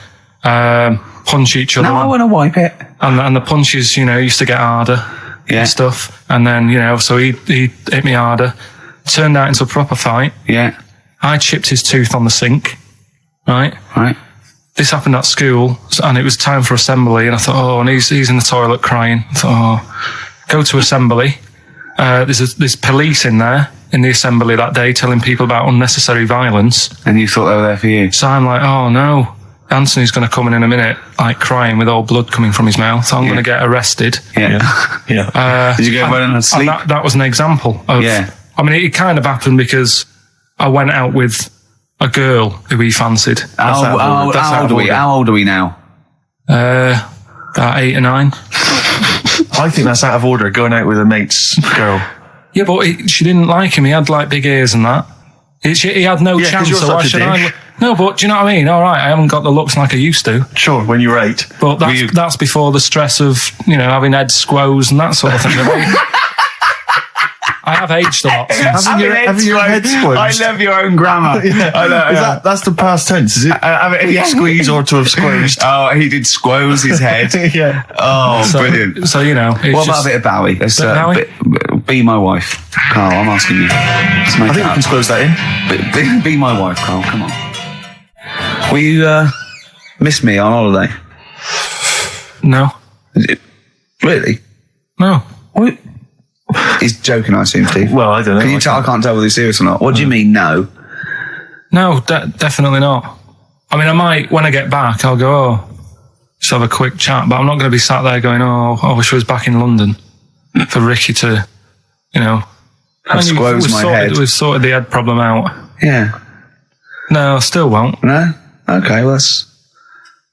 [SPEAKER 3] Punch each other.
[SPEAKER 1] No, I want to wipe it.
[SPEAKER 3] And the punches, used to get harder.
[SPEAKER 1] Yeah.
[SPEAKER 3] And stuff. And then, so he hit me harder. Turned out into a proper fight.
[SPEAKER 1] Yeah.
[SPEAKER 3] I chipped his tooth on the sink. Right?
[SPEAKER 1] Right.
[SPEAKER 3] This happened at school, and it was time for assembly, and I thought, and he's in the toilet crying. I thought, go to assembly. There's police in there in the assembly that day telling people about unnecessary violence.
[SPEAKER 1] And you thought they were there for you?
[SPEAKER 3] So I'm like, oh no. Anthony's going to come in a minute, like crying with all blood coming from his mouth. So I'm going to get arrested.
[SPEAKER 1] Yeah.
[SPEAKER 2] Yeah.
[SPEAKER 1] Did you go running and sleep?
[SPEAKER 3] And that was an example of.
[SPEAKER 1] Yeah.
[SPEAKER 3] I mean, it kind of happened because I went out with a girl who he fancied.
[SPEAKER 1] How old are we now?
[SPEAKER 3] About 8 or 9.
[SPEAKER 2] I think that's out of order, going out with a mate's girl.
[SPEAKER 3] Yeah, but she didn't like him. He had like big ears and that. He had no chance.
[SPEAKER 2] You're
[SPEAKER 3] so why
[SPEAKER 2] such a
[SPEAKER 3] should
[SPEAKER 2] dick.
[SPEAKER 3] No, but do you know what I mean? All right, I haven't got the looks like I used to.
[SPEAKER 2] Sure, when you were 8.
[SPEAKER 3] But that's before the stress of, having head squoes and that sort of thing. I have aged a lot.
[SPEAKER 2] Having your head squeezed.
[SPEAKER 1] I love your own grammar.
[SPEAKER 2] Yeah.
[SPEAKER 1] I know,
[SPEAKER 2] That's the past tense, is it? Squeeze or to have squeezed.
[SPEAKER 1] Oh, he did squoze his head.
[SPEAKER 2] Yeah.
[SPEAKER 1] Oh, brilliant.
[SPEAKER 3] So,
[SPEAKER 1] what about a bit of Bowie? Be my wife. Carl, I'm asking you.
[SPEAKER 2] I think we can squeeze that in.
[SPEAKER 1] Be my wife, Carl. Come on. Will you miss me on holiday?
[SPEAKER 3] No.
[SPEAKER 1] Really?
[SPEAKER 3] No.
[SPEAKER 1] What? He's joking, I assume, Steve.
[SPEAKER 2] Well, I don't know.
[SPEAKER 1] Can you tell? I can't tell whether he's serious or not. What do you mean, no?
[SPEAKER 3] No, definitely not. I mean, I might, when I get back, I'll go, just have a quick chat, but I'm not going to be sat there going, I wish I was back in London for Ricky to,
[SPEAKER 1] squoze my head.
[SPEAKER 3] We've sorted the head problem out.
[SPEAKER 1] Yeah.
[SPEAKER 3] No, I still won't.
[SPEAKER 1] No? Okay, well, that's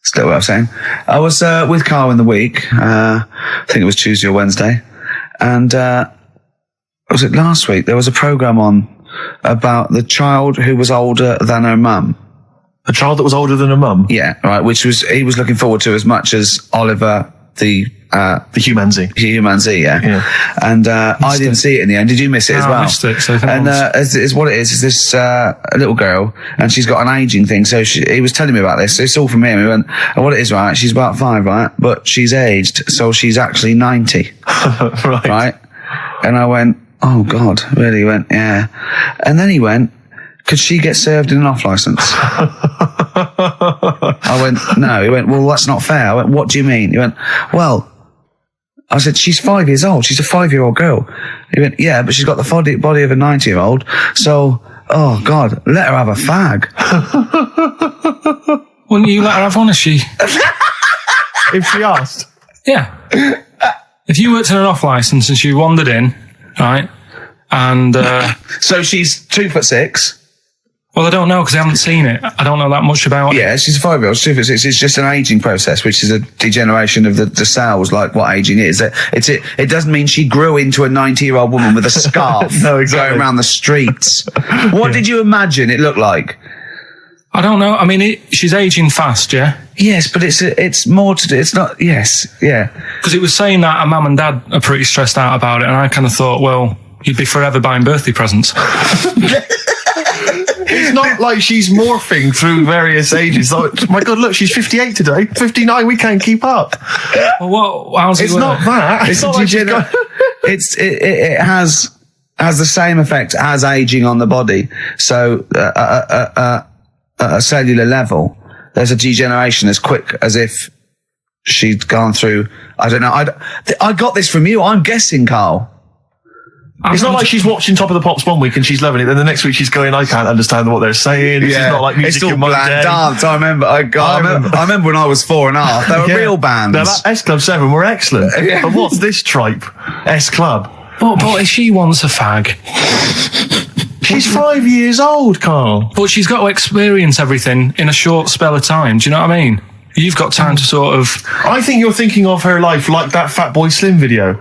[SPEAKER 1] still what I'm saying. I was with Carl in the week. I think it was Tuesday or Wednesday. And was it last week? There was a programme on about the child who was older than her mum.
[SPEAKER 2] A child that was older than her mum?
[SPEAKER 1] Yeah, right, he was looking forward to as much as Oliver, the
[SPEAKER 2] Humanzee.
[SPEAKER 1] Humanzee, yeah. And I didn't see it in the end. Did you miss it as well?
[SPEAKER 3] I missed it. So
[SPEAKER 1] and is what it is this little girl, and she's got an ageing thing. So he was telling me about this. It's all from him. He went, and what it is, right? She's about 5, right? But she's aged, so she's actually 90. Right? And I went, oh God, really? He went, yeah. And then he went, could she get served in an off licence? I went, no. He went, well, that's not fair. I went, what do you mean? He went, well, I said, she's 5 years old. She's a 5-year-old girl. He went, yeah, but she's got the body of a 90-year-old. So, oh God, let her have a fag.
[SPEAKER 3] Wouldn't you let her have one if she...
[SPEAKER 2] If she asked?
[SPEAKER 3] Yeah. If you worked in an off licence and she wandered in, right, and...
[SPEAKER 1] So she's 2'6".
[SPEAKER 3] Well, I don't know because I haven't seen it. I don't know that much about it.
[SPEAKER 1] Yeah, she's a 5-year-old. She's 2'6". It's just an ageing process, which is a degeneration of the cells, like what ageing is. It doesn't mean she grew into a 90-year-old woman with a scarf
[SPEAKER 2] No, exactly.
[SPEAKER 1] going around the streets. What did you imagine it looked like?
[SPEAKER 3] I don't know. I mean, she's aging fast, yeah?
[SPEAKER 1] Yes, but it's more to do. It's not, yes, yeah.
[SPEAKER 3] Because it was saying that her mum and dad are pretty stressed out about it, and I kind of thought, well, You'd be forever buying birthday presents.
[SPEAKER 2] It's not like she's morphing through various ages. Like, my God, look, she's 58 today. 59, we can't keep up.
[SPEAKER 3] Well, how's it
[SPEAKER 2] It's
[SPEAKER 3] work?
[SPEAKER 2] not that. It's not like she's got...
[SPEAKER 1] It has the same effect as aging on the body. So at a cellular level, there's a degeneration as quick as if she'd gone through. I don't know. I got this from you. I'm guessing, Carl.
[SPEAKER 2] It's not like she's watching Top of the Pops one week and she's loving it, then the next week she's going, I can't understand what they're saying. It's not like music
[SPEAKER 1] it's all
[SPEAKER 2] in my
[SPEAKER 1] bland
[SPEAKER 2] day.
[SPEAKER 1] dance. I remember when I was 4.5. They were real bands.
[SPEAKER 2] Now, that S Club 7 were excellent.
[SPEAKER 1] Yeah.
[SPEAKER 2] But what's this tripe? S Club.
[SPEAKER 3] But she wants a fag.
[SPEAKER 2] She's 5 years old, Carl.
[SPEAKER 3] But she's got to experience everything in a short spell of time. Do you know what I mean? You've got time to sort of...
[SPEAKER 2] I think you're thinking of her life like that Fatboy Slim video,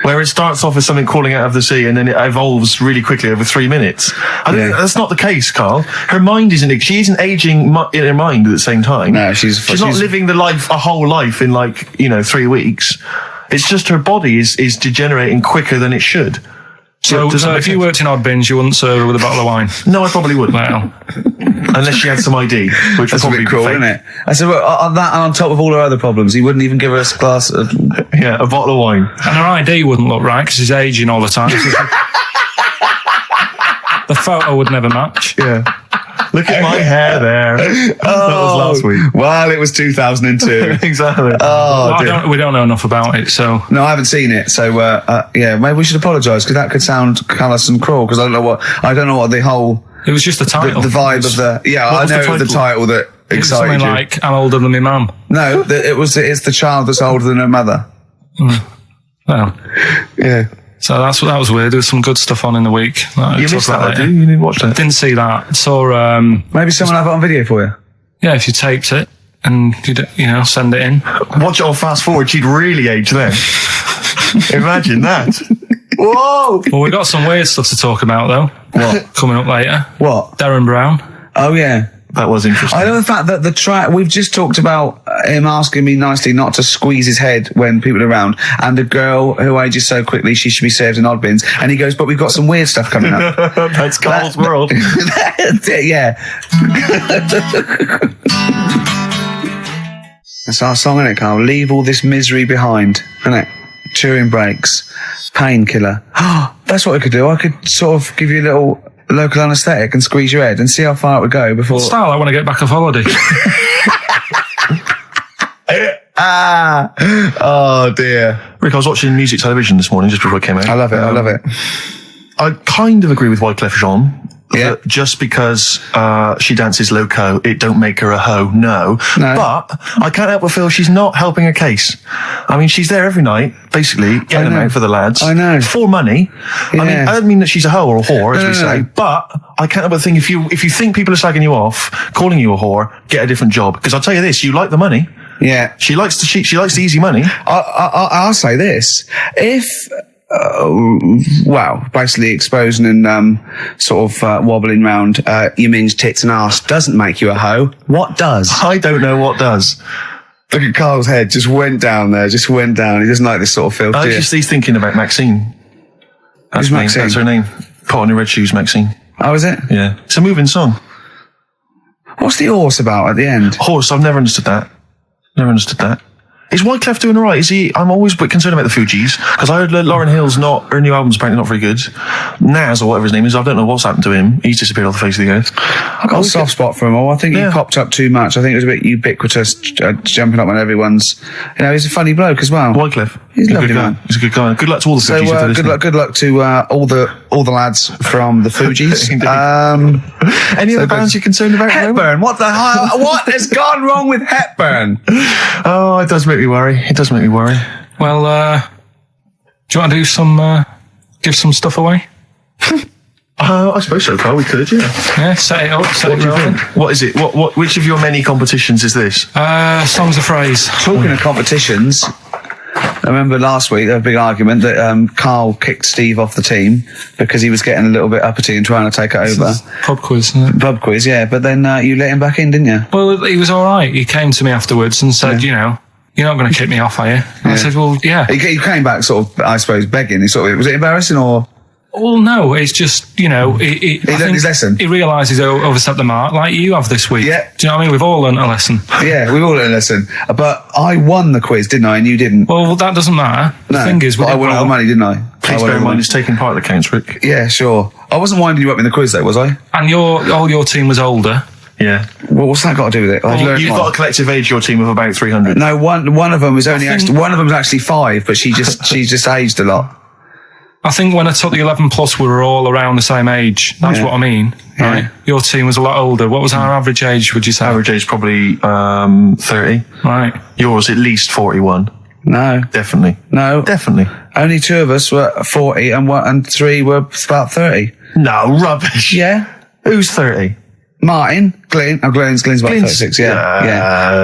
[SPEAKER 2] where it starts off as something crawling out of the sea and then it evolves really quickly over 3 minutes. I think that's not the case, Carl. Her mind she isn't aging in her mind at the same time.
[SPEAKER 1] No, she's
[SPEAKER 2] not living a whole life in 3 weeks. It's just her body is degenerating quicker than it should.
[SPEAKER 3] So if you worked in odd bins, you wouldn't serve her with a bottle of wine?
[SPEAKER 2] No, I probably wouldn't.
[SPEAKER 3] Well,
[SPEAKER 2] unless she had some ID, which
[SPEAKER 1] That's
[SPEAKER 2] would
[SPEAKER 1] a
[SPEAKER 2] probably
[SPEAKER 1] bit cruel,
[SPEAKER 2] be fake.
[SPEAKER 1] isn't it? I said, well, on that, and on top of all her other problems, he wouldn't even give her a glass of...
[SPEAKER 2] Yeah, a bottle of wine.
[SPEAKER 3] and her ID wouldn't look right because she's aging all the time. The photo would never match.
[SPEAKER 2] Yeah. Look at my hair there. That was last week.
[SPEAKER 1] Well, it was 2002.
[SPEAKER 2] Exactly.
[SPEAKER 3] We don't know enough about it, so...
[SPEAKER 1] No, I haven't seen it, so maybe we should apologise because that could sound callous and cruel because I don't know what the whole
[SPEAKER 3] It was just the title.
[SPEAKER 1] the vibe of the
[SPEAKER 2] What
[SPEAKER 1] I
[SPEAKER 2] was
[SPEAKER 1] know
[SPEAKER 2] the
[SPEAKER 1] the title that
[SPEAKER 3] It was
[SPEAKER 1] excited
[SPEAKER 3] something
[SPEAKER 1] you.
[SPEAKER 3] like, I'm older than my mum.
[SPEAKER 1] No, it's the child that's older than her mother.
[SPEAKER 3] Well,
[SPEAKER 1] Yeah.
[SPEAKER 3] so that was weird. There was some good stuff on in the week.
[SPEAKER 2] You missed that, didn't you? You didn't watch that?
[SPEAKER 3] Didn't see that. Saw,
[SPEAKER 1] Maybe someone have it on video for you.
[SPEAKER 3] yeah, if you taped it and, send it in.
[SPEAKER 2] Watch it on fast forward, she'd really age then. Imagine that. Whoa!
[SPEAKER 3] Well, we've got some weird stuff to talk about, though.
[SPEAKER 1] What?
[SPEAKER 3] Coming up later.
[SPEAKER 1] What?
[SPEAKER 3] Darren Brown.
[SPEAKER 1] Oh yeah.
[SPEAKER 2] That was interesting.
[SPEAKER 1] I know the fact that we've just talked about him asking me nicely not to squeeze his head when people are around, and a girl who ages so quickly she should be served in odd bins, and he goes, but we've got some weird stuff coming up.
[SPEAKER 2] That's Carl's world.
[SPEAKER 1] Yeah. That's our song, isn't it, Carl? Leave all this misery behind, isn't it? Turing breaks. Painkiller. That's what we could do. I could sort of give you a little local anaesthetic and squeeze your head and see how far it would go before...
[SPEAKER 3] Style, I want to get back off holiday.
[SPEAKER 1] Oh dear.
[SPEAKER 2] Rick, I was watching music television this morning just before I came out.
[SPEAKER 1] I love it.
[SPEAKER 2] I kind of agree with Wyclef Jean.
[SPEAKER 1] Yeah.
[SPEAKER 2] That just because she dances loco, it don't make her a hoe. No. But I can't help but feel she's not helping her case. I mean, she's there every night, basically, getting them out for the lads.
[SPEAKER 1] I know.
[SPEAKER 2] For money.
[SPEAKER 1] Yeah.
[SPEAKER 2] I mean, I don't mean that she's a hoe or a whore, as we say, but I can't help but think if you think people are slagging you off, calling you a whore, get a different job. Because I'll tell you this, you like the money.
[SPEAKER 1] Yeah.
[SPEAKER 2] She likes the easy money.
[SPEAKER 1] I'll say this. If... basically exposing and sort of wobbling round your minge tits and arse doesn't make you a hoe. What does?
[SPEAKER 2] I don't know what does.
[SPEAKER 1] Look at Carl's head, just went down there, He doesn't like this sort of filth, do you?
[SPEAKER 2] He's thinking about Maxine.
[SPEAKER 1] Who's Maxine?
[SPEAKER 2] That's her name. Put on your red shoes, Maxine.
[SPEAKER 1] Oh, is it?
[SPEAKER 2] Yeah. It's a moving song.
[SPEAKER 1] What's the horse about at the end?
[SPEAKER 2] Horse, I've never understood that. Is Wyclef doing all right? Is he? I'm always a bit concerned about the Fugees because I heard Lauryn Hill's her new album's apparently not very good. Nas or whatever his name is, I don't know what's happened to him. He's disappeared off the face of the earth.
[SPEAKER 1] I got a soft spot for him all. I think he popped up too much. I think it was a bit ubiquitous, jumping up on everyone's. He's a funny bloke as well.
[SPEAKER 2] Wyclef,
[SPEAKER 1] He's a lovely man.
[SPEAKER 2] He's a good guy. Good luck to all the Fugees. if they're listening.
[SPEAKER 1] Good luck to all the lads from the Fugees.
[SPEAKER 2] Any other bands you're concerned about?
[SPEAKER 1] Hepburn. What the hell? What has gone wrong with Hepburn?
[SPEAKER 2] Oh, it does make me worry.
[SPEAKER 3] Well, do you want to do give some stuff away?
[SPEAKER 2] I suppose so, Carl. We could, yeah.
[SPEAKER 3] Yeah, set it up,
[SPEAKER 2] What do you think? What is it? Which of your many competitions is this?
[SPEAKER 3] Songs of phrase.
[SPEAKER 1] Talking of competitions, I remember last week there was a big argument that Carl kicked Steve off the team because he was getting a little bit uppity and trying to take it over.
[SPEAKER 3] Pub quiz, isn't it?
[SPEAKER 1] Pub quiz, yeah. But then you let him back in, didn't you?
[SPEAKER 3] Well, he was all right. He came to me afterwards and said, you're not going to kick me off, are you? And I said, well, yeah.
[SPEAKER 1] He came back sort of, I suppose, begging. Was it embarrassing or?
[SPEAKER 3] Well, no, it's just, he
[SPEAKER 1] learned his lesson.
[SPEAKER 3] He realises he overstepped the mark, like you have this week.
[SPEAKER 1] Yeah.
[SPEAKER 3] Do you know what I mean? We've all learnt a lesson.
[SPEAKER 1] Yeah, we've all learned a lesson. But I won the quiz, didn't I? And you didn't.
[SPEAKER 3] Well, that doesn't matter. The thing is,
[SPEAKER 1] but I won all the money, didn't I?
[SPEAKER 2] Please bear in mind it's taking part that counts, Rick.
[SPEAKER 1] Yeah, sure. I wasn't winding you up in the quiz, though, was I?
[SPEAKER 3] And all your team was older.
[SPEAKER 2] Yeah.
[SPEAKER 1] Well, what's that got to do with it?
[SPEAKER 2] You've got a collective age, your team, of about 300.
[SPEAKER 1] No, one of them was one of them was actually 5, but she just aged a lot.
[SPEAKER 3] I think when I took the 11 plus, we were all around the same age. That's what I mean, right? Your team was a lot older. What was our average age, would you say?
[SPEAKER 2] Average age probably 30.
[SPEAKER 3] Right.
[SPEAKER 2] Yours at least 41.
[SPEAKER 1] No.
[SPEAKER 2] Definitely.
[SPEAKER 1] No.
[SPEAKER 2] Definitely.
[SPEAKER 1] Only 2 of us were 40 and 3 were about 30.
[SPEAKER 2] No, rubbish.
[SPEAKER 1] Yeah.
[SPEAKER 2] Who's 30?
[SPEAKER 1] Martin, Glenn's about 36, yeah.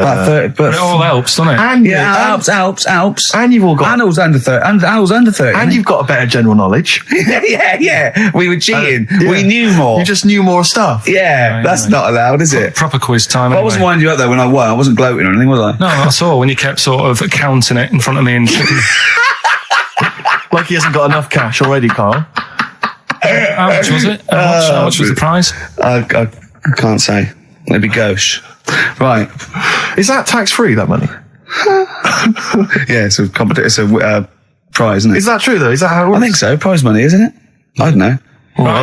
[SPEAKER 1] About 30, but
[SPEAKER 3] it all helps, doesn't it?
[SPEAKER 2] And
[SPEAKER 1] helps.
[SPEAKER 2] And you've all got...
[SPEAKER 1] Arnold's under 30. Arnold's under 30.
[SPEAKER 2] And you've got a better general knowledge.
[SPEAKER 1] yeah. We were cheating. We knew more.
[SPEAKER 2] You just knew more stuff.
[SPEAKER 1] Yeah, that's not allowed, is it?
[SPEAKER 3] Proper quiz time.
[SPEAKER 1] I wasn't winding you up though when I won. I wasn't gloating or anything, was I?
[SPEAKER 3] No, I saw when you kept sort of counting it in front of me and
[SPEAKER 2] like he hasn't got enough cash already, Carl.
[SPEAKER 3] How much was it? How much was the prize?
[SPEAKER 1] I can't say. It'd be gauche. Right.
[SPEAKER 2] Is that tax-free, that money?
[SPEAKER 1] Yeah, it's a prize, isn't it?
[SPEAKER 2] Is that true, though? Is that how it works?
[SPEAKER 1] I think so. Prize money, isn't it? I don't know.
[SPEAKER 2] Well,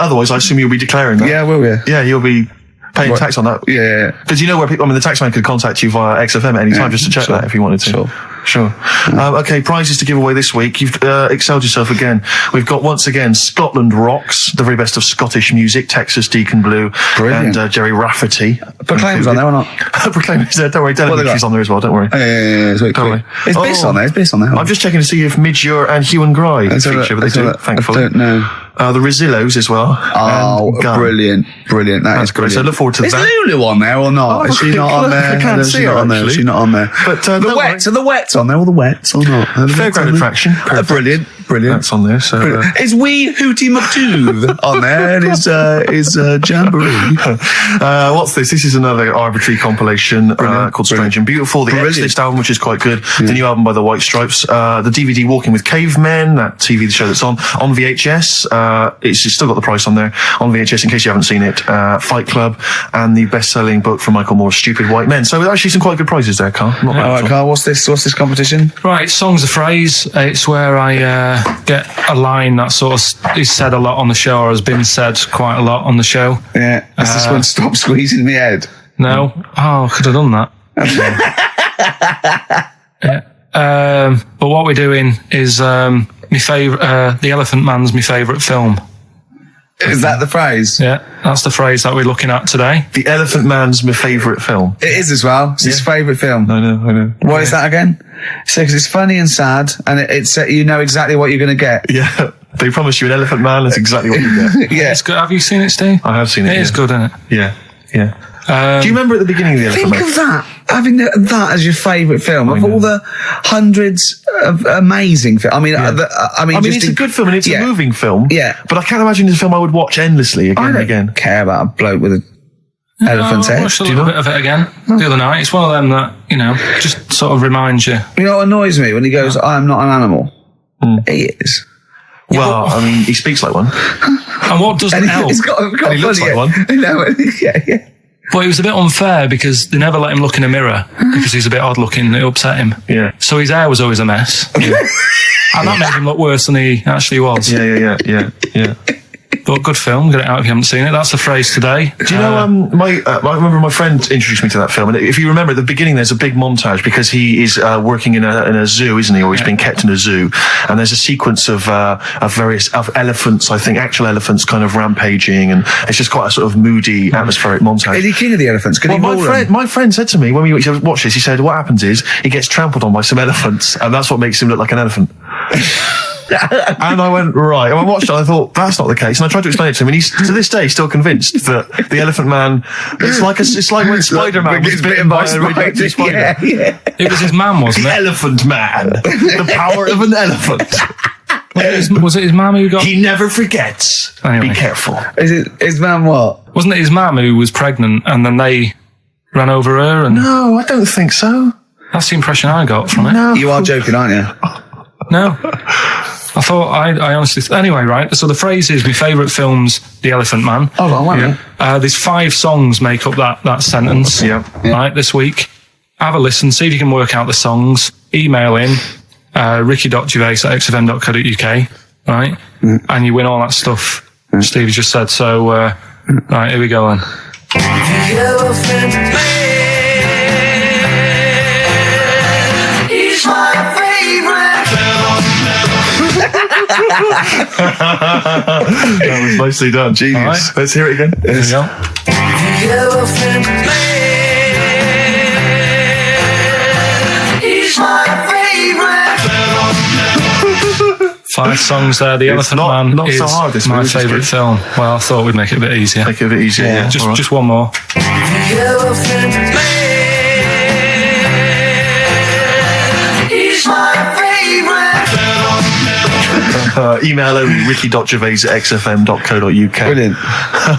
[SPEAKER 2] otherwise, I assume you'll be declaring that.
[SPEAKER 1] Yeah, will we?
[SPEAKER 2] Yeah, you'll be paying tax on that.
[SPEAKER 1] Yeah.
[SPEAKER 2] Because you know where people... the taxman could contact you via XFM at any time just to check that if he wanted to. Sure. Okay, prizes to give away this week. You've excelled yourself again. We've got, once again, Scotland Rocks, the very best of Scottish music, Texas Deacon Blue,
[SPEAKER 1] brilliant.
[SPEAKER 2] and Jerry Rafferty.
[SPEAKER 1] Proclaim's on there or not?
[SPEAKER 2] Proclaim's there, don't worry. Delegate's on there as well, don't worry.
[SPEAKER 1] Yeah, it's don't worry. It's Biss on there, I'm
[SPEAKER 2] just checking to see if Midge and Hugh and Gry feature, but they do, thankfully.
[SPEAKER 1] I don't know.
[SPEAKER 2] The Rizillos as well.
[SPEAKER 1] Oh, brilliant. That's
[SPEAKER 2] great. So I look forward to that.
[SPEAKER 1] Is Lulu on there or not? Is she not on there?
[SPEAKER 2] I can't see her, actually.
[SPEAKER 1] She's not on there.
[SPEAKER 2] But
[SPEAKER 1] the wets on there, all the wets or not?
[SPEAKER 2] Fairground attraction.
[SPEAKER 1] Brilliant.
[SPEAKER 2] That's on there. So
[SPEAKER 1] is Wee Hootie McTooth on there? And is Jamboree.
[SPEAKER 2] What's this? This is another arbitrary compilation called Strange and Beautiful. The X-List album, which is quite good. The new album by the White Stripes. The DVD Walking with Cavemen, that TV show that's on VHS. It's still got the price on there on VHS in case you haven't seen it. Fight Club and the best-selling book from Michael Moore's Stupid White Men. So actually some quite good prizes there, Carl. Not bad.
[SPEAKER 1] All right, Carl. What's this competition?
[SPEAKER 3] Right, song's a phrase. It's where I get a line that sort of is said a lot on the show or has been said quite a lot on the show.
[SPEAKER 1] Yeah. Is this one Stop Squeezing Me Head?
[SPEAKER 3] No. Oh, I could have done that. Yeah. But what we're doing is my favourite. The Elephant Man's my favourite film.
[SPEAKER 1] Is that the phrase?
[SPEAKER 3] Yeah, that's the phrase that we're looking at today.
[SPEAKER 2] The Elephant Man's my favourite film.
[SPEAKER 1] It is as well. It's his favourite film.
[SPEAKER 2] I know.
[SPEAKER 1] Why is that again? So, because it's funny and sad, and it's you know exactly what you're going to get.
[SPEAKER 2] Yeah, they promise you an Elephant Man. That's exactly what you get.
[SPEAKER 1] Yeah,
[SPEAKER 3] it's good. Have you seen it, Steve?
[SPEAKER 2] I have seen it.
[SPEAKER 3] It is good, isn't it?
[SPEAKER 2] Yeah. Do you remember at the beginning of the Elephant Man?
[SPEAKER 1] Think of that. Having that as your favourite film of all the hundreds of amazing films. I mean,
[SPEAKER 2] it's a good film and it's a moving film.
[SPEAKER 1] Yeah,
[SPEAKER 2] but I can't imagine it's a film I would watch endlessly again and again.
[SPEAKER 1] Care about a bloke with an elephant's head.
[SPEAKER 3] I watched a little bit of it again the other night. It's one of them that just sort of reminds you.
[SPEAKER 1] You know what annoys me when he goes, "I am not an animal." He is.
[SPEAKER 2] Well, I mean, he speaks like one.
[SPEAKER 3] And what doesn't help?
[SPEAKER 2] And he looks like one.
[SPEAKER 1] Yeah.
[SPEAKER 3] But it was a bit unfair because they never let him look in a mirror because he's a bit odd looking. It upset him.
[SPEAKER 2] Yeah.
[SPEAKER 3] So his hair was always a mess. And that made him look worse than he actually was.
[SPEAKER 2] Yeah.
[SPEAKER 3] But good film. Get it out if you haven't seen it. That's the phrase today.
[SPEAKER 2] Do you know, I remember my friend introduced me to that film, and if you remember at the beginning, there's a big montage because he is working in a zoo, isn't he? Or he's being kept in a zoo, and there's a sequence of various elephants, I think, actual elephants, kind of rampaging, and it's just quite a sort of moody, atmospheric montage.
[SPEAKER 1] Is he king of the elephants?
[SPEAKER 2] My friend said to me when we watched this, he said, what happens is he gets trampled on by some elephants, and that's what makes him look like an elephant. And I went, right. And I watched it and I thought, that's not the case. And I tried to explain it to him, and he's, to this day, still convinced that the Elephant Man, it's like when Spider-Man was bitten by a radioactive spider.
[SPEAKER 1] Yeah.
[SPEAKER 3] It was his mum, wasn't it?
[SPEAKER 2] The Elephant Man. The power of an elephant.
[SPEAKER 3] Was it his mum who got...
[SPEAKER 2] He never forgets.
[SPEAKER 3] Anyway.
[SPEAKER 2] Be careful.
[SPEAKER 1] Is it his mum what?
[SPEAKER 3] Wasn't it his mum who was pregnant and then they ran over her? And
[SPEAKER 2] No, I don't think so.
[SPEAKER 3] That's the impression I got from it.
[SPEAKER 2] No.
[SPEAKER 1] You are joking, aren't you?
[SPEAKER 3] No. I thought, I honestly, anyway, right, so the phrase is, my favourite film's The Elephant Man.
[SPEAKER 1] Oh, well, wait a minute.
[SPEAKER 3] There's 5 songs make up that sentence, right, this week. Have a listen, see if you can work out the songs. Email in, ricky.gervais@xfm.co.uk, right? And you win all that stuff Steve just said. So, right, here we go then. The Elephant Man, he's my favorite.
[SPEAKER 2] That was nicely done. Genius. Right. Let's hear it again.
[SPEAKER 3] Here we go.
[SPEAKER 5] The Elephant Man, he's my favorite.
[SPEAKER 3] 5 songs there. The Elephant Man
[SPEAKER 2] not
[SPEAKER 3] is
[SPEAKER 2] so hard,
[SPEAKER 3] my favourite film. Well, I thought we'd make it a bit easier.
[SPEAKER 2] Make it a bit easier, yeah.
[SPEAKER 3] Just one more.
[SPEAKER 5] The Elephant Man, he's my favorite.
[SPEAKER 2] Email only, ricky.gervais@xfm.co.uk.
[SPEAKER 1] Brilliant.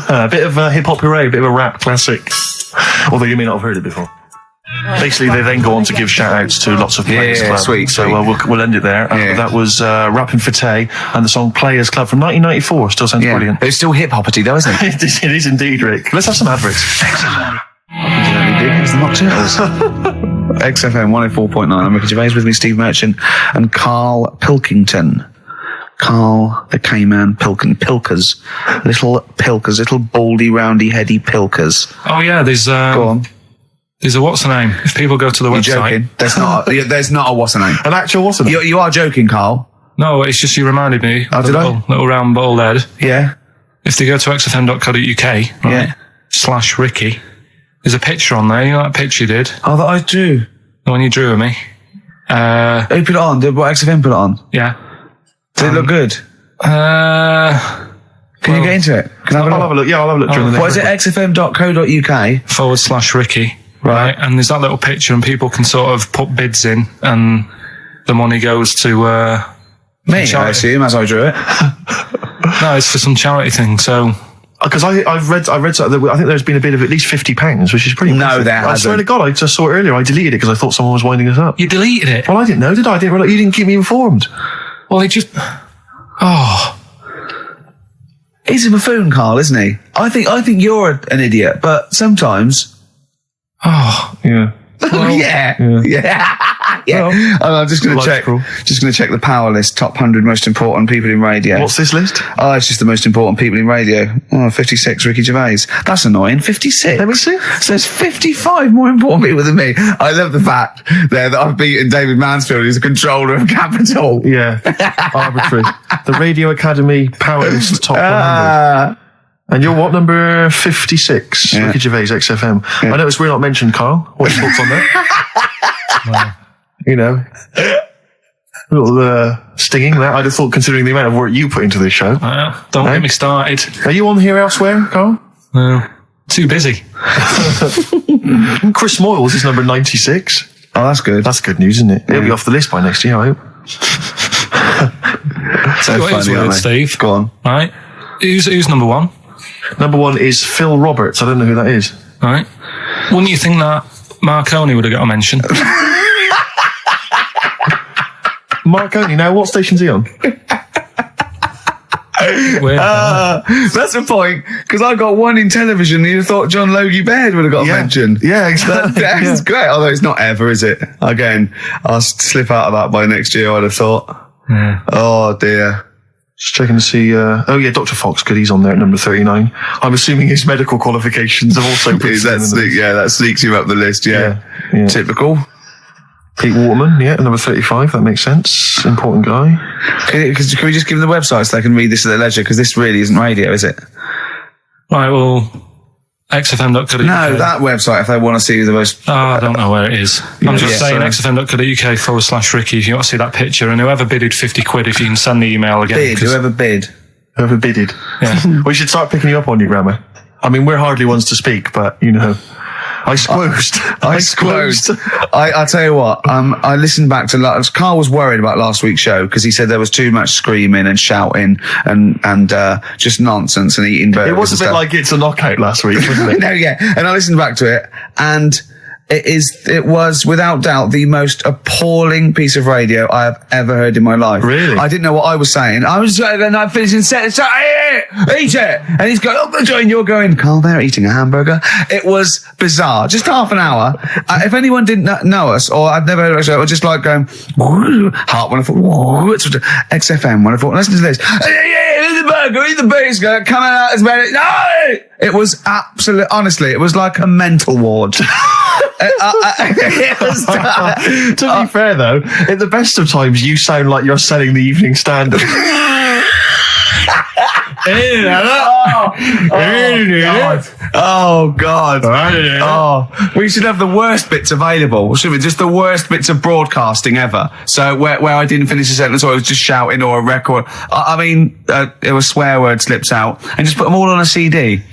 [SPEAKER 2] A bit of hip-hop hooray, a bit of a rap classic. Although you may not have heard it before. Basically, they then go on to give shout-outs to lots of Players Club.
[SPEAKER 1] Sweet.
[SPEAKER 2] So we'll end it there. That was Rapping for Tay and the song Players Club from 1994. Still sounds brilliant.
[SPEAKER 1] It's still hip-hoppity though, isn't it?
[SPEAKER 2] It is indeed, Rick. Let's have some adverts.
[SPEAKER 1] It's the Nocturnes. XFM 104.9. I'm Ricky Gervais, with me Steve Merchant and Karl Pilkington. Karl the K-Man Pilkers. Little Pilkers, little baldy, roundy, heady Pilkers.
[SPEAKER 3] Oh yeah, there's
[SPEAKER 1] Go on.
[SPEAKER 3] There's a what's the name? If people go to the
[SPEAKER 1] You're
[SPEAKER 3] website.
[SPEAKER 1] joking. There's not a what's the name.
[SPEAKER 2] An actual what's the name?
[SPEAKER 1] You are joking, Karl.
[SPEAKER 3] No, it's just you reminded me.
[SPEAKER 1] Oh,
[SPEAKER 3] of
[SPEAKER 1] did
[SPEAKER 3] the
[SPEAKER 1] I?
[SPEAKER 3] little round bald head.
[SPEAKER 1] Yeah.
[SPEAKER 3] If they go to xfm.co.uk, right, /Ricky, there's a picture on there. You know that picture you did?
[SPEAKER 1] Oh, that I drew.
[SPEAKER 3] The one you drew of me.
[SPEAKER 1] Who put it on? Did what XFM put it on?
[SPEAKER 3] Yeah.
[SPEAKER 1] Did it look good? Can you get into it?
[SPEAKER 2] I'll have a look. Yeah, I'll have a look during the
[SPEAKER 1] What is it? xfm.co.uk
[SPEAKER 3] /Ricky. Right. And there's that little picture and people can sort of put bids in and the money goes to,
[SPEAKER 1] me, I assume, as I drew it.
[SPEAKER 3] No, it's for some charity thing, so.
[SPEAKER 2] Because I read something that I think there's been a bid of at least £50, which is pretty impressive.
[SPEAKER 1] No, there hasn't.
[SPEAKER 2] I swear to God, I just saw it earlier. I deleted it because I thought someone was winding us up.
[SPEAKER 3] You deleted it?
[SPEAKER 2] Well, I didn't know, did I? I didn't realize, you didn't keep me informed.
[SPEAKER 3] Well, it just,
[SPEAKER 1] He's a buffoon, Karl, isn't he? I think you're an idiot, but sometimes.
[SPEAKER 2] Yeah.
[SPEAKER 1] Well, yeah. Well, I'm just going to check the power list, top 100 most important people in radio.
[SPEAKER 2] What's this list?
[SPEAKER 1] Oh, it's just the most important people in radio. Oh, 56, Ricky Gervais. That's annoying. 56.
[SPEAKER 2] Let me see.
[SPEAKER 1] So there's 55 more important people than me. I love the fact there that I've beaten David Mansfield, who's a controller of Capital.
[SPEAKER 2] Yeah. Arbitrary. The Radio Academy power list top 100. And you're what, number 56?
[SPEAKER 1] Yeah.
[SPEAKER 2] Ricky Gervais, XFM. Yeah. I noticed we're not mentioned, Karl. What's your thoughts on that? Well, you know, a little stinging that. I'd have thought, considering the amount of work you put into this show.
[SPEAKER 3] Don't get me started.
[SPEAKER 2] Are you on here elsewhere, Karl?
[SPEAKER 3] No. Too busy.
[SPEAKER 2] Chris Moyles is number 96.
[SPEAKER 1] Oh, that's good.
[SPEAKER 2] That's good news, isn't it? He'll be off the list by next year, I hope.
[SPEAKER 3] So funny, Steve.
[SPEAKER 1] Go on.
[SPEAKER 3] Right. Who's number 1?
[SPEAKER 2] Number 1 is Phil Roberts. I don't know who that is.
[SPEAKER 3] Right. Wouldn't you think that Marconi would have got a mention?
[SPEAKER 2] Marconi, now what station's he on?
[SPEAKER 1] That's the point, because I got one in television and you thought John Logie Baird would have got a mention.
[SPEAKER 2] Yeah, exactly.
[SPEAKER 1] That's great, although it's not ever, is it? Again, I'll slip out of that by next year, I'd have thought.
[SPEAKER 3] Yeah.
[SPEAKER 1] Oh dear.
[SPEAKER 2] Just checking to see, Dr. Fox, good, he's on there at number 39. I'm assuming his medical qualifications have also been
[SPEAKER 1] that sneaks you up the list, yeah. Typical.
[SPEAKER 2] Pete Waterman, number 35, that makes sense. Important guy.
[SPEAKER 1] Can we just give them the website so they can read this at their leisure? Because this really isn't radio, is it?
[SPEAKER 3] Right, well, xfm.co.uk.
[SPEAKER 1] No, that website, if they want to see the most...
[SPEAKER 3] I don't know where it is. I'm just saying xfm.co.uk /Ricky if you want to see that picture. And whoever bidded £50, if you can send the email again.
[SPEAKER 1] Whoever bidded.
[SPEAKER 2] Yeah. We should start picking you up on your grammar. I mean, we're hardly ones to speak, but, you know... I squoosed.
[SPEAKER 1] I tell you what, I listened back to Karl was worried about last week's show because he said there was too much screaming and shouting and just nonsense and eating burgers.
[SPEAKER 2] It was a bit like It's a Knockout last week, wasn't it?
[SPEAKER 1] No, yeah. And I listened back to it and It was without doubt the most appalling piece of radio I have ever heard in my life.
[SPEAKER 2] Really?
[SPEAKER 1] I didn't know what I was saying. I was and I'm finishing set. So, eat it, and he's going, "Oh, Joy," and you're going, "Carl, they're eating a hamburger." It was bizarre. Just half an hour. If anyone didn't know us, or I'd never heard of us, it was just like going, Heart 104, XFM 104. Listen to this. Eat the burger, eat the burger, coming out as many. No! It was absolute. Honestly, it was like a mental ward. It was,
[SPEAKER 2] to be fair, though, at the best of times, you sound like you're selling the Evening Standard.
[SPEAKER 1] Oh God! Oh, we should have the worst bits available. Should we? Just the worst bits of broadcasting ever. So where I didn't finish a sentence, or I was just shouting, or a record. I mean, it was swear word slips out, and just put them all on a CD.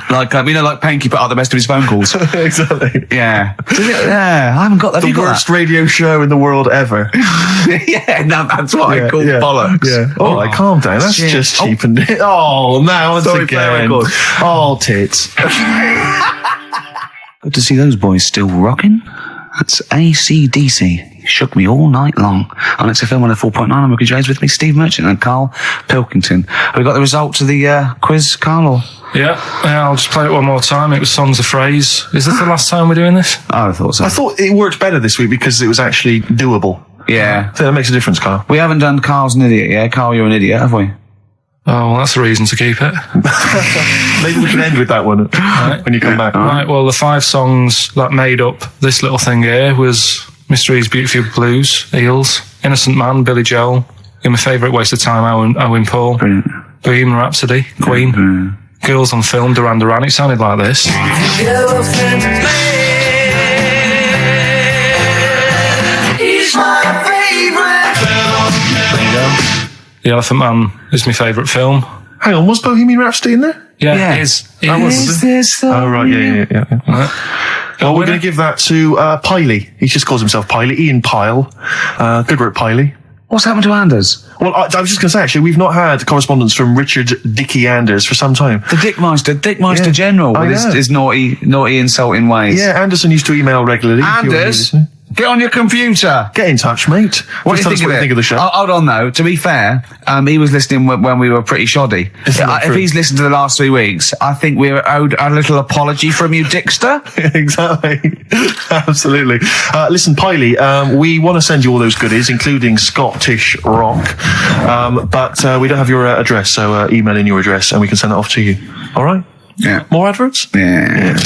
[SPEAKER 1] Like like Panky put out the best of his phone calls.
[SPEAKER 2] Exactly.
[SPEAKER 1] Yeah. Yeah. I haven't got that.
[SPEAKER 2] The worst radio show in the world ever.
[SPEAKER 1] Yeah, no, that's what I call bollocks.
[SPEAKER 2] Yeah. All right, calm down. That's
[SPEAKER 1] Shit.
[SPEAKER 2] just cheapened it. Oh, now once
[SPEAKER 1] Sorry, play a
[SPEAKER 2] again.
[SPEAKER 1] record.
[SPEAKER 2] Oh, tits.
[SPEAKER 1] Good to see those boys still rocking. That's AC/DC. Shook me all night long. On XFM 104.9, I'm Ricky Gervais, with me, Steve Merchant and Karl Pilkington. Have we got the results of the quiz, Karl? Or?
[SPEAKER 3] Yeah, I'll just play it one more time. It was Songs of Phrase. Is this the last time we're doing this?
[SPEAKER 1] Oh, I thought so.
[SPEAKER 2] I thought it worked better this week because it was actually doable.
[SPEAKER 1] Yeah.
[SPEAKER 2] I think that makes a difference, Carl.
[SPEAKER 1] We haven't done Carl's an idiot, yeah? Carl, you're an idiot, have we?
[SPEAKER 3] Oh, well, that's a reason to keep it.
[SPEAKER 2] Maybe we can end with that one when you come back.
[SPEAKER 3] Right, well, the 5 songs that made up this little thing here was Mr. E's Beautiful Blues, Eels, Innocent Man, Billy Joel, You're My Favourite Waste of Time, Owen Paul,
[SPEAKER 1] Brilliant.
[SPEAKER 3] Bohemian Rhapsody, Queen, Girls on Film, Duran Duran. It sounded like this.
[SPEAKER 5] He's my favorite.
[SPEAKER 2] There you go.
[SPEAKER 3] The Elephant Man is my favourite film.
[SPEAKER 2] Hang on, was Bohemian Rhapsody in there?
[SPEAKER 3] Yeah, it is.
[SPEAKER 2] Oh, right, yeah.
[SPEAKER 3] Right.
[SPEAKER 2] Well, we're going to give that to Piley. He just calls himself Piley. Ian Pyle. Good work, Piley.
[SPEAKER 1] What's happened to Anders?
[SPEAKER 2] Well, I was just going to say, actually, we've not had correspondence from Richard Dickie Anders for some time.
[SPEAKER 1] The Dickmeister General, with his naughty, insulting ways.
[SPEAKER 2] Yeah, Anderson used to email regularly.
[SPEAKER 1] Anders, get on your computer.
[SPEAKER 2] Get in touch, mate.
[SPEAKER 1] What do you think of the show? Hold on, though. To be fair, he was listening when we were pretty shoddy. If he's listened to the last 3 weeks, I think we're owed a little apology from you, Dickster.
[SPEAKER 2] Exactly. Absolutely. Listen, Piley, we want to send you all those goodies, including Scottish rock, but we don't have your address, so email in your address and we can send it off to you. All right?
[SPEAKER 1] Yeah.
[SPEAKER 2] More adverts?
[SPEAKER 1] Yeah.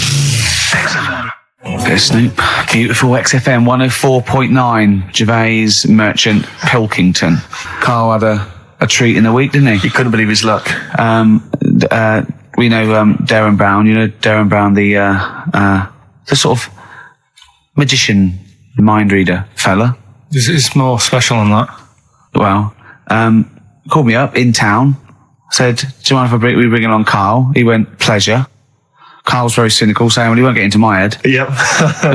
[SPEAKER 1] Bit of Snoop. Beautiful XFM 104.9. Gervais, Merchant, Pilkington. Carl had a treat in the week, didn't he?
[SPEAKER 2] He couldn't believe his luck.
[SPEAKER 1] We know Darren Brown. You know Darren Brown, the sort of magician, mind reader fella.
[SPEAKER 3] It's more special than that.
[SPEAKER 1] Well, called me up in town. Said, "Do you mind if we bring along Carl?" He went, "Pleasure." Carl's very cynical, saying, "Well, he won't get into my head."
[SPEAKER 2] Yep.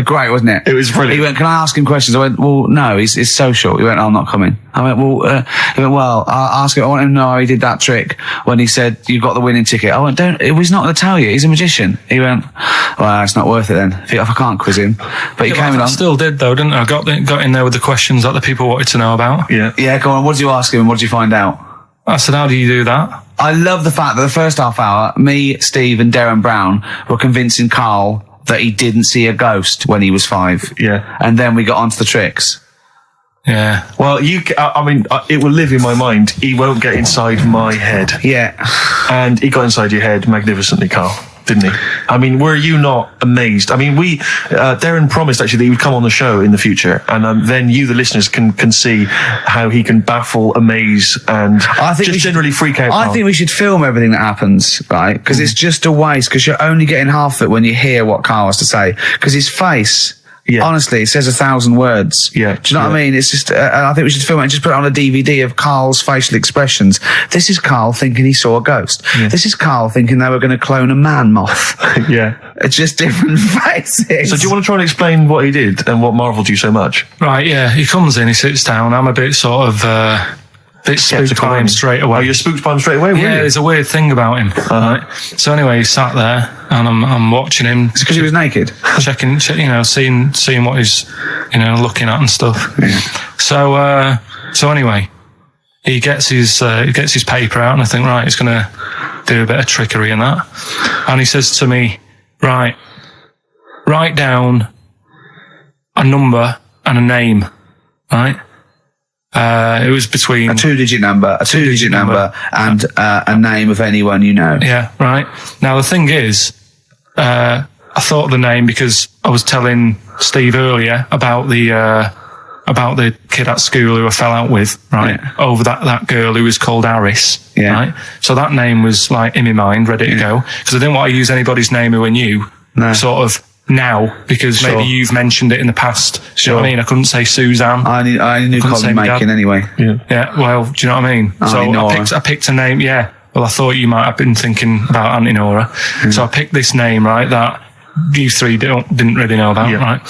[SPEAKER 1] Great, wasn't it?
[SPEAKER 2] It was brilliant.
[SPEAKER 1] He went, "Can I ask him questions?" I went, "Well, no, he's social." He went, "I'm not coming." I went, "Well," he went, "Well, I'll ask him. I want him to know how he did that trick when he said, 'You've got the winning ticket.'" I went, "He's not going to tell you. He's a magician." He went, "Well, it's not worth it then, if I can't quiz him." But he came
[SPEAKER 3] I
[SPEAKER 1] along.
[SPEAKER 3] still did, though, didn't I? I got in there with the questions that the people wanted to know about.
[SPEAKER 2] Yeah.
[SPEAKER 1] Yeah, go on. What did you ask him and what did you find out?
[SPEAKER 3] I said, how do you do that?
[SPEAKER 1] I love the fact that the first half hour, me, Steve and Darren Brown were convincing Carl that he didn't see a ghost when he was 5.
[SPEAKER 2] Yeah.
[SPEAKER 1] And then we got onto the tricks.
[SPEAKER 3] Yeah.
[SPEAKER 2] Well, it will live in my mind. He won't get inside my head.
[SPEAKER 1] Yeah.
[SPEAKER 2] And he got inside your head magnificently, Carl, didn't he? I mean, were you not amazed? I mean, Darren promised actually that he would come on the show in the future, and then you, the listeners, can see how he can baffle, amaze, and generally freak out.
[SPEAKER 1] I think we should film everything that happens, right? Because it's just a waste, because you're only getting half of it when you hear what Carl has to say. Because his face... Yeah. Honestly, it says 1,000 words.
[SPEAKER 2] Yeah.
[SPEAKER 1] Do you know what I mean? It's just, I think we should film it and just put it on a DVD of Carl's facial expressions. This is Carl thinking he saw a ghost. Yeah. This is Carl thinking they were going to clone a man moth.
[SPEAKER 2] Yeah.
[SPEAKER 1] It's just different faces.
[SPEAKER 2] So do you want to try and explain what he did and what marvelled you so much?
[SPEAKER 3] Right, yeah. He comes in, he sits down. I'm a bit sort of, bit spooked by him straight away.
[SPEAKER 2] Oh, you're spooked by him straight away?
[SPEAKER 3] Yeah, there's a weird thing about him. Right? So anyway, he sat there, and I'm watching him.
[SPEAKER 1] It's because he was naked.
[SPEAKER 3] Checking, seeing what he's, looking at and stuff.
[SPEAKER 1] Yeah.
[SPEAKER 3] So anyway, he gets his paper out, and I think, right, he's going to do a bit of trickery in that. And he says to me, right, write down a number and a name, right? It was between
[SPEAKER 1] a two-digit number, and a name of anyone you know.
[SPEAKER 3] Yeah, right. Now the thing is, I thought of the name because I was telling Steve earlier about the kid at school who I fell out with, right?
[SPEAKER 1] Yeah.
[SPEAKER 3] Over that girl who was called Aris,
[SPEAKER 1] Yeah.
[SPEAKER 3] right? So that name was like in my mind, ready to go, because I didn't want to use anybody's name who I knew, sort of now, because maybe you've mentioned it in the past. Do you know what I mean? I couldn't say Suzanne.
[SPEAKER 1] I knew Colin Macon anyway.
[SPEAKER 3] Yeah, well, do you know what I mean? So I picked a name, yeah. Well, I thought you might have been thinking about Auntie Nora. So I picked this name, right, that you three didn't really know about, right?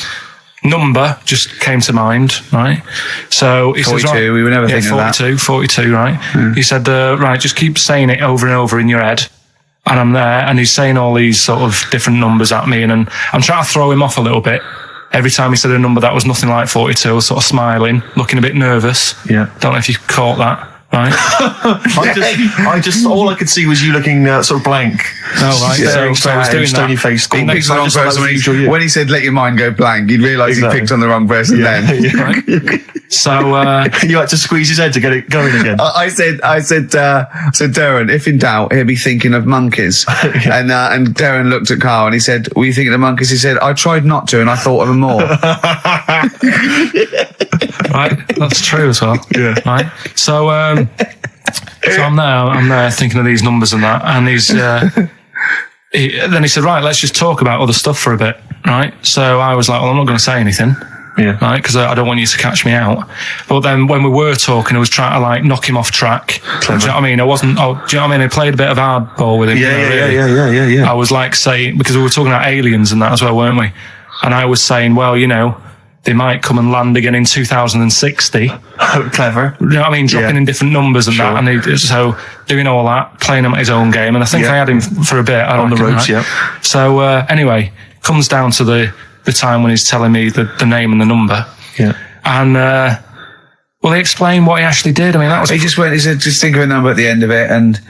[SPEAKER 3] Number just came to mind, right? So he
[SPEAKER 1] 42,
[SPEAKER 3] says, right,
[SPEAKER 1] we were never thinking of that.
[SPEAKER 3] 42, right?
[SPEAKER 1] Yeah.
[SPEAKER 3] He said, right, just keep saying it over and over in your head. And I'm there, and he's saying all these sort of different numbers at me, and I'm trying to throw him off a little bit. Every time he said a number that was nothing like 42, I was sort of smiling, looking a bit nervous.
[SPEAKER 2] Yeah.
[SPEAKER 3] Don't know if you caught that, right?
[SPEAKER 2] I just, all I could see was you looking sort of blank.
[SPEAKER 3] Oh, right. So I was doing
[SPEAKER 2] stony
[SPEAKER 3] that.
[SPEAKER 2] faced.
[SPEAKER 1] He picked the wrong person. When he said, let your mind go blank, you'd realise he picked on the wrong person then.
[SPEAKER 2] Yeah.
[SPEAKER 3] Right? So,
[SPEAKER 2] you had to squeeze his head to get it going again.
[SPEAKER 1] I said, Darren, if in doubt, he'll be thinking of monkeys. And Darren looked at Carl and he said, were you thinking of monkeys? He said, I tried not to and I thought of them more.
[SPEAKER 3] Right, that's true as well.
[SPEAKER 2] Yeah.
[SPEAKER 3] Right. So I'm there thinking of these numbers and that, and then he said, right, let's just talk about other stuff for a bit, right? So I was like, well, I'm not going to say anything.
[SPEAKER 2] Yeah.
[SPEAKER 3] Right, because I don't want you to catch me out. But then when we were talking, I was trying to like knock him off track. Do you know what I mean? Do you know what I mean? I played a bit of hardball with him.
[SPEAKER 2] Yeah.
[SPEAKER 3] I was like saying, because we were talking about aliens and that as well, weren't we? And I was saying, well, they might come and land again in 2060.
[SPEAKER 2] Oh, clever.
[SPEAKER 3] You know what I mean? Dropping in different numbers and that. And so doing all that, playing him at his own game. And I think I had him for a bit.
[SPEAKER 2] On the ropes,
[SPEAKER 3] right? So anyway, comes down to the time when he's telling me the name and the number.
[SPEAKER 2] Yeah.
[SPEAKER 3] And, well, he explained what he actually did. I mean, that was...
[SPEAKER 1] He said, just think of a number at the end of it. And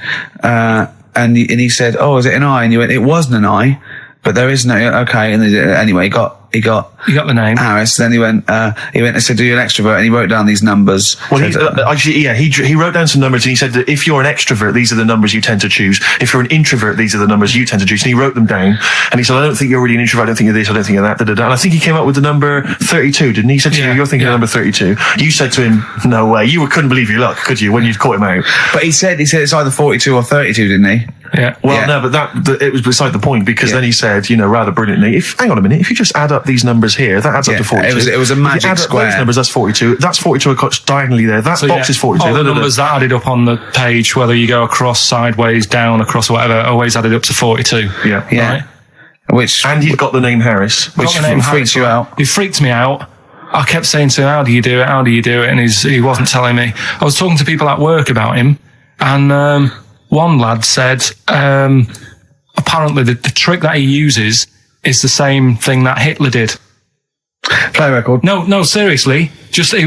[SPEAKER 1] he said, oh, is it an I? And you went, it wasn't an I, but there is no, okay. And anyway, he got
[SPEAKER 3] the name.
[SPEAKER 1] Harris. Then he went and said, "Do you an extrovert?" And he wrote down these numbers.
[SPEAKER 2] Well, he wrote down some numbers and he said that if you're an extrovert, these are the numbers you tend to choose. If you're an introvert, these are the numbers you tend to choose. And he wrote them down. And he said, I don't think you're really an introvert. I don't think you're this. I don't think you're that. And I think he came up with the number 32, didn't he? He said to you, you're thinking of number 32. You said to him, no way. You couldn't believe your luck, could you, when you'd caught him out?
[SPEAKER 1] But he said it's either 42 or 32, didn't he?
[SPEAKER 3] Yeah.
[SPEAKER 2] Well, no, but it was beside the point, because then he said, rather brilliantly, hang on a minute, if you just add up these numbers here, that adds up to 42.
[SPEAKER 1] It was a magic
[SPEAKER 2] if you add
[SPEAKER 1] square.
[SPEAKER 2] Up those numbers, that's 42. That's 42 across diagonally there. That box is 42.
[SPEAKER 3] All the numbers that added up on the page, whether you go across, sideways, down, across, whatever, always added up to 42.
[SPEAKER 2] Yeah.
[SPEAKER 3] Right?
[SPEAKER 2] And he'd got the name Harris.
[SPEAKER 1] Which freaks you out.
[SPEAKER 3] He freaked me out. I kept saying to him, how do you do it? How do you do it? And he wasn't telling me. I was talking to people at work about him, and one lad said, apparently the trick that he uses is the same thing that Hitler did.
[SPEAKER 1] Play record.
[SPEAKER 3] No, seriously.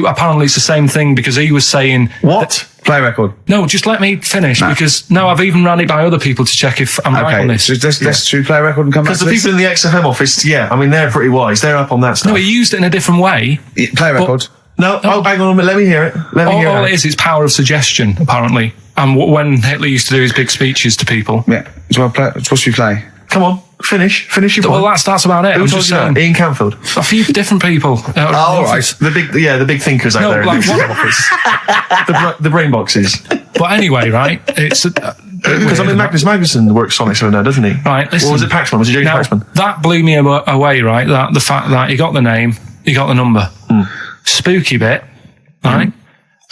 [SPEAKER 3] Apparently it's the same thing, because he was saying...
[SPEAKER 2] What?
[SPEAKER 1] Play record.
[SPEAKER 3] No, just let me finish, because I've even ran it by other people to check if I'm right on this.
[SPEAKER 1] So let's do play record and come back to
[SPEAKER 2] Because the people in the XFM office, they're pretty wise. They're up on that stuff.
[SPEAKER 3] No, he used it in a different way.
[SPEAKER 1] Play record.
[SPEAKER 2] No, hang on a minute. Let me hear it.
[SPEAKER 3] All it is power of suggestion, apparently. And when Hitler used to do his big speeches to people.
[SPEAKER 1] Yeah. So what should we play?
[SPEAKER 2] Come on, finish your point.
[SPEAKER 3] Well, that's about it.
[SPEAKER 2] Who told you that? Ian Canfield.
[SPEAKER 3] A few different people.
[SPEAKER 1] Right.
[SPEAKER 2] The big thinkers out there.
[SPEAKER 3] Like
[SPEAKER 2] the brain boxes.
[SPEAKER 3] But anyway, right? It's
[SPEAKER 2] because Magnus Magnuson works on it now, doesn't he?
[SPEAKER 3] Right. Listen,
[SPEAKER 2] or was it Paxman? Was it James Paxman?
[SPEAKER 3] That blew me away, right? That the fact that he got the name, he got the number. Spooky bit, right?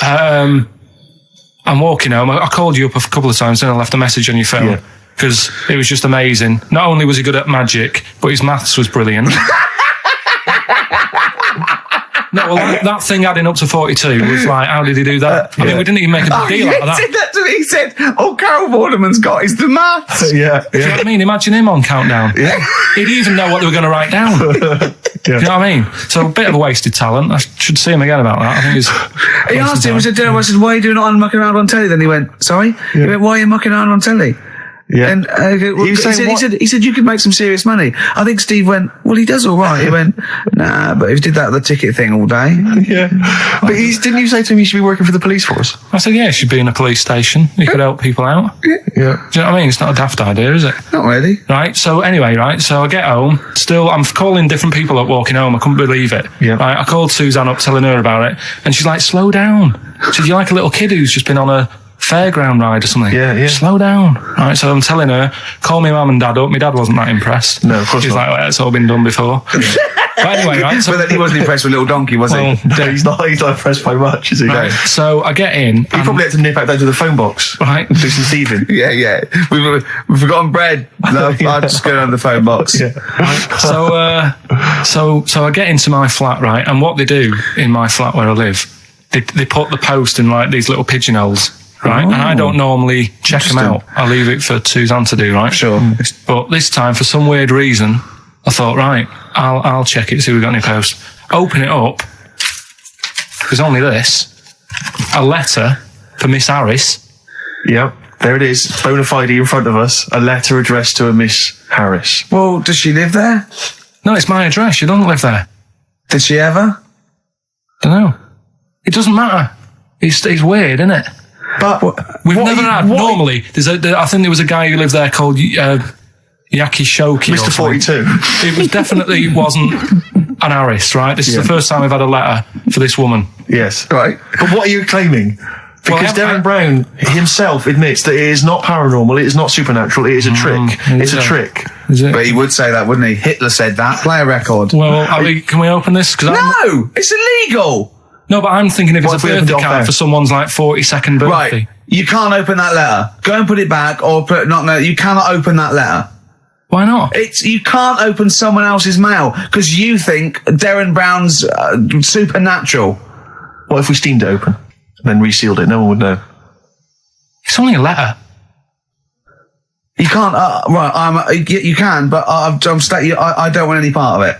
[SPEAKER 3] I'm walking home. I called you up a couple of times and I left a message on your phone, because it was just amazing. Not only was he good at magic, but his maths was brilliant. No, well, that thing adding up to 42 was like, how did he do that? I mean, we didn't even make a big deal out of that.
[SPEAKER 1] He said that to me. He said, all Carol Vorderman's got is the maths.
[SPEAKER 3] Do you know what I mean? Imagine him on Countdown.
[SPEAKER 1] Yeah.
[SPEAKER 3] He'd even know what they were going to write down. Do you know what I mean? So a bit of a wasted talent. I should see him again about that. I think he's...
[SPEAKER 1] He asked him, I said, why are you doing it on mucking around on telly? Then he went, sorry? He went, why are you mucking around on telly?
[SPEAKER 4] Yeah.
[SPEAKER 1] And he said you could make some serious money. I think Steve went, well, he does all right. He went, nah, but if he did that the ticket thing all day.
[SPEAKER 2] Yeah. But didn't you say to him you should be working for the police force?
[SPEAKER 3] I said, yeah, he should be in a police station. He could help people out.
[SPEAKER 1] Yeah.
[SPEAKER 3] Do you know what I mean? It's not a daft idea, is it?
[SPEAKER 1] Not really.
[SPEAKER 3] Right, so anyway, right, so I get home, still, I'm calling different people up walking home, I couldn't believe it.
[SPEAKER 2] Yeah.
[SPEAKER 3] Right, I called Suzanne up telling her about it, and she's like, slow down. She said, you're like a little kid who's just been on a fairground ride or something.
[SPEAKER 2] Yeah.
[SPEAKER 3] Slow down. Right, so I'm telling her, call me mum and dad up. My dad wasn't that impressed.
[SPEAKER 2] No, of course
[SPEAKER 3] He's
[SPEAKER 2] not.
[SPEAKER 3] like, well, it's all been done before. But anyway, right, so...
[SPEAKER 1] But then he wasn't impressed with Little Donkey, was he?
[SPEAKER 2] Yeah, he's not impressed by much, is he?
[SPEAKER 3] Right, so I get in.
[SPEAKER 2] He probably had to nip back down to the phone box.
[SPEAKER 3] Right.
[SPEAKER 2] Do some thieving.
[SPEAKER 1] Yeah. We've forgotten bread. No, I'll just go down the phone box.
[SPEAKER 2] Yeah.
[SPEAKER 3] So I get into my flat, right, and what they do in my flat where I live, they put the post in like these little pigeonholes. Right, and I don't normally check them out. I leave it for Suzanne to do, right?
[SPEAKER 1] Sure.
[SPEAKER 3] But this time, for some weird reason, I thought, right, I'll check it, see if we've got any posts. Open it up. There's only this. A letter for Miss Harris.
[SPEAKER 2] Yep, there it is. Bona fide in front of us. A letter addressed to a Miss Harris.
[SPEAKER 1] Well, does she live there?
[SPEAKER 3] No, it's my address. She doesn't live there.
[SPEAKER 1] Did she ever?
[SPEAKER 3] Don't know. It doesn't matter. It's weird, isn't it?
[SPEAKER 2] But
[SPEAKER 3] We've never had. Normally, I think there was a guy who lived there called Yaki Shoki.
[SPEAKER 2] Mr. 42.
[SPEAKER 3] It was definitely wasn't an Harris, right? This is the first time we've had a letter for this woman.
[SPEAKER 2] Yes.
[SPEAKER 1] Right.
[SPEAKER 2] But what are you claiming? Because Darren Brown himself admits that it is not paranormal, it is not supernatural, it is a trick. It's a trick.
[SPEAKER 3] Is it?
[SPEAKER 1] But he would say that, wouldn't he? Hitler said that. Play a record.
[SPEAKER 3] Well, can we open this?
[SPEAKER 1] No! It's illegal!
[SPEAKER 3] No, but I'm thinking if
[SPEAKER 2] What
[SPEAKER 3] it's a
[SPEAKER 2] if we opened it
[SPEAKER 3] birthday
[SPEAKER 2] off
[SPEAKER 3] card
[SPEAKER 2] there?
[SPEAKER 3] for someone's like 42nd birthday.
[SPEAKER 1] Right. You can't open that letter. Go and put it back, or put no. You cannot open that letter.
[SPEAKER 3] Why not?
[SPEAKER 1] You can't open someone else's mail because you think Darren Brown's supernatural.
[SPEAKER 2] What if we steamed it open and then resealed it? No one would know.
[SPEAKER 3] It's only a letter.
[SPEAKER 1] You can't. You can, but I don't want any part of it.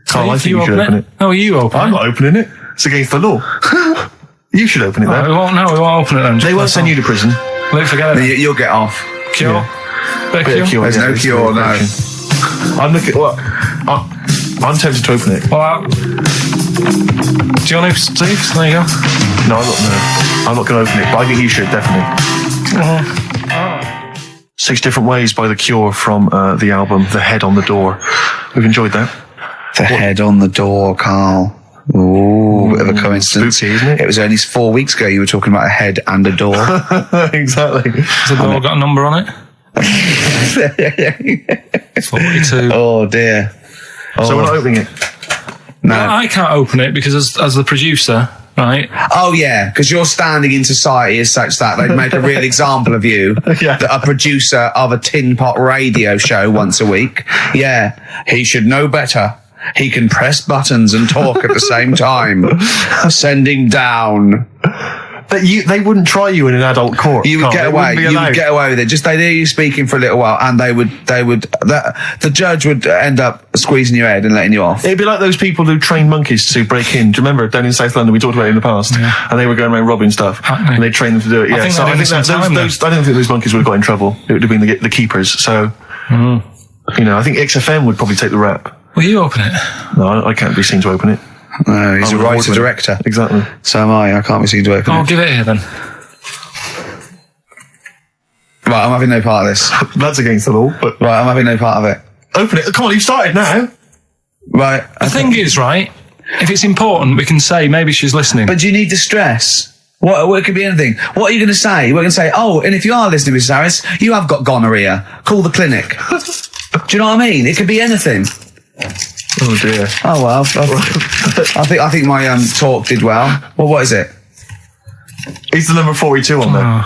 [SPEAKER 2] Carl, I think you should open it.
[SPEAKER 3] No, you open it.
[SPEAKER 2] I'm not opening it. It's against the law. You should open it
[SPEAKER 3] No,
[SPEAKER 2] then.
[SPEAKER 3] we won't open it then.
[SPEAKER 2] They won't send you to prison.
[SPEAKER 3] Forget it.
[SPEAKER 1] You'll get off.
[SPEAKER 3] Cure? Bit of
[SPEAKER 2] Bit of
[SPEAKER 3] cure?
[SPEAKER 2] cure,
[SPEAKER 1] There's no cure, no.
[SPEAKER 2] I'm looking. Well, I'm tempted to open it.
[SPEAKER 3] Well, do you want to, Steve? There you go.
[SPEAKER 2] No, I'm not going to open it, but I think you should, definitely. 6 Different Ways by The Cure from the album The Head on the Door. We've enjoyed that.
[SPEAKER 1] The head on the door, Carl. Ooh, bit of a coincidence.
[SPEAKER 2] Spooky, isn't it?
[SPEAKER 1] It was only 4 weeks ago you were talking about a head and a door.
[SPEAKER 2] Exactly.
[SPEAKER 3] Has the door got a number on it? 42.
[SPEAKER 1] Oh, dear.
[SPEAKER 2] So we're not opening it.
[SPEAKER 1] No.
[SPEAKER 3] Well, I can't open it because as the producer, right?
[SPEAKER 1] Oh, yeah, because your standing in society is such that they'd make a real example of you.
[SPEAKER 2] Yeah.
[SPEAKER 1] A producer of a tin pot radio show once a week. Yeah, he should know better. He can press buttons and talk at the same time. Sending down.
[SPEAKER 2] But they wouldn't try you in an adult court.
[SPEAKER 1] You would
[SPEAKER 2] Carl.
[SPEAKER 1] get
[SPEAKER 2] They
[SPEAKER 1] away.
[SPEAKER 2] wouldn't be
[SPEAKER 1] You
[SPEAKER 2] allowed.
[SPEAKER 1] would get away with it. Just they'd hear you speaking for a little while, and the judge would end up squeezing your head and letting you off.
[SPEAKER 2] It'd be like those people who train monkeys to break in. Do you remember down in South London? We talked about it in the past, and they were going around robbing stuff, and they trained them to do it. Yeah,
[SPEAKER 3] think
[SPEAKER 2] so
[SPEAKER 3] they
[SPEAKER 2] I
[SPEAKER 3] did
[SPEAKER 2] think
[SPEAKER 3] this in time,
[SPEAKER 2] I don't think those monkeys would have got in trouble. It would have been the keepers. So, I think XFM would probably take the rap.
[SPEAKER 3] Will you open it?
[SPEAKER 2] No, I can't be seen to open it.
[SPEAKER 1] No, he's a
[SPEAKER 2] I'm
[SPEAKER 1] writer
[SPEAKER 2] award-winning.
[SPEAKER 1] director.
[SPEAKER 2] Exactly.
[SPEAKER 1] So am I. I can't be seen to open
[SPEAKER 3] I'll
[SPEAKER 1] it.
[SPEAKER 3] give it here then.
[SPEAKER 1] Right, I'm having no part of this.
[SPEAKER 2] That's against the law, but
[SPEAKER 1] Right, I'm having no part of it.
[SPEAKER 2] open it. Come on, you've started now.
[SPEAKER 1] Right.
[SPEAKER 3] The thing is, right, if it's important, we can say maybe she's listening.
[SPEAKER 1] But do you need to stress? What it could be anything. What are you going to say? We're going to say, oh, and if you are listening, Mrs. Harris, you have got gonorrhea. Call the clinic. Do you know what I mean? It could be anything.
[SPEAKER 2] Oh dear.
[SPEAKER 1] Oh well, I think my talk did well. Well, what is it?
[SPEAKER 2] Is the number 42 on there?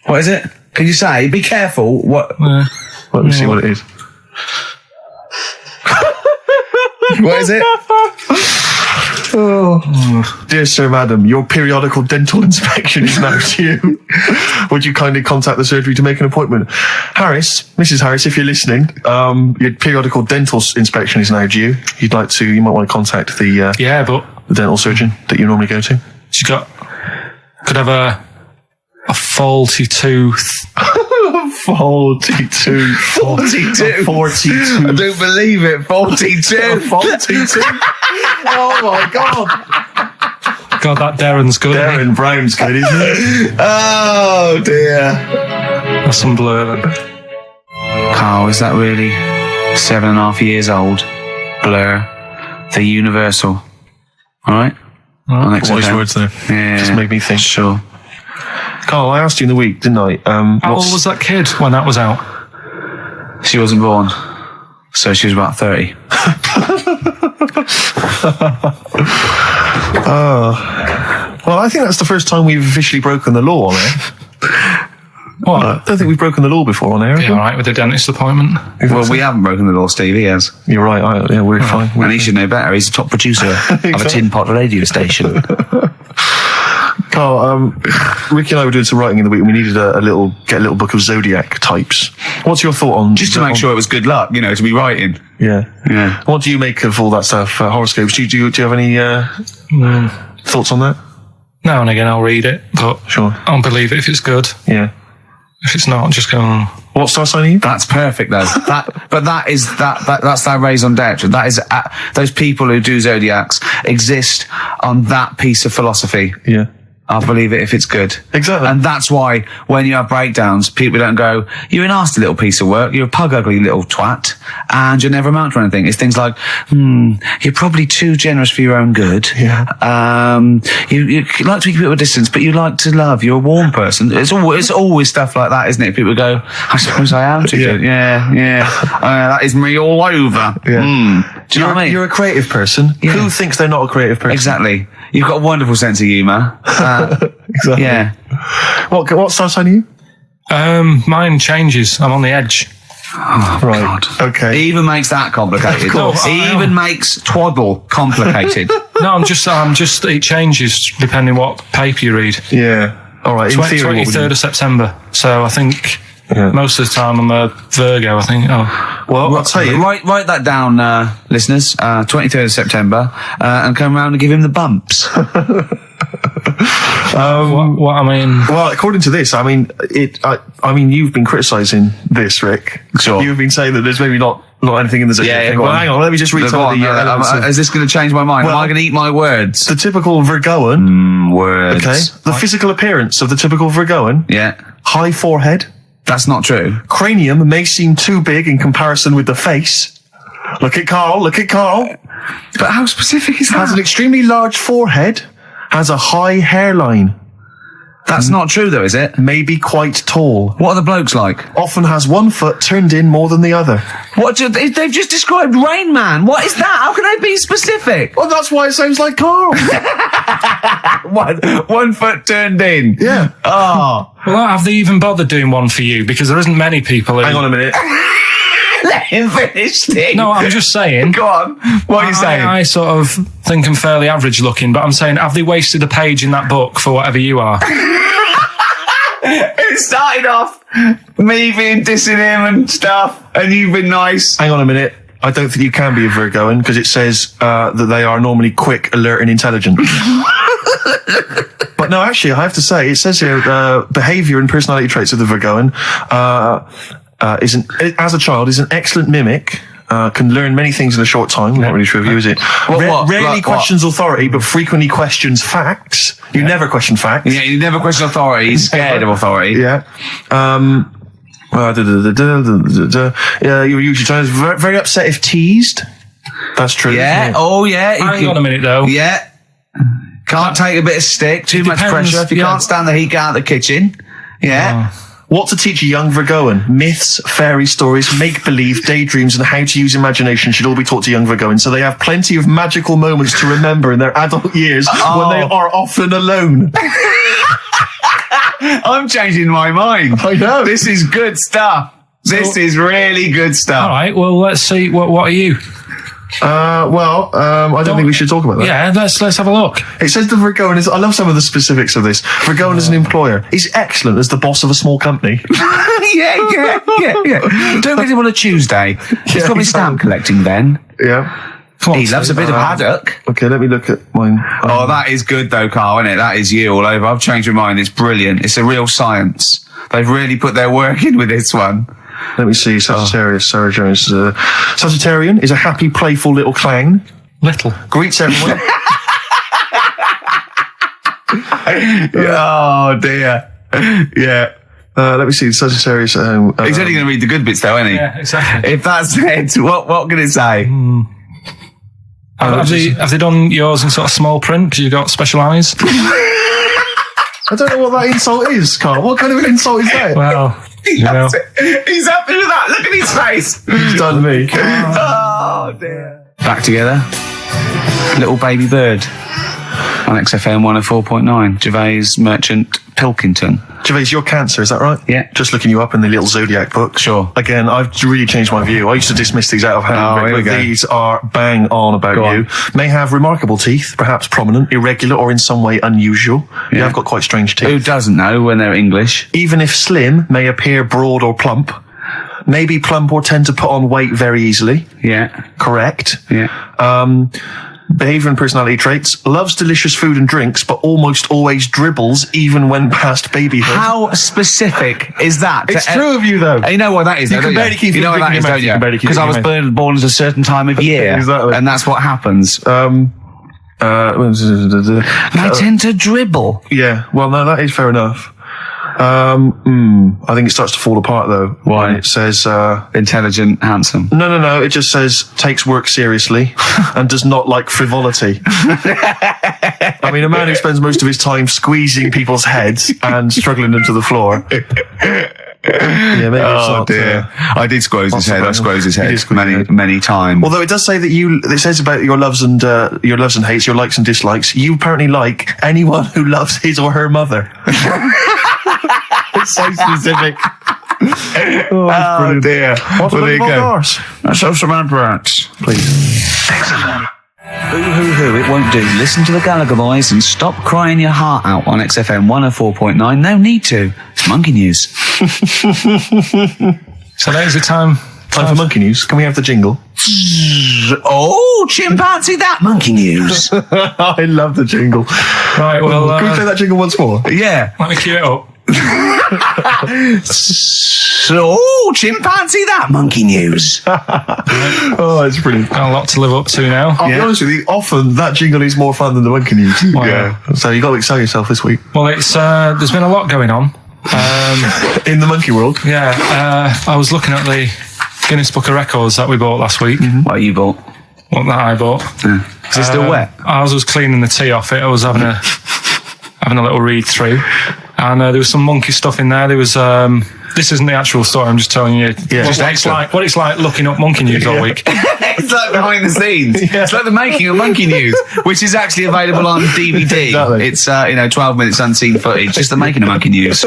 [SPEAKER 1] What is it? Can you say? Be careful. What?
[SPEAKER 2] Let me see what it is.
[SPEAKER 1] What is it?
[SPEAKER 2] Dear Sir, Madam, your periodical dental inspection is now due. Would you kindly contact the surgery to make an appointment? Mrs. Harris, if you're listening, your periodical dental inspection is now due. You might want to contact the dental surgeon that you normally go to.
[SPEAKER 3] She's could have a faulty tooth.
[SPEAKER 2] 42.
[SPEAKER 1] I don't believe it. 42.
[SPEAKER 2] 42. Oh my God.
[SPEAKER 3] God, that Darren's good.
[SPEAKER 2] Darren Brown's good, isn't it?
[SPEAKER 1] Oh dear.
[SPEAKER 3] That's some blur then.
[SPEAKER 4] Carl, is that really 7.5 years old? Blur. The Universal. Alright?
[SPEAKER 2] Voice words there.
[SPEAKER 4] Yeah.
[SPEAKER 2] Just made me think.
[SPEAKER 4] Sure.
[SPEAKER 2] Carl, I asked you in the week, didn't I?
[SPEAKER 3] How old was that kid when that was out?
[SPEAKER 4] She wasn't born. So she was about 30.
[SPEAKER 2] Well, I think that's the first time we've officially broken the law on air.
[SPEAKER 3] What?
[SPEAKER 2] I don't think we've broken the law before on air.
[SPEAKER 3] Be alright with the dentist appointment?
[SPEAKER 4] Well, we haven't broken the law, Steve. He has.
[SPEAKER 2] You're right. We're fine.
[SPEAKER 4] And he should know better. He's the top producer of a tin pot radio station.
[SPEAKER 2] Carl, Ricky and I were doing some writing in the week, and we needed get a little book of zodiac types. What's your thought on
[SPEAKER 4] Just to make sure it was good luck, to be writing.
[SPEAKER 2] Yeah. What do you make of all that stuff? Horoscopes? Do you have any thoughts on that?
[SPEAKER 3] Now and again I'll read it, but
[SPEAKER 2] Sure.
[SPEAKER 3] I'll believe it if it's good.
[SPEAKER 2] Yeah.
[SPEAKER 3] If it's not, just go on.
[SPEAKER 2] What star sign are you?
[SPEAKER 4] That's perfect, though. That's their raison d'etre. That is those people who do zodiacs exist on that piece of philosophy.
[SPEAKER 2] Yeah.
[SPEAKER 4] I'll believe it if it's good.
[SPEAKER 2] Exactly.
[SPEAKER 4] And that's why when you have breakdowns, people don't go, you're a nasty little piece of work, you're a pug ugly little twat, and you'll never amount to anything. It's things like, you're probably too generous for your own good.
[SPEAKER 2] Yeah.
[SPEAKER 4] You like to keep people at a distance, but you like to love. You're a warm person. It's always stuff like that, isn't it? People go, I suppose I am too good. Yeah. That is me all over.
[SPEAKER 2] Yeah.
[SPEAKER 4] Do you know what I mean?
[SPEAKER 2] You're a creative person.
[SPEAKER 4] Yeah.
[SPEAKER 2] Who thinks they're not a creative person?
[SPEAKER 4] Exactly. You've got a wonderful sense of humour.
[SPEAKER 2] Exactly.
[SPEAKER 4] Yeah.
[SPEAKER 2] What star sign are you?
[SPEAKER 3] Mine changes. I'm on the edge.
[SPEAKER 4] Oh,
[SPEAKER 2] Right.
[SPEAKER 4] God.
[SPEAKER 2] Okay.
[SPEAKER 4] He even makes that complicated.
[SPEAKER 3] Of course.
[SPEAKER 4] He even makes twaddle complicated.
[SPEAKER 3] No, I'm just, it changes depending what paper you read.
[SPEAKER 2] Yeah. All right. In theory, what would
[SPEAKER 3] 23rd
[SPEAKER 2] you...
[SPEAKER 3] of September. So I think most of the time I'm a Virgo, I think.
[SPEAKER 2] Well, I'll tell you.
[SPEAKER 4] Write that down, listeners. 23rd of September, and come round and give him the bumps.
[SPEAKER 3] What I mean...
[SPEAKER 2] Well, according to this, I mean, you've been criticising this, Rick.
[SPEAKER 4] Sure.
[SPEAKER 2] You've been saying that there's maybe not anything in the zodiac thing.
[SPEAKER 4] go
[SPEAKER 2] Well,
[SPEAKER 4] on.
[SPEAKER 2] hang on, let me just read some of the elements of-
[SPEAKER 4] Is this going to change my mind?
[SPEAKER 2] Well,
[SPEAKER 4] Am I going to eat my words?
[SPEAKER 2] The typical Virgoan.
[SPEAKER 4] Words.
[SPEAKER 2] Okay. The physical appearance of the typical Virgoan.
[SPEAKER 4] Yeah.
[SPEAKER 2] High forehead.
[SPEAKER 4] That's not true.
[SPEAKER 2] Cranium may seem too big in comparison with the face. Look at Carl.
[SPEAKER 4] But how specific is
[SPEAKER 2] Has an
[SPEAKER 4] that?
[SPEAKER 2] extremely large forehead. Has a high hairline.
[SPEAKER 4] That's not true, though, is it?
[SPEAKER 2] May be quite tall.
[SPEAKER 4] What are the blokes like?
[SPEAKER 2] Often has one foot turned in more than the other.
[SPEAKER 4] They've just described Rain Man. What is that? How can they be specific?
[SPEAKER 2] Well, that's why it sounds like Carl.
[SPEAKER 4] One foot turned in.
[SPEAKER 2] Yeah.
[SPEAKER 4] Oh.
[SPEAKER 3] Well, have they even bothered doing one for you? Because there isn't many people who...
[SPEAKER 2] Hang on a minute.
[SPEAKER 4] Let him finish thing.
[SPEAKER 3] No, I'm just saying...
[SPEAKER 4] Go on. What are you saying?
[SPEAKER 3] I sort of think I'm fairly average looking, but I'm saying, have they wasted a page in that book for whatever you are?
[SPEAKER 4] It started off me being dissing him and stuff, and you've been nice.
[SPEAKER 2] Hang on a minute. I don't think you can be a Virgoan because it says that they are normally quick, alert, and intelligent. But no, actually, I have to say, it says here, behaviour and personality traits of the Virgoan as a child, is an excellent mimic. Can learn many things in a short time. Not really sure of you, is it? Rarely questions authority, but frequently questions facts. You never question facts.
[SPEAKER 4] Yeah, you never question authority. He's scared of authority.
[SPEAKER 2] Yeah. You're usually very upset if teased. That's true.
[SPEAKER 4] Yeah.
[SPEAKER 2] Isn't it?
[SPEAKER 4] Oh, yeah.
[SPEAKER 3] Hang on a minute, though.
[SPEAKER 4] Yeah. Can't take a bit of stick. Too much
[SPEAKER 3] depends,
[SPEAKER 4] pressure. If you can't stand the heat, get out of the kitchen. Yeah.
[SPEAKER 2] What to teach a young Virgoan? Myths, fairy stories, make-believe, daydreams, and how to use imagination should all be taught to young Virgoans, so they have plenty of magical moments to remember in their adult years when they are often alone.
[SPEAKER 4] I'm changing my mind.
[SPEAKER 2] I know.
[SPEAKER 4] This is good stuff. This is really good stuff.
[SPEAKER 3] All right, well, let's see. What are you?
[SPEAKER 2] I don't think we should talk about that.
[SPEAKER 3] Yeah, let's have a look.
[SPEAKER 2] It says that Vergoen is, I love some of the specifics of this. Vergoen is an employer. He's excellent as the boss of a small company.
[SPEAKER 1] yeah. Don't get him on a Tuesday. He's probably stamp collecting then.
[SPEAKER 2] Yeah.
[SPEAKER 3] Come on,
[SPEAKER 1] He loves a bit of haddock.
[SPEAKER 2] Okay, let me look at mine.
[SPEAKER 1] Oh, that is good though, Carl, isn't it? That is you all over. I've changed my mind. It's brilliant. It's a real science. They've really put their work in with this one.
[SPEAKER 2] Let me see. Sagittarius, Sarah Jones. Sagittarian is a happy, playful little clown.
[SPEAKER 3] Little.
[SPEAKER 2] Greets everyone.
[SPEAKER 1] Oh, dear. Yeah.
[SPEAKER 2] Let me see. Sagittarius.
[SPEAKER 1] He's only going to read the good bits though, isn't he?
[SPEAKER 3] Yeah, exactly.
[SPEAKER 1] If that's it, what can it say?
[SPEAKER 3] Have they done yours in sort of small print because you've got special eyes?
[SPEAKER 2] I don't know what that insult is, Carl. What kind of an insult is that?
[SPEAKER 3] Well, you know.
[SPEAKER 1] He's happy with that. Look at his face.
[SPEAKER 2] He's done me.
[SPEAKER 1] Oh, dear. Back together. Little baby bird. On XFM 104.9. Gervais Merchant Pilkington.
[SPEAKER 2] Gervais, you're Cancer, is that right?
[SPEAKER 1] Yeah.
[SPEAKER 2] Just looking you up in the little zodiac book.
[SPEAKER 1] Sure.
[SPEAKER 2] Again, I've really changed my view. I used to dismiss these out of hand.
[SPEAKER 1] Oh, here we go.
[SPEAKER 2] These are bang on about you. May have remarkable teeth, perhaps prominent, irregular, or in some way unusual. You have got quite strange teeth.
[SPEAKER 1] Who doesn't know when they're English?
[SPEAKER 2] Even if slim, may appear broad or plump. May be plump or tend to put on weight very easily.
[SPEAKER 1] Yeah.
[SPEAKER 2] Correct.
[SPEAKER 1] Yeah.
[SPEAKER 2] Behavior and personality traits. Loves delicious food and drinks, but almost always dribbles, even when past babyhood.
[SPEAKER 1] How specific is that?
[SPEAKER 2] It's true of you, though.
[SPEAKER 1] You know what that is,
[SPEAKER 2] You
[SPEAKER 1] though,
[SPEAKER 2] can
[SPEAKER 1] don't
[SPEAKER 2] barely keep
[SPEAKER 1] you know what that is, don't you? Because I was born at a certain time of year.
[SPEAKER 2] Exactly.
[SPEAKER 1] And that's what happens.
[SPEAKER 2] They
[SPEAKER 1] They tend to dribble.
[SPEAKER 2] Yeah, well, no, that is fair enough. I think it starts to fall apart, though.
[SPEAKER 1] Why?
[SPEAKER 2] When it says,
[SPEAKER 1] Intelligent, handsome.
[SPEAKER 2] No. It just says, takes work seriously and does not like frivolity. I mean, a man who spends most of his time squeezing people's heads and struggling them to the floor. Yeah, maybe it's not,
[SPEAKER 1] dear. I did squeeze his head. I squeezed his
[SPEAKER 2] You
[SPEAKER 1] head
[SPEAKER 2] did squeeze his head.
[SPEAKER 1] many times.
[SPEAKER 2] Although it does say that it says about your loves and hates, your likes and dislikes. You apparently like anyone who loves his or her mother. It's so specific.
[SPEAKER 1] Oh, dear.
[SPEAKER 2] What
[SPEAKER 1] Well, there you go.
[SPEAKER 2] Cars?
[SPEAKER 1] Let's have some adverts, please. Hoo, it won't do. Listen to the Gallagher Boys and stop crying your heart out on XFM 104.9. No need to. It's Monkey News.
[SPEAKER 3] So there's the time.
[SPEAKER 2] Time for Monkey News. Can we have the jingle?
[SPEAKER 1] Oh, chimpanzee that Monkey News.
[SPEAKER 2] I love the jingle.
[SPEAKER 3] Right, well,
[SPEAKER 2] Can we play that jingle once more?
[SPEAKER 1] Yeah.
[SPEAKER 3] let me cue it up.
[SPEAKER 1] So, chimpanzee that Monkey News.
[SPEAKER 2] Oh, it's brilliant.
[SPEAKER 3] Got a lot to live up to now.
[SPEAKER 2] I'll be honest with you, often that jingle is more fun than the Monkey News.
[SPEAKER 3] Wow.
[SPEAKER 2] So you got to excel yourself this week.
[SPEAKER 3] Well, it's there's been a lot going on.
[SPEAKER 2] In the monkey world.
[SPEAKER 3] Yeah, I was looking at the Guinness Book of Records that we bought last week.
[SPEAKER 1] What you bought?
[SPEAKER 3] What that I bought.
[SPEAKER 1] Is it still wet?
[SPEAKER 3] As I was cleaning the tea off it, I was having a little read through, and there was some monkey stuff in there. There was this isn't the actual story. I'm just telling you what it's like looking up monkey news all week.
[SPEAKER 1] It's like behind the scenes. It's like the making of Monkey News, which is actually available on DVD.
[SPEAKER 2] Exactly.
[SPEAKER 1] It's 12 minutes unseen footage, just the making of Monkey News,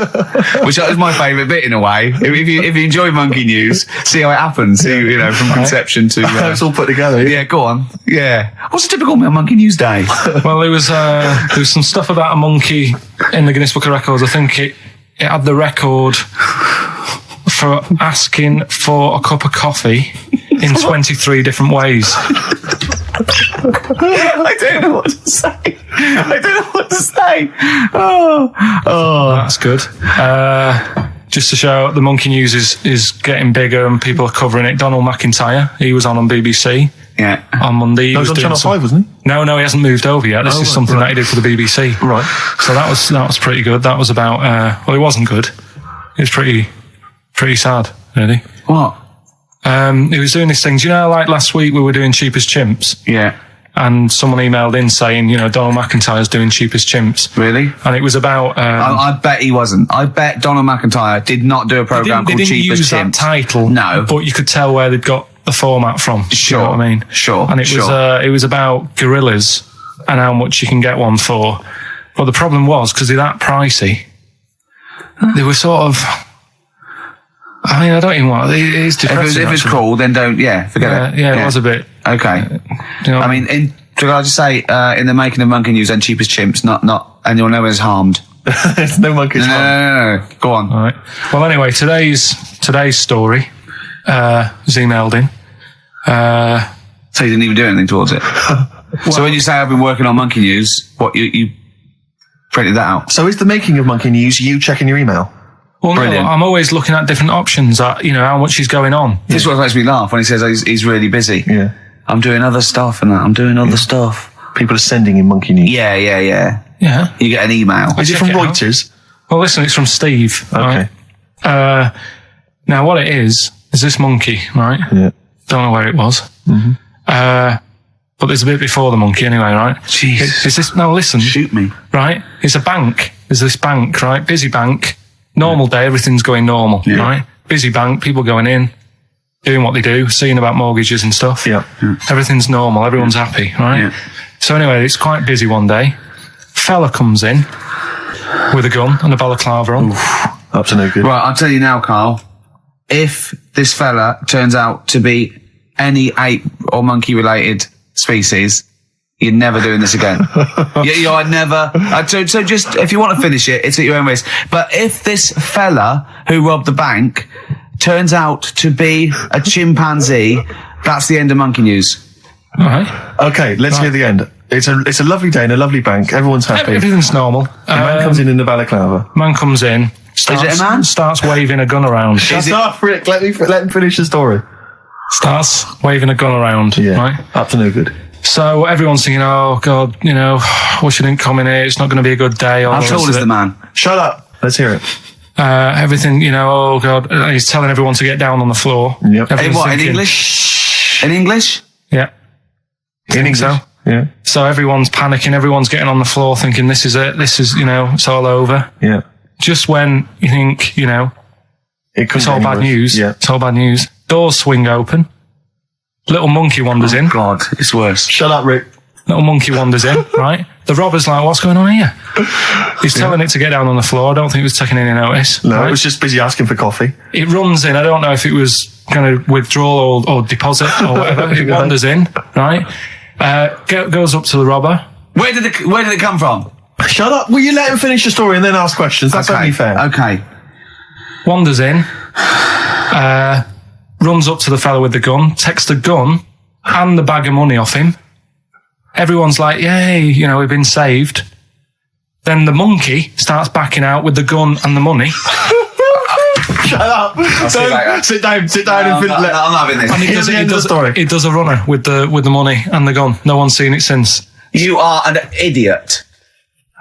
[SPEAKER 1] which is my favourite bit in a way. If you enjoy Monkey News, see how it happens. See, from conception to
[SPEAKER 2] It's all put together.
[SPEAKER 1] yeah. Go on. Yeah. What's a typical Monkey News day?
[SPEAKER 3] Well, there was some stuff about a monkey in the Guinness Book of Records. I think it had the record for asking for a cup of coffee in 23 different ways.
[SPEAKER 1] I don't know what to say. Oh.
[SPEAKER 3] That's good. Just to show the monkey news is getting bigger and people are covering it. Donald McIntyre, he was on BBC.
[SPEAKER 1] Yeah.
[SPEAKER 3] On Monday.
[SPEAKER 2] No, he was on Channel 5, wasn't he?
[SPEAKER 3] No, he hasn't moved over yet. This is something that he did for the BBC.
[SPEAKER 2] Right.
[SPEAKER 3] So that was pretty good. That was about, it wasn't good. It was pretty sad, really.
[SPEAKER 1] What?
[SPEAKER 3] He was doing these things, like last week we were doing Cheap as Chimps.
[SPEAKER 1] Yeah.
[SPEAKER 3] And someone emailed in saying, Donald McIntyre's doing Cheap as Chimps.
[SPEAKER 1] Really?
[SPEAKER 3] And it was about...
[SPEAKER 1] I bet he wasn't. I bet Donald McIntyre did not do a programme called Cheap as Chimps.
[SPEAKER 3] They didn't use that title.
[SPEAKER 1] No.
[SPEAKER 3] But you could tell where they'd got the format from.
[SPEAKER 1] Sure.
[SPEAKER 3] You know what I mean?
[SPEAKER 1] Sure.
[SPEAKER 3] And it was about gorillas and how much you can get one for. But the problem was, because they're that pricey, they were sort of... I mean, I don't even want. It's depressing.
[SPEAKER 1] If it's
[SPEAKER 3] actually.
[SPEAKER 1] cruel, then don't. Yeah, forget it.
[SPEAKER 3] Yeah, it was a bit.
[SPEAKER 1] Okay.
[SPEAKER 3] You know,
[SPEAKER 1] I mean, should I just say, in the making of Monkey News and Cheap as Chimps, not anyone ever is harmed.
[SPEAKER 2] There's no monkeys.
[SPEAKER 1] No. Go on.
[SPEAKER 3] all right. Well, anyway, today's story was emailed in.
[SPEAKER 1] So you didn't even do anything towards it. So when you say I've been working on Monkey News, what you printed that out?
[SPEAKER 2] So is the making of Monkey News you checking your email?
[SPEAKER 3] Well,
[SPEAKER 1] Brilliant.
[SPEAKER 3] no, I'm always looking at different options. At how much is going on.
[SPEAKER 1] This is what makes me laugh when he says he's really busy.
[SPEAKER 2] Yeah.
[SPEAKER 1] I'm doing other stuff and that. I'm doing other stuff.
[SPEAKER 2] People are sending in Monkey News.
[SPEAKER 1] Yeah.
[SPEAKER 3] Yeah.
[SPEAKER 1] You get an email.
[SPEAKER 2] Is it
[SPEAKER 3] check
[SPEAKER 2] from
[SPEAKER 3] it out.
[SPEAKER 2] Reuters?
[SPEAKER 3] Well, listen, it's from Steve.
[SPEAKER 2] Okay.
[SPEAKER 3] Right? Now, what it is this monkey, right?
[SPEAKER 2] Yeah.
[SPEAKER 3] Don't know where it was. Mm-hmm. But there's a bit before the monkey anyway, right?
[SPEAKER 1] Jeez.
[SPEAKER 3] Is this, no, listen.
[SPEAKER 1] Shoot me.
[SPEAKER 3] Right? It's a bank. There's this bank, right? Busy bank. Normal day, everything's going normal, right? Busy bank, people going in, doing what they do, seeing about mortgages and stuff.
[SPEAKER 2] Yeah.
[SPEAKER 3] Everything's normal. Everyone's happy, right?
[SPEAKER 1] Yeah.
[SPEAKER 3] So anyway, it's quite busy one day. Fella comes in with a gun and a balaclava on.
[SPEAKER 2] Up to no good.
[SPEAKER 1] Right, I'll tell you now, Carl. If this fella turns out to be any ape or monkey related species, you're never doing this again. You're never. So just, if you want to finish it, it's at your own risk. But if this fella who robbed the bank turns out to be a chimpanzee, that's the end of Monkey News.
[SPEAKER 3] All right.
[SPEAKER 2] Okay, let's hear the end. It's a lovely day in a lovely bank. Everyone's happy.
[SPEAKER 3] Everything's normal.
[SPEAKER 2] The man comes in the balaclava.
[SPEAKER 3] Man comes in.
[SPEAKER 1] it a man?
[SPEAKER 3] Starts waving a gun around.
[SPEAKER 2] Shut up, Rick. Let him finish the story.
[SPEAKER 3] Starts waving a gun around.
[SPEAKER 2] Yeah.
[SPEAKER 3] Right?
[SPEAKER 2] Up to no good.
[SPEAKER 3] So everyone's thinking, oh, God, wish I didn't come in here. It's not going to be a good day.
[SPEAKER 1] How tall is the man?
[SPEAKER 2] Shut up. Let's hear it.
[SPEAKER 3] Everything, oh, God. He's telling everyone to get down on the floor.
[SPEAKER 2] Yep.
[SPEAKER 1] In what, in English? In English?
[SPEAKER 3] Yeah.
[SPEAKER 2] In English.
[SPEAKER 3] So?
[SPEAKER 2] Yeah.
[SPEAKER 3] So everyone's panicking. Everyone's getting on the floor thinking, this is it. This is, it's all over.
[SPEAKER 2] Yeah.
[SPEAKER 3] Just when you think, it's all bad news.
[SPEAKER 2] Yeah.
[SPEAKER 3] It's all bad news. Doors swing open. Little monkey wanders in.
[SPEAKER 1] God, it's worse.
[SPEAKER 2] Shut up, Rick.
[SPEAKER 3] Little monkey wanders in, right? The robber's like, what's going on here? He's telling it to get down on the floor. I don't think it was taking any notice.
[SPEAKER 2] No,
[SPEAKER 3] right?
[SPEAKER 2] it was just busy asking for coffee.
[SPEAKER 3] It runs in. I don't know if it was kind of withdrawal or deposit or whatever. It wanders in, right? Goes up to the robber.
[SPEAKER 1] Where did it come from?
[SPEAKER 2] Shut up. Will you let him finish the story and then ask questions? That's only fair.
[SPEAKER 1] Okay.
[SPEAKER 3] Wanders in. Runs up to the fella with the gun. Takes the gun and the bag of money off him. Everyone's like, yay, we've been saved. Then the monkey starts backing out with the gun and the money.
[SPEAKER 2] Shut up. Sit down and finish.
[SPEAKER 1] I'm not having this.
[SPEAKER 3] And it does a runner with the money and the gun. No one's seen it since.
[SPEAKER 1] You are an idiot.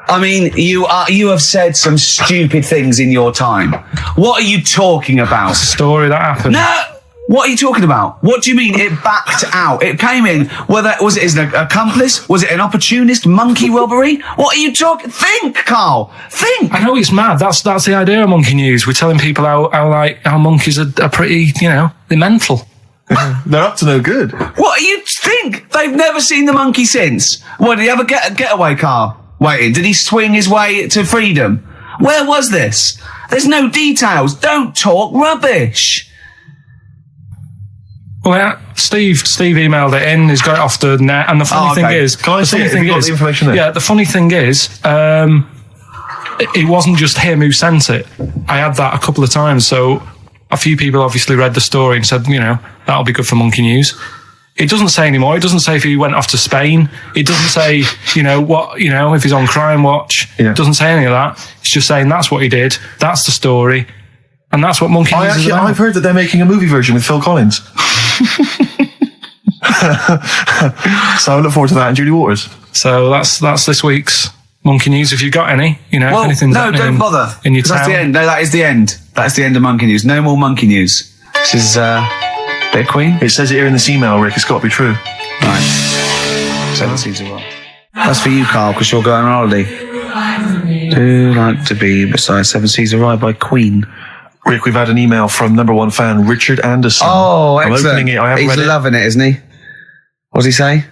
[SPEAKER 1] I mean, you have said some stupid things in your time. What are you talking about?
[SPEAKER 3] It's a story that happened.
[SPEAKER 1] No! What are you talking about? What do you mean it backed out? It came in, was it an accomplice? Was it an opportunist monkey robbery? What are you talking? Think, Carl. Think.
[SPEAKER 3] I know it's mad. That's the idea of Monkey News. We're telling people how monkeys are pretty, they're mental.
[SPEAKER 2] They're up to no good.
[SPEAKER 1] What do you think? They've never seen the monkey since. What, did he have a getaway car waiting? Did he swing his way to freedom? Where was this? There's no details. Don't talk rubbish.
[SPEAKER 3] Well, yeah, Steve emailed it in. He's got it off the net. And the funny thing is,
[SPEAKER 2] can I see it? Have you got the information there?
[SPEAKER 3] Yeah, the funny thing is, it wasn't just him who sent it. I had that a couple of times. So a few people obviously read the story and said, that'll be good for Monkey News. It doesn't say anymore. It doesn't say if he went off to Spain. It doesn't say, if he's on Crime Watch. Yeah. It doesn't say any of that. It's just saying that's what he did. That's the story. And that's what Monkey News is about.
[SPEAKER 2] I've heard that they're making a movie version with Phil Collins. So I look forward to that and Julie Waters.
[SPEAKER 3] So that's this week's Monkey News. If you've got any, if anything's happening
[SPEAKER 1] don't bother.
[SPEAKER 3] in your town.
[SPEAKER 1] That's the end. No, that is the end. That's the end of Monkey News. No more Monkey News. This is bit of Queen.
[SPEAKER 2] It says it here in this email, Rick. It's got to be true.
[SPEAKER 1] Right. 7 Seas of Rock. That's for you, Carl, because you're going on holiday. Do like to be beside 7 Seas of Rye by Queen.
[SPEAKER 2] Rick, we've had an email from number one fan Richard Anderson.
[SPEAKER 1] Oh,
[SPEAKER 2] I'm
[SPEAKER 1] excellent.
[SPEAKER 2] opening it. I haven't
[SPEAKER 1] He's
[SPEAKER 2] read it.
[SPEAKER 1] loving it, isn't he? What does he say?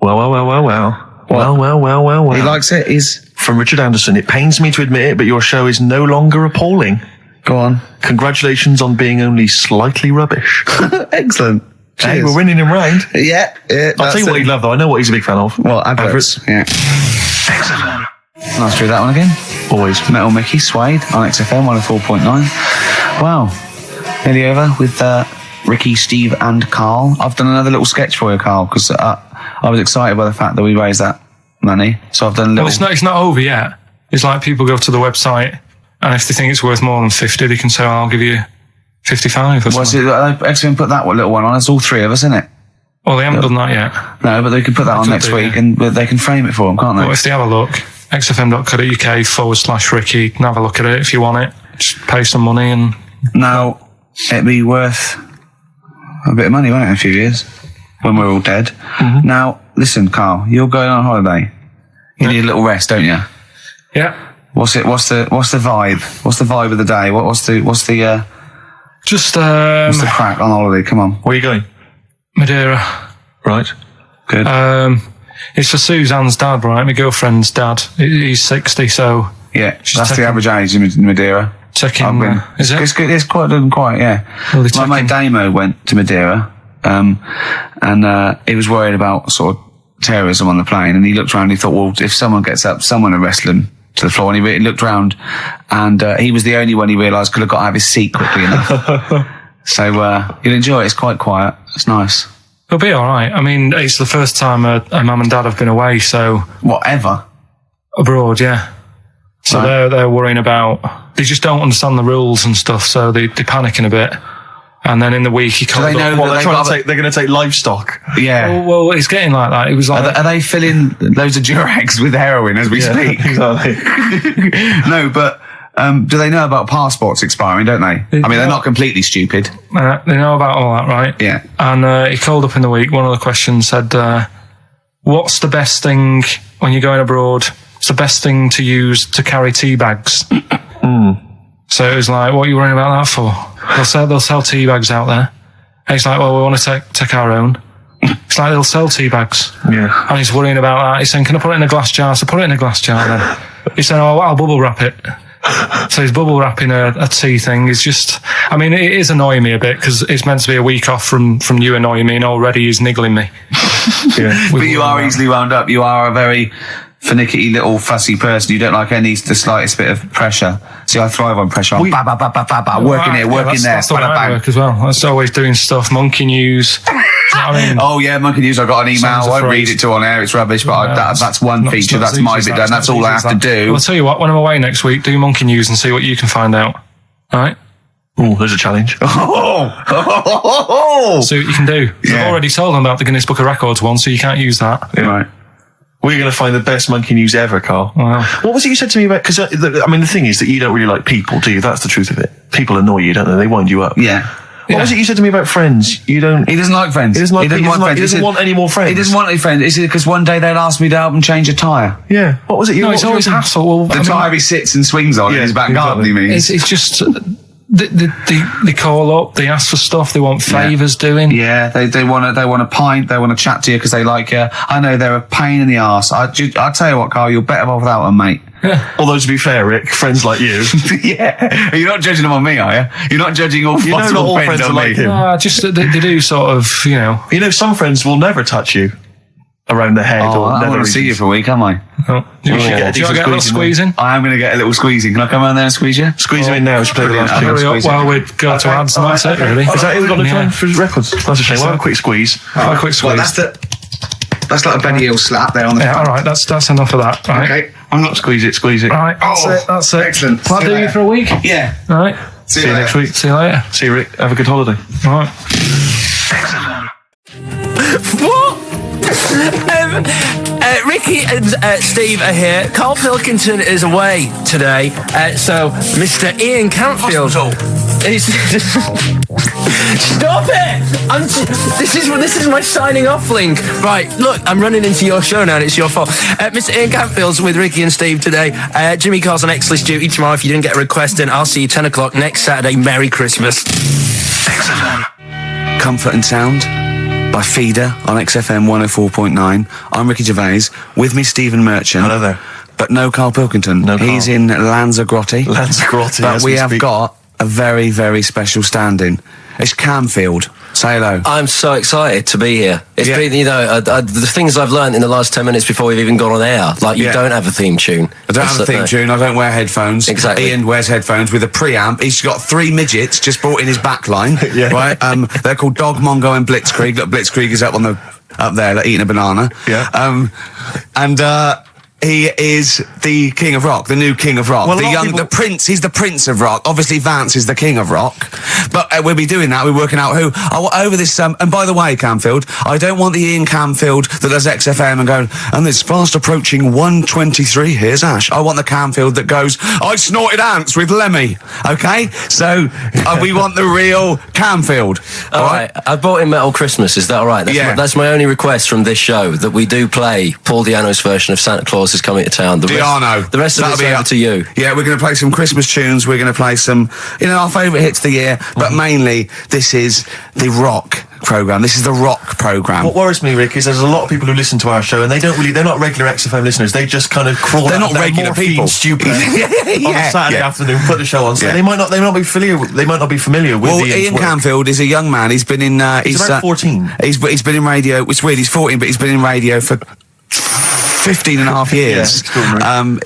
[SPEAKER 2] Well. Well.
[SPEAKER 1] He likes it. He's
[SPEAKER 2] from Richard Anderson. It pains me to admit it, but your show is no longer appalling.
[SPEAKER 1] Go on.
[SPEAKER 2] Congratulations on being only slightly rubbish.
[SPEAKER 1] Excellent. Cheers.
[SPEAKER 2] Hey, we're winning him round.
[SPEAKER 1] Yeah.
[SPEAKER 2] I'll tell you what he'd love, though. I know what he's a big fan of.
[SPEAKER 1] Well, adverts. Yeah. Nice to do that one again.
[SPEAKER 2] Always.
[SPEAKER 1] Metal Mickey, Suede on XFM 104.9. Wow. Nearly over with Ricky, Steve and Karl. I've done another little sketch for you, Karl, because I was excited by the fact that we raised that money. So I've done a little...
[SPEAKER 3] Well, it's not over yet. It's like people go to the website, and if they think it's worth more than 50, they can say, I'll give you 55 or something.
[SPEAKER 1] XFM put that little one on. It's all three of us, isn't it?
[SPEAKER 3] Well, they haven't done that yet.
[SPEAKER 1] No, but they can put that on next week, and they can frame it for them, can't they?
[SPEAKER 3] Well, if they have a look, xfm.co.uk/Ricky, you can have a look at it if you want it. Just pay some money and...
[SPEAKER 1] Now, it'd be worth a bit of money, won't it, in a few years, when we're all dead. Mm-hmm. Now, listen, Karl, you're going on holiday. You need a little rest, don't you?
[SPEAKER 3] Yeah.
[SPEAKER 1] What's the vibe? What's the vibe of the day? What's the crack on holiday? Come on.
[SPEAKER 2] Where are you going?
[SPEAKER 3] Madeira.
[SPEAKER 2] Right.
[SPEAKER 1] Good.
[SPEAKER 3] It's for Suzanne's dad, right? My girlfriend's dad. He's 60, so...
[SPEAKER 1] Yeah, that's the average age in Madeira.
[SPEAKER 3] Checking... is it?
[SPEAKER 1] It's good. It's quite, yeah.
[SPEAKER 3] Well,
[SPEAKER 1] my mate Damo went to Madeira, and he was worried about sort of terrorism on the plane, and he looked around and he thought, well, if someone gets up, someone will wrestle him to the floor, and he looked around, and he was the only one he realised could have got out of his seat quickly enough. So you'll enjoy it. It's quite quiet. It's nice.
[SPEAKER 3] It'll be all right. I mean, it's the first time a mum and dad have been away, so...
[SPEAKER 1] Whatever.
[SPEAKER 3] Abroad, yeah. So
[SPEAKER 1] right.
[SPEAKER 3] they're worrying about... They just don't understand the rules and stuff, so they're panicking a bit. And then in the week, he called up...
[SPEAKER 2] Well, they're going to take livestock.
[SPEAKER 1] Yeah.
[SPEAKER 3] Well, it's getting like that. It was like...
[SPEAKER 1] Are they filling loads of Durags with heroin as we speak?
[SPEAKER 2] Exactly.
[SPEAKER 1] No, but... do they know about passports expiring, don't they? I mean, they're not completely stupid.
[SPEAKER 3] They know about all that, right?
[SPEAKER 1] Yeah.
[SPEAKER 3] And he called up in the week, one of the questions said, what's the best thing, when you're going abroad, what's the best thing to use to carry tea bags? So it was like, what are you worrying about that for? They'll sell tea bags out there. And he's like, well, we want to take our own. It's like they'll sell tea bags.
[SPEAKER 2] Yeah.
[SPEAKER 3] And he's worrying about that. He's saying, can I put it in a glass jar? So put it in a glass jar then. He's saying, oh, I'll bubble wrap it. So he's bubble wrapping a tea thing. It's just, I mean, it is annoying me a bit because it's meant to be a week off from you annoying me, and already he's niggling me.
[SPEAKER 1] Yeah. But you are easily wound up. You are a very finicky little fussy person. You don't like the slightest bit of pressure. See, I thrive on pressure. I'm working here, working there.
[SPEAKER 3] That's the way I work as well. That's always doing stuff. Monkey news. You know what I mean?
[SPEAKER 1] Oh yeah, Monkey News. I got an email. I won't read it to on air. It's rubbish, but that's one feature. That's my bit done. That's all I have to do.
[SPEAKER 3] I'll tell you what. When I'm away next week, do Monkey News and see what you can find out. All right?
[SPEAKER 2] Oh, there's a challenge.
[SPEAKER 3] See what you can do. Yeah. I've already told them about the Guinness Book of Records one, so you can't use that.
[SPEAKER 1] Yeah. Right.
[SPEAKER 2] We're going to find the best Monkey News ever, Karl.
[SPEAKER 3] Wow.
[SPEAKER 2] What was it you said to me about... Because, I mean, the thing is that you don't really like people, do you? That's the truth of it. People annoy you, don't they? They wind you up.
[SPEAKER 1] Yeah.
[SPEAKER 2] What was it you said to me about friends? You don't...
[SPEAKER 1] He doesn't like friends.
[SPEAKER 2] He doesn't want any more friends.
[SPEAKER 1] He doesn't want any friends. Is it because one day they'll ask me to help him change a tyre?
[SPEAKER 2] Yeah. What was it?
[SPEAKER 3] No, it's always hassle.
[SPEAKER 1] The tyre he sits and swings on in his back garden, he means.
[SPEAKER 3] It's just... They call up, they ask for stuff, they want favours doing.
[SPEAKER 1] Yeah, they want a pint, they want to chat to you because they like you. I know they're a pain in the arse. I'll tell you what, Karl, you're better off without them, mate.
[SPEAKER 2] Although, to be fair, Rick, friends like you...
[SPEAKER 1] Yeah. You're not judging them on me, are you? You're not judging all possible friends on
[SPEAKER 2] like
[SPEAKER 1] me.
[SPEAKER 2] him.
[SPEAKER 3] Just they do sort of, you know...
[SPEAKER 2] You know, some friends will never touch you around the head or
[SPEAKER 1] I
[SPEAKER 2] never
[SPEAKER 1] want to see you for a week, am I?
[SPEAKER 3] Do you want to get a little squeeze in?
[SPEAKER 1] I am going to get a little squeezing. Can I come around there and squeeze you?
[SPEAKER 2] Squeeze him in now. We should play the last tune.
[SPEAKER 3] Well, we'd go to ads and that's it, really.
[SPEAKER 2] Is that it? We've got no time for records. That's a shame. We'll have a quick squeeze.
[SPEAKER 3] A quick squeeze.
[SPEAKER 1] Well, that's like a Benny Hill slap there on the front.
[SPEAKER 3] All right, that's enough of that. Right.
[SPEAKER 1] Okay.
[SPEAKER 2] I'm not squeeze it.
[SPEAKER 3] Right, that's it.
[SPEAKER 1] Excellent.
[SPEAKER 3] Will I do you for a week?
[SPEAKER 1] Yeah.
[SPEAKER 3] All right.
[SPEAKER 1] See you
[SPEAKER 2] next week.
[SPEAKER 3] See you later.
[SPEAKER 2] See you, Rick. Have a good holiday.
[SPEAKER 3] All right.
[SPEAKER 5] What? Ricky and Steve are here. Karl Pilkington is away today, so Mr. Ian Cantfield. Stop it! This is my signing off link. Right, look, I'm running into your show now and it's your fault. Mr. Ian Cantfield's with Ricky and Steve today. Jimmy Carr's on X-List duty tomorrow. If you didn't get a request in, I'll see you 10 o'clock next Saturday. Merry Christmas.
[SPEAKER 1] Comfort and Sound by Feeder on XFM 104.9. I'm Ricky Gervais. With me, Stephen Merchant.
[SPEAKER 2] Hello there.
[SPEAKER 1] But no Karl Pilkington.
[SPEAKER 2] No Karl.
[SPEAKER 1] He's in Lanzarote.
[SPEAKER 2] Lanzarote.
[SPEAKER 1] But we have got a very, very special stand-in. It's Camfield. Say hello.
[SPEAKER 5] I'm so excited to be here. It's been, the things I've learned in the last 10 minutes before we've even gone on air. Like, you don't have a theme tune.
[SPEAKER 1] I don't have a theme tune. I don't wear headphones.
[SPEAKER 5] Exactly.
[SPEAKER 1] Ian wears headphones with a preamp. He's got 3 midgets just brought in his back line. Right? They're called Dog, Mongo and Blitzkrieg. Look, Blitzkrieg is up there, like, eating a banana.
[SPEAKER 2] Yeah.
[SPEAKER 1] He is the king of rock, the new king of rock.
[SPEAKER 2] Well,
[SPEAKER 1] the prince, he's the prince of rock. Obviously, Vance is the king of rock. But we'll be doing that, we're working out who. Over this, and by the way, Camfield, I don't want the Ian Camfield that does XFM and going, and it's fast approaching 1:23, here's Ash. I want the Camfield that goes, I snorted ants with Lemmy. Okay? So, we want the real Camfield.
[SPEAKER 5] All right. I bought in Metal Christmas, is that all right? That's my only request from this show, that we do play Paul Di'Anno's version of Santa Claus is Coming to Town. The rest of it's over to you.
[SPEAKER 1] Yeah, we're going to play some Christmas tunes. We're going to play some, our favourite hits of the year. But mainly, this is the rock programme. This is the rock programme.
[SPEAKER 2] What worries me, Rick, is there's a lot of people who listen to our show and they're not regular XFM listeners. They just kind of crawl
[SPEAKER 1] They're
[SPEAKER 2] out
[SPEAKER 1] not regular people.
[SPEAKER 2] Stupid on a Saturday afternoon, put the show on. So they might not be familiar with
[SPEAKER 1] Ian Camfield is a young man. He's been in
[SPEAKER 2] he's about 14.
[SPEAKER 1] He's been in radio. It's weird, he's 14, but he's been in radio for 15 and a half years.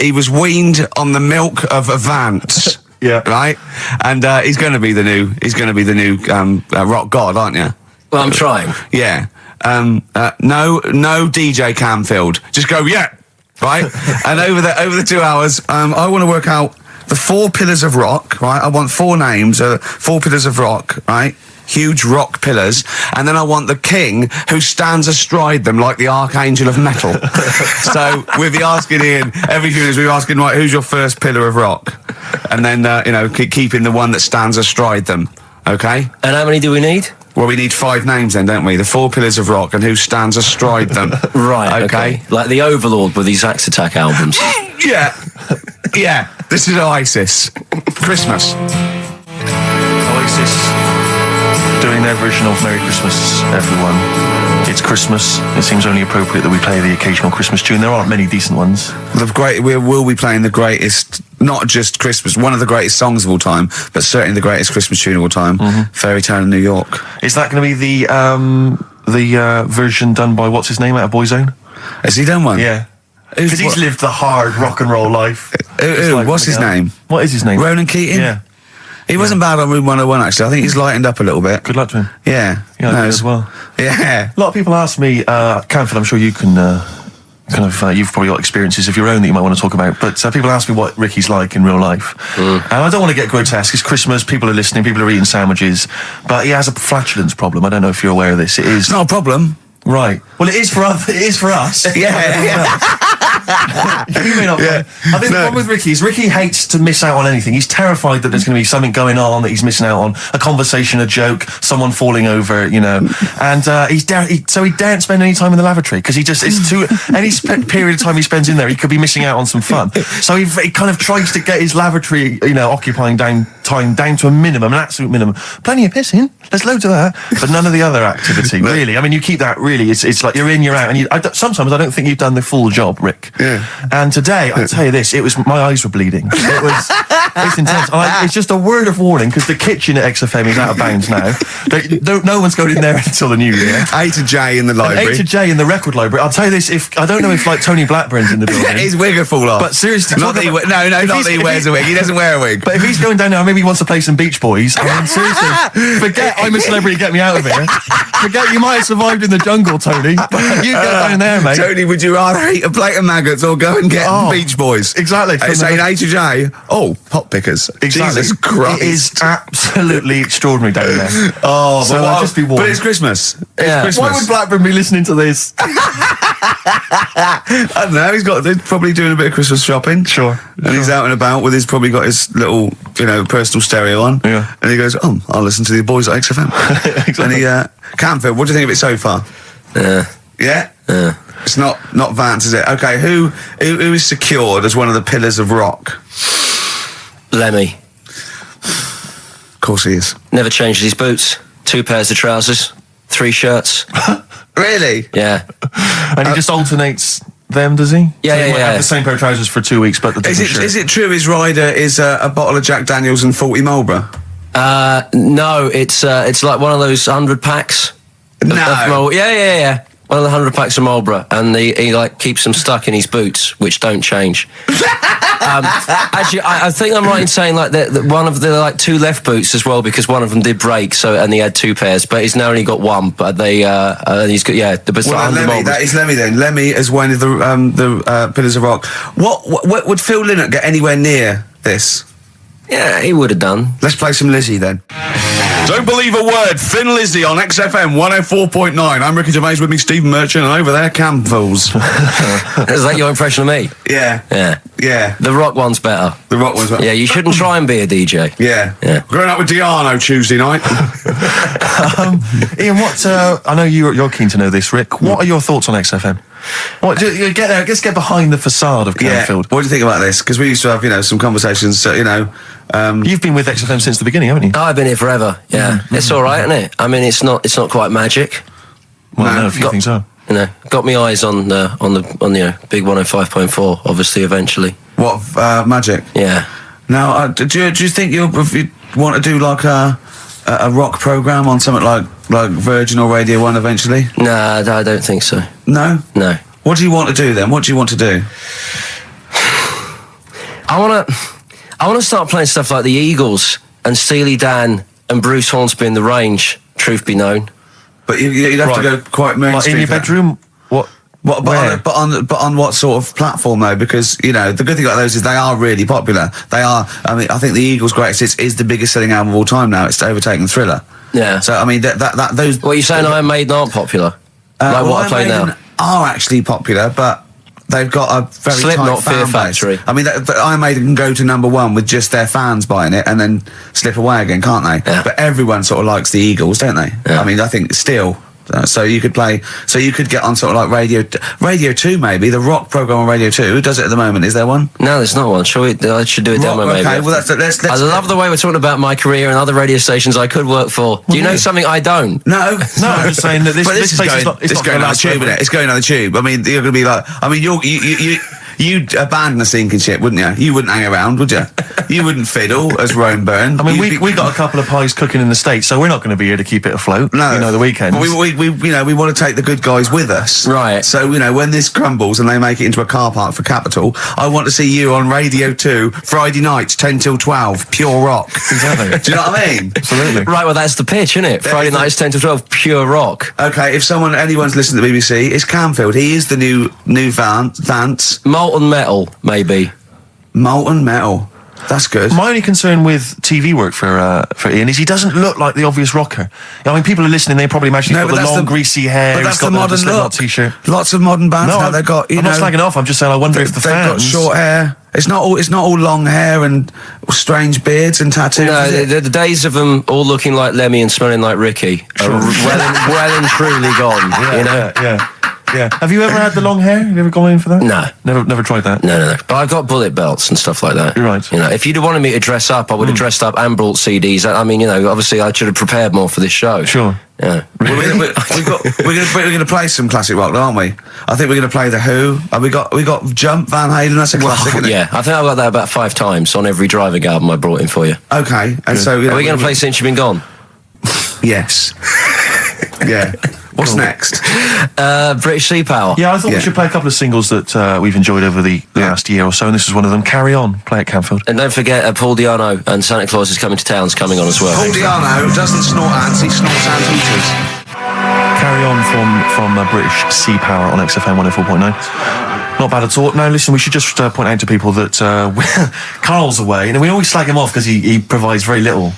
[SPEAKER 1] He was weaned on the milk of a Vance. Right? And he's going to be the new rock god, aren't you?
[SPEAKER 5] Well, I'm trying.
[SPEAKER 1] Yeah. No DJ Camfield. Just go, right? And over the 2 hours, I want to work out the 4 pillars of rock, right? I want 4 names, 4 pillars of rock, right? Huge rock pillars, and then I want the king who stands astride them like the archangel of metal. So we'll be asking Ian every few minutes. We'll be asking, right, who's your first pillar of rock, and then keeping the one that stands astride them. Okay.
[SPEAKER 5] And how many do we need?
[SPEAKER 1] Well, we need 5 names then, don't we? The 4 pillars of rock and who stands astride them.
[SPEAKER 5] Right. Okay. Like the Overlord with these Axe Attack albums.
[SPEAKER 1] Yeah. This is Oasis. Christmas.
[SPEAKER 2] Oasis doing their version of Merry Christmas, everyone. It's Christmas. It seems only appropriate that we play the occasional Christmas tune. There aren't many decent ones.
[SPEAKER 1] We will be playing the greatest, not just Christmas, one of the greatest songs of all time, but certainly the greatest Christmas tune of all time, Fairy Tale in New York.
[SPEAKER 2] Is that going to be the version done by, what's his name, out of Boyzone?
[SPEAKER 1] Has he done one?
[SPEAKER 2] Yeah. Because he's lived the hard rock and roll life.
[SPEAKER 1] What's his name?
[SPEAKER 2] What is his name?
[SPEAKER 1] Ronan Keating?
[SPEAKER 2] Yeah.
[SPEAKER 1] He wasn't bad on Room 101, actually. I think he's lightened up a little bit.
[SPEAKER 2] Good luck to him.
[SPEAKER 1] Yeah.
[SPEAKER 2] Yeah, as well.
[SPEAKER 1] Yeah.
[SPEAKER 2] A lot of people ask me, Camfield, I'm sure you can you've probably got experiences of your own that you might want to talk about, but people ask me what Ricky's like in real life. And I don't want to get grotesque. It's Christmas, people are listening, people are eating sandwiches, but he has a flatulence problem. I don't know if you're aware of this.
[SPEAKER 1] It's not a problem.
[SPEAKER 2] Right. Well, it is for us.
[SPEAKER 1] Yeah.
[SPEAKER 2] You may not. Yeah. I think the problem with Ricky is Ricky hates to miss out on anything. He's terrified that there's going to be something going on that he's missing out on, a conversation, a joke, someone falling over, And so he daren't spend any time in the lavatory because any period of time he spends in there, he could be missing out on some fun. So he kind of tries to get his lavatory, occupying time down to a minimum, an absolute minimum. Plenty of pissing. There's loads of that, but none of the other activity. Really, I mean, you keep that. Really, it's like you're in, you're out, and sometimes I don't think you've done the full job, Rick.
[SPEAKER 1] Yeah.
[SPEAKER 2] And today, I'll tell you this: my eyes were bleeding. It's intense. It's just a word of warning because the kitchen at XFM is out of bounds now. No one's going in there until the new year.
[SPEAKER 1] A to J in the library.
[SPEAKER 2] A to J in the record library. I'll tell you this: I don't know if Tony Blackburn's in the building.
[SPEAKER 1] His wig will fall off.
[SPEAKER 2] But seriously,
[SPEAKER 1] not that he wears a wig. He doesn't wear a wig.
[SPEAKER 2] But if he's going down now, maybe he wants to play some Beach Boys. I mean, seriously, forget I'm a celebrity. Get me out of here. Forget you might have survived in the jungle, Tony. But you go down there, mate.
[SPEAKER 1] Tony, would you rather eat a plate of maggots or go and get Beach Boys?
[SPEAKER 2] Exactly.
[SPEAKER 1] Saying A to J. Oh, pot pickers.
[SPEAKER 2] Exactly.
[SPEAKER 1] Jesus Christ.
[SPEAKER 2] It is absolutely extraordinary down there.
[SPEAKER 1] Oh,
[SPEAKER 2] so I'll just be warned.
[SPEAKER 1] But it's Christmas.
[SPEAKER 2] Christmas. Why would Blackburn be listening to this?
[SPEAKER 1] I don't know. They're probably doing a bit of Christmas shopping.
[SPEAKER 2] Sure.
[SPEAKER 1] And he's out and about with probably got his little, personal stereo on.
[SPEAKER 2] Yeah.
[SPEAKER 1] And he goes, I'll listen to the boys at XFM.
[SPEAKER 2] Exactly.
[SPEAKER 1] And Camfield, what do you think of it so far? Yeah? It's not Vance, is it? Okay, who is secured as one of the pillars of rock?
[SPEAKER 5] Lemmy.
[SPEAKER 1] Of course he is.
[SPEAKER 5] Never changes his boots. 2 pairs of trousers. 3 shirts.
[SPEAKER 1] Really?
[SPEAKER 5] Yeah.
[SPEAKER 2] And he just alternates them, does he?
[SPEAKER 5] Yeah,
[SPEAKER 2] so he
[SPEAKER 5] yeah,
[SPEAKER 2] might
[SPEAKER 5] yeah.
[SPEAKER 2] have the same pair of trousers for 2 weeks, but the different shirt.
[SPEAKER 1] Is it true his rider is a bottle of Jack Daniels and 40 Marlboro?
[SPEAKER 5] No, it's like one of those 100 packs.
[SPEAKER 1] No.
[SPEAKER 5] Yeah. One of the 100 packs of Marlboro, and he like keeps them stuck in his boots, which don't change. Actually, I think I'm right in saying like that one of the like 2 left boots as well, because one of them did break. So and he had 2 pairs, but he's now only got 1. But he's got the
[SPEAKER 1] Well, Lemmy, that is Lemmy then. Lemmy is one of the Pillars of Rock. What would Phil Lynott get anywhere near this?
[SPEAKER 5] Yeah, he would have done.
[SPEAKER 1] Let's play some Lizzie then. Don't believe a word. Thin Lizzy on XFM 104.9. I'm Ricky Gervais, with me Stephen Merchant, and over there Cam Fools.
[SPEAKER 5] Is that your impression of me?
[SPEAKER 1] Yeah.
[SPEAKER 5] Yeah. The rock one's better.
[SPEAKER 1] The rock one's better.
[SPEAKER 5] Yeah, you shouldn't try and be a DJ.
[SPEAKER 1] Yeah. Growing up with Diano Tuesday night.
[SPEAKER 2] Ian, I know you're keen to know this, Rick. What are your thoughts on XFM? Let's get behind the facade of Canfield.
[SPEAKER 1] What do you think about this? Because we used to have, some conversations,
[SPEAKER 2] You've been with XFM since the beginning, haven't you?
[SPEAKER 5] I've been here forever, yeah. It's all right, isn't it? I mean, it's not quite magic.
[SPEAKER 2] Well, no, a few things are.
[SPEAKER 5] Got me eyes on the big 105.4, obviously, eventually.
[SPEAKER 1] What, magic?
[SPEAKER 5] Yeah.
[SPEAKER 1] Now, do you think you want to do like a rock program on something like Virgin or Radio 1 eventually?
[SPEAKER 5] Nah, I don't think so.
[SPEAKER 1] No?
[SPEAKER 5] No.
[SPEAKER 1] What do you want to do then? What do you want to do?
[SPEAKER 5] I want to start playing stuff like the Eagles and Steely Dan and Bruce Hornsby in the Range, truth be known.
[SPEAKER 1] But you'd have to go quite mainstream.
[SPEAKER 2] In your bedroom? What?
[SPEAKER 1] But on what sort of platform though? Because the good thing about those is they are really popular. They are. I mean, I think the Eagles' Greatest Hits is the biggest selling album of all time now. It's overtaken Thriller.
[SPEAKER 5] Yeah.
[SPEAKER 1] So I mean that those.
[SPEAKER 5] What are you saying? Iron Maiden aren't popular? Like what I play now
[SPEAKER 1] are actually popular, but they've got a very
[SPEAKER 5] Slipknot,
[SPEAKER 1] tight fan
[SPEAKER 5] Fear
[SPEAKER 1] base.
[SPEAKER 5] Factory.
[SPEAKER 1] I mean, Iron Maiden can go to #1 with just their fans buying it and then slip away again, can't they?
[SPEAKER 5] Yeah.
[SPEAKER 1] But everyone sort of likes the Eagles, don't they?
[SPEAKER 5] Yeah.
[SPEAKER 1] I mean, I think still. So you could get on sort of like Radio 2 maybe, the rock program on Radio 2. Who does it at the moment? Is there one?
[SPEAKER 5] No, there's not one. I should do a demo maybe.
[SPEAKER 1] Okay, well let's
[SPEAKER 5] I love the way we're talking about my career and other radio stations I could work for. Do you know something I don't?
[SPEAKER 1] No,
[SPEAKER 2] I'm just saying that this place is not
[SPEAKER 1] going on the tube, isn't it? It's going on the tube. I mean, you're going to be like, I mean, you'd abandon a sinking ship, wouldn't you? You wouldn't hang around, would you? You wouldn't fiddle as Rome Byrne.
[SPEAKER 2] I mean, we got a couple of pies cooking in the States, so we're not going to be here to keep it afloat.
[SPEAKER 1] No,
[SPEAKER 2] the weekends.
[SPEAKER 1] We want to take the good guys with us,
[SPEAKER 5] right?
[SPEAKER 1] So when this crumbles and they make it into a car park for Capital, I want to see you on Radio 2 Friday nights 10 till 12, pure rock.
[SPEAKER 2] Exactly.
[SPEAKER 1] Do you know what I mean?
[SPEAKER 2] Absolutely.
[SPEAKER 5] Right. Well, that's the pitch, isn't it? Friday nights 10 to 12, pure rock.
[SPEAKER 1] Okay. If anyone's listening to the BBC, it's Canfield. He is the new Vance.
[SPEAKER 5] Molten Metal, maybe.
[SPEAKER 1] Molten Metal. That's good.
[SPEAKER 2] My only concern with TV work for Ian is he doesn't look like the obvious rocker. I mean, people are listening, they probably imagine he's got the long, greasy hair.
[SPEAKER 1] But that's
[SPEAKER 2] he's got
[SPEAKER 1] the modern look.
[SPEAKER 2] T-shirt.
[SPEAKER 1] Lots of modern bands now. They've got.
[SPEAKER 2] I'm not slagging off. I'm just saying. I wonder if
[SPEAKER 1] they've got short hair. It's not all long hair and strange beards and tattoos.
[SPEAKER 5] No, the days of them all looking like Lemmy and smelling like Ricky are well and truly gone.
[SPEAKER 2] Yeah. Have you ever had the long hair? Have you ever gone in for that?
[SPEAKER 5] No.
[SPEAKER 2] Never tried that?
[SPEAKER 5] No. But I've got bullet belts and stuff like that.
[SPEAKER 2] You're right.
[SPEAKER 5] If you'd have wanted me to dress up, I would have dressed up and brought CDs. I mean, obviously I should have prepared more for this show.
[SPEAKER 2] Sure.
[SPEAKER 5] Yeah.
[SPEAKER 1] We're going to play some classic rock, aren't we? I think we're going to play The Who. We got Jump, Van Halen. That's a classic, isn't it?
[SPEAKER 5] Yeah, I think I've got that about 5 times on every driving album I brought in for you.
[SPEAKER 1] Okay, and so
[SPEAKER 5] are we going to play Since You've Been Gone?
[SPEAKER 1] Yes. Yeah. What's next?
[SPEAKER 5] British Sea Power.
[SPEAKER 2] Yeah, I thought we should play a couple of singles that we've enjoyed over the last year or so, and this is one of them. Carry On, play at Canfield.
[SPEAKER 5] And don't forget, Paul Di'Anno and Santa Claus is Coming to Town's coming on as well.
[SPEAKER 1] Paul Di'Anno doesn't snort ants, he snorts ant eaters.
[SPEAKER 2] Carry On from British Sea Power on XFM 104.9. Not bad at all. Now, listen, we should just point out to people that Carl's away, and we always slag him off because he provides very little.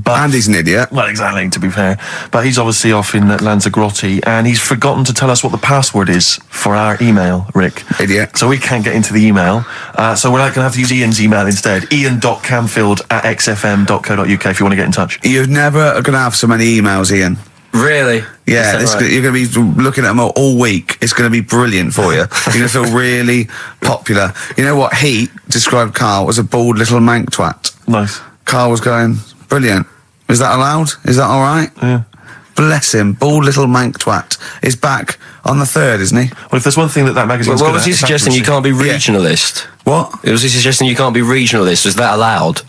[SPEAKER 1] And he's an idiot.
[SPEAKER 2] Well, exactly, to be fair. But he's obviously off in Lanzarote, and he's forgotten to tell us what the password is for our email, Rick.
[SPEAKER 1] Idiot.
[SPEAKER 2] So we can't get into the email. So we're going to have to use Ian's email instead. ian.camfield@xfm.co.uk if you want to get in touch.
[SPEAKER 1] You're never going to have so many emails, Ian.
[SPEAKER 5] Really?
[SPEAKER 1] Yeah,
[SPEAKER 5] right?
[SPEAKER 1] You're going to be looking at them all week. It's going to be brilliant for you. You're going to feel really popular. You know what? He described Carl as a bald little mank twat.
[SPEAKER 2] Nice.
[SPEAKER 1] Carl was going, brilliant. Is that allowed? Is that all right?
[SPEAKER 2] Yeah.
[SPEAKER 1] bless him, bald little mank twat, is back on the 3rd, isn't he?
[SPEAKER 2] Well, if there's one thing that magazine's
[SPEAKER 5] Well, was he suggesting you can't be regionalist?
[SPEAKER 1] What?
[SPEAKER 5] Was he suggesting you can't be regionalist? Is that allowed?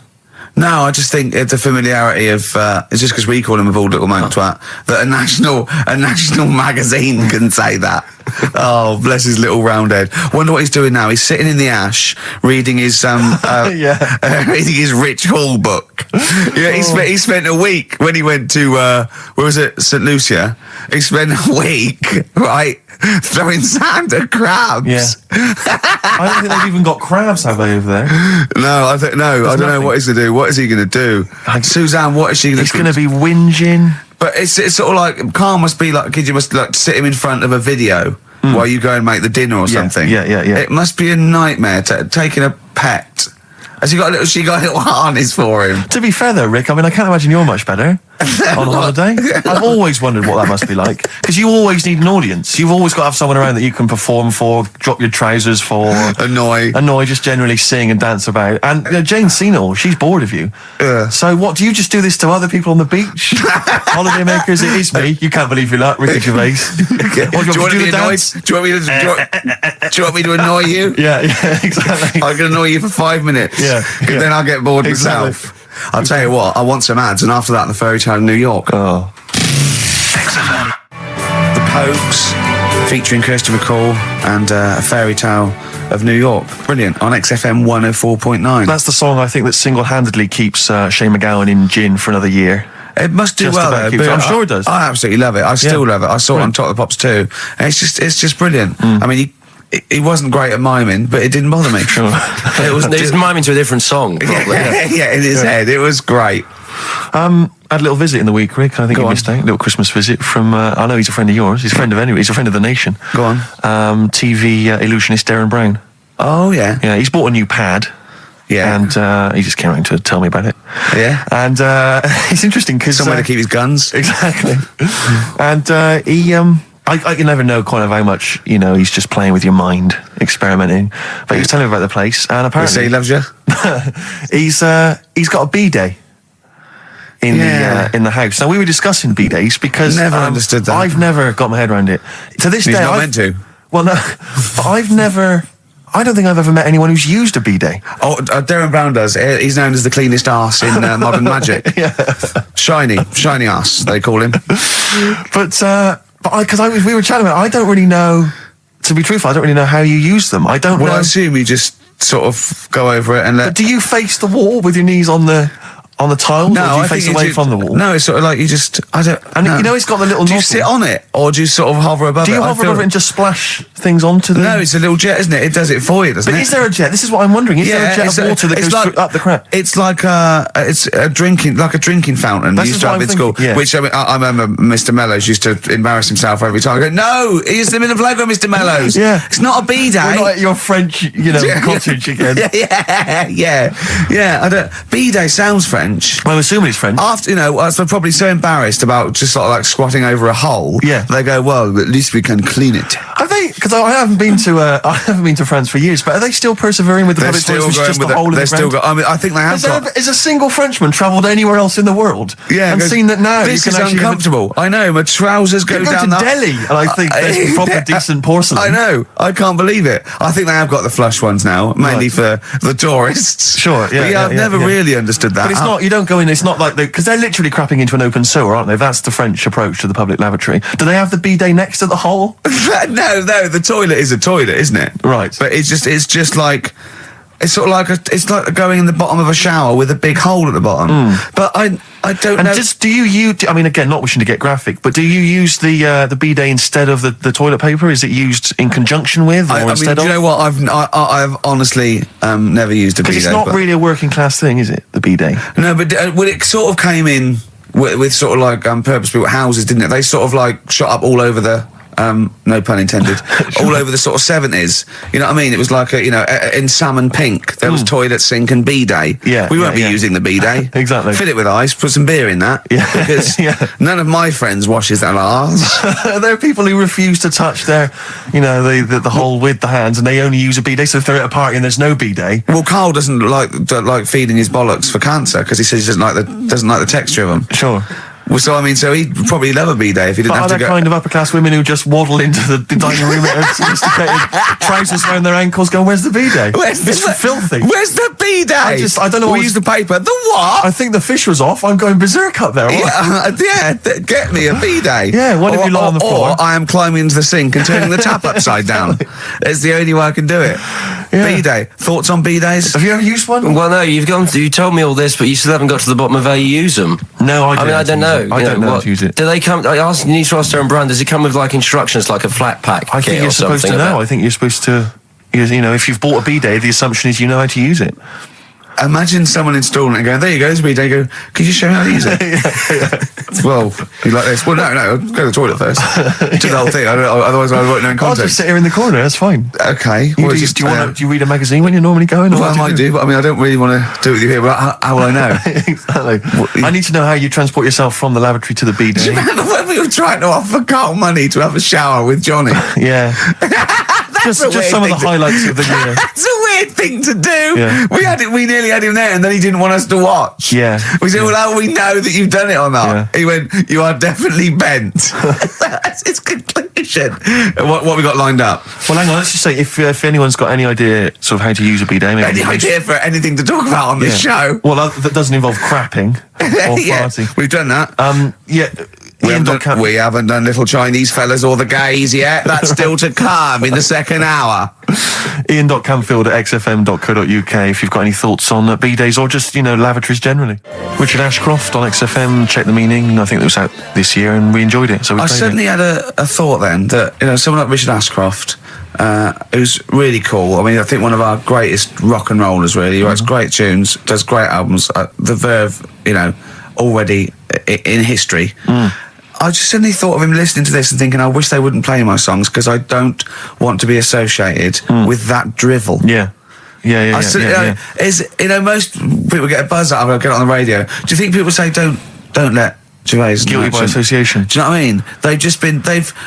[SPEAKER 1] No, I just think it's a familiarity of, it's just because we call him a bald little mank twat, that a national magazine can say that. Oh, bless his little round head. Wonder what he's doing now. He's sitting in the ash, reading his, reading his Rich Hall book. Yeah, he spent a week when he went to, where was it, St. Lucia? He spent a week, right, throwing sand at crabs.
[SPEAKER 2] Yeah. I don't think they've even got crabs, have they, over there?
[SPEAKER 1] No, I don't know what he's going to do. What is he going to do? Suzanne, what is she going to do?
[SPEAKER 2] He's going to be whinging.
[SPEAKER 1] But it's sort of like, Carl must be like, you must like sit him in front of a video while you go and make the dinner or something.
[SPEAKER 2] Yeah.
[SPEAKER 1] It must be a nightmare taking a pet. Has she got a little harness for him?
[SPEAKER 2] To be fair though, Rick, I mean, I can't imagine you're much better on holiday. I've always wondered what that must be like. Because you always need an audience. You've always got to have someone around that you can perform for, drop your trousers for.
[SPEAKER 1] Annoy,
[SPEAKER 2] just generally sing and dance about. And Jane's seen it all. She's bored of you. So what, do you just do this to other people on the beach? Holiday makers, it is me. You can't believe you're that, Ricky Gervais.
[SPEAKER 1] Do you want me to annoy you?
[SPEAKER 2] Yeah, exactly.
[SPEAKER 1] I can annoy you for 5 minutes.
[SPEAKER 2] Yeah.
[SPEAKER 1] Then I'll get bored myself. I'll tell you what, I want some ads, and after that, the fairy tale in New York.
[SPEAKER 2] Oh.
[SPEAKER 1] XFM. The Pogues, featuring Kirsty McCall, and a fairy tale of New York. Brilliant. On XFM 104.9.
[SPEAKER 2] That's the song I think that single-handedly keeps Shane MacGowan in gin for another year.
[SPEAKER 1] It must do
[SPEAKER 2] Just
[SPEAKER 1] well,
[SPEAKER 2] about
[SPEAKER 1] though.
[SPEAKER 2] keeps-
[SPEAKER 1] but
[SPEAKER 2] I'm sure it does.
[SPEAKER 1] I absolutely love it. I still love it. I saw it on Top of the Pops too. And it's just brilliant. I mean, he wasn't great at miming, but it didn't bother me.
[SPEAKER 2] Sure.
[SPEAKER 5] It was miming to a different song, probably.
[SPEAKER 1] Yeah, in his head. It was great.
[SPEAKER 2] I had a little visit in the week, Rick. I think
[SPEAKER 1] Go
[SPEAKER 2] you
[SPEAKER 1] on.
[SPEAKER 2] missed out. A little Christmas visit from, I know he's a friend of yours. He's a friend of anyway. He's a friend of the nation.
[SPEAKER 1] Go on.
[SPEAKER 2] TV illusionist Darren Brown.
[SPEAKER 1] Oh, yeah.
[SPEAKER 2] Yeah, he's bought a new pad.
[SPEAKER 1] Yeah.
[SPEAKER 2] And he just came around to tell me about it.
[SPEAKER 1] Yeah.
[SPEAKER 2] And it's interesting because...
[SPEAKER 1] Somewhere to keep his guns.
[SPEAKER 2] Exactly. And he... I can never know kind of how much, he's just playing with your mind, experimenting. But he was telling me about the place, and apparently...
[SPEAKER 1] They say he loves you?
[SPEAKER 2] he's got a B-day in the house. Now, we were discussing B-days because...
[SPEAKER 1] Never understood that.
[SPEAKER 2] I've never got my head around it. To this
[SPEAKER 1] He's
[SPEAKER 2] day...
[SPEAKER 1] not meant to.
[SPEAKER 2] Well, no. But I don't think I've ever met anyone who's used a B-day.
[SPEAKER 1] Oh, Darren Brown does. He's known as the cleanest arse in Modern Magic.
[SPEAKER 2] Yeah.
[SPEAKER 1] Shiny arse, they call him.
[SPEAKER 2] But we were chatting about it, I don't really know, to be truthful, I don't really know how you use them. I don't know.
[SPEAKER 1] Well, I assume you just sort of go over it and let...
[SPEAKER 2] But do you face the wall with your knees on the tiles, or do you face away from the wall?
[SPEAKER 1] No, it's sort of like you just... I don't...
[SPEAKER 2] And
[SPEAKER 1] no.
[SPEAKER 2] it's got the little
[SPEAKER 1] Do you
[SPEAKER 2] nozzle.
[SPEAKER 1] sit on it, or do you sort of hover above it?
[SPEAKER 2] Do you hover over it and just splash things onto them?
[SPEAKER 1] No, it's a little jet, isn't it? It does it for you, doesn't it?
[SPEAKER 2] But is there a jet? This is what I'm wondering. Is there a jet of water that goes up the crap?
[SPEAKER 1] It's like it's a drinking fountain
[SPEAKER 2] That's
[SPEAKER 1] you used to
[SPEAKER 2] what
[SPEAKER 1] have
[SPEAKER 2] I'm
[SPEAKER 1] in school.
[SPEAKER 2] thinking, yeah.
[SPEAKER 1] Which I remember Mr. Mellows used to embarrass himself every time. I go, no, he's the middle flag with Mr. Mellows.
[SPEAKER 2] Yeah.
[SPEAKER 1] It's not a B-day.
[SPEAKER 2] We're not at your French, cottage again.
[SPEAKER 1] Yeah. I don't. B-day sounds French.
[SPEAKER 2] I'm assuming it's French.
[SPEAKER 1] After, they're probably so embarrassed about just sort of like squatting over a hole.
[SPEAKER 2] Yeah.
[SPEAKER 1] They go, well, at least we can clean it.
[SPEAKER 2] Have they? Because I haven't been to France for years. But are they still persevering with the public toilets? Which is just a hole in the ground?
[SPEAKER 1] I think they have got.
[SPEAKER 2] Has a single Frenchman travelled anywhere else in the world?
[SPEAKER 1] Yeah,
[SPEAKER 2] and seen that now?
[SPEAKER 1] This
[SPEAKER 2] you can
[SPEAKER 1] is uncomfortable. I know. My trousers go
[SPEAKER 2] go
[SPEAKER 1] down
[SPEAKER 2] to Delhi, and I think there's proper decent porcelain.
[SPEAKER 1] I know. I can't believe it. I think they have got the flush ones now, mainly for the tourists.
[SPEAKER 2] Sure.
[SPEAKER 1] But I've never really understood that.
[SPEAKER 2] But it's not. You don't go in. It's not like because they're literally crapping into an open sewer, aren't they? That's the French approach to the public lavatory. Do they have the bidet next to the hole?
[SPEAKER 1] No. The toilet is a toilet, isn't it?
[SPEAKER 2] Right.
[SPEAKER 1] But it's just like. It's sort of like it's like going in the bottom of a shower with a big hole at the bottom. But I don't know.
[SPEAKER 2] And do you? I mean, again, not wishing to get graphic, but do you use the bidet instead of the toilet paper? Is it used in conjunction with, or instead
[SPEAKER 1] do you know what? I've honestly never used a bidet.
[SPEAKER 2] Because it's not really a working class thing, is it? The bidet.
[SPEAKER 1] No, but it sort of came in with sort of like purpose-built houses, didn't it? They sort of like shot up all over the. No pun intended. All over the sort of 70s. You know what I mean? It was like in salmon pink. There was toilet, sink, and bidet.
[SPEAKER 2] Yeah,
[SPEAKER 1] we won't be using the bidet.
[SPEAKER 2] Exactly.
[SPEAKER 1] Fill it with ice. Put some beer in that.
[SPEAKER 2] Yeah,
[SPEAKER 1] because none of my friends washes their arse.
[SPEAKER 2] There are people who refuse to touch their, the hole with the hands, and they only use a bidet. So if they're at a party and there's no bidet,
[SPEAKER 1] well, Carl doesn't like feeding his bollocks for cancer because he says he doesn't like the texture of them.
[SPEAKER 2] Sure.
[SPEAKER 1] Well, so he'd probably love a B-day if he didn't have to go.
[SPEAKER 2] Kind of upper-class women who just waddle into the dining room in sophisticated trousers around their ankles going, where's the B-day? It's filthy.
[SPEAKER 1] Where's the B-day?
[SPEAKER 2] I don't know.
[SPEAKER 1] We use the paper. The what?
[SPEAKER 2] I think the fish was off. I'm going berserk up there.
[SPEAKER 1] Get me a B-day.
[SPEAKER 2] Yeah, what if you lie on the floor?
[SPEAKER 1] Or I am climbing into the sink and turning the tap upside down. It's the only way I can do it. Yeah. B-day. Thoughts on B-days?
[SPEAKER 2] Have you ever used one?
[SPEAKER 5] Well, no, you told me all this, but you still haven't got to the bottom of how you use them.
[SPEAKER 2] No, I
[SPEAKER 5] don't know.
[SPEAKER 2] I don't know how to use it.
[SPEAKER 5] Do they come? You need to ask Darren Brown. Does it come with like instructions, like a flat pack?
[SPEAKER 2] I think you're supposed to know. I think you're supposed to. If you've bought a B-day, the assumption is you know how to use it.
[SPEAKER 1] Imagine someone installing it and going, there you go, there's a B-day. Go, could you show me how to use it? Well, you like this? Well, no, go to the toilet first. Do the whole thing. Otherwise, I won't know in context.
[SPEAKER 2] I'll just sit here in the corner. That's fine.
[SPEAKER 1] Okay.
[SPEAKER 2] Do you read a magazine when you're normally going?
[SPEAKER 1] Well, I might do, but I don't really want to do it with you here. But how will I know?
[SPEAKER 2] Exactly. I need to know how you transport yourself from the lavatory to the B-day.
[SPEAKER 1] Do you remember when we were trying to offer Carl money to have a shower with Johnny?
[SPEAKER 2] Yeah. Just some of the highlights of the year.
[SPEAKER 1] That's a weird thing to do.
[SPEAKER 2] Yeah.
[SPEAKER 1] We nearly had him there, and then he didn't want us to watch.
[SPEAKER 2] Yeah.
[SPEAKER 1] We said, well, how do we know that you've done it or not? Yeah. He went, you are definitely bent. That's his conclusion. What we got lined up?
[SPEAKER 2] Well, hang on, let's just say, if anyone's got any idea sort of how to use a B-day...
[SPEAKER 1] Any idea for anything to talk about on this show?
[SPEAKER 2] Well, that doesn't involve crapping or farting.
[SPEAKER 1] We've done that. We haven't done little Chinese fellas or the gays yet. That's still to come in the second hour.
[SPEAKER 2] Ian.Camfield@xfm.co.uk if you've got any thoughts on B-days or just, lavatories generally. Richard Ashcroft on XFM, Check the Meaning. I think it was out this year and we enjoyed it. So I
[SPEAKER 1] certainly had a thought then that, someone like Richard Ashcroft, who's really cool. I mean, I think one of our greatest rock and rollers, really. He writes great tunes, does great albums. The Verve, already in history. I just suddenly thought of him listening to this and thinking, I wish they wouldn't play my songs because I don't want to be associated with that drivel.
[SPEAKER 2] Yeah. Most
[SPEAKER 1] people get a buzz out of it, get it on the radio. Do you think people say, don't let Gervais...
[SPEAKER 2] Guilty by association.
[SPEAKER 1] Do you know what I mean?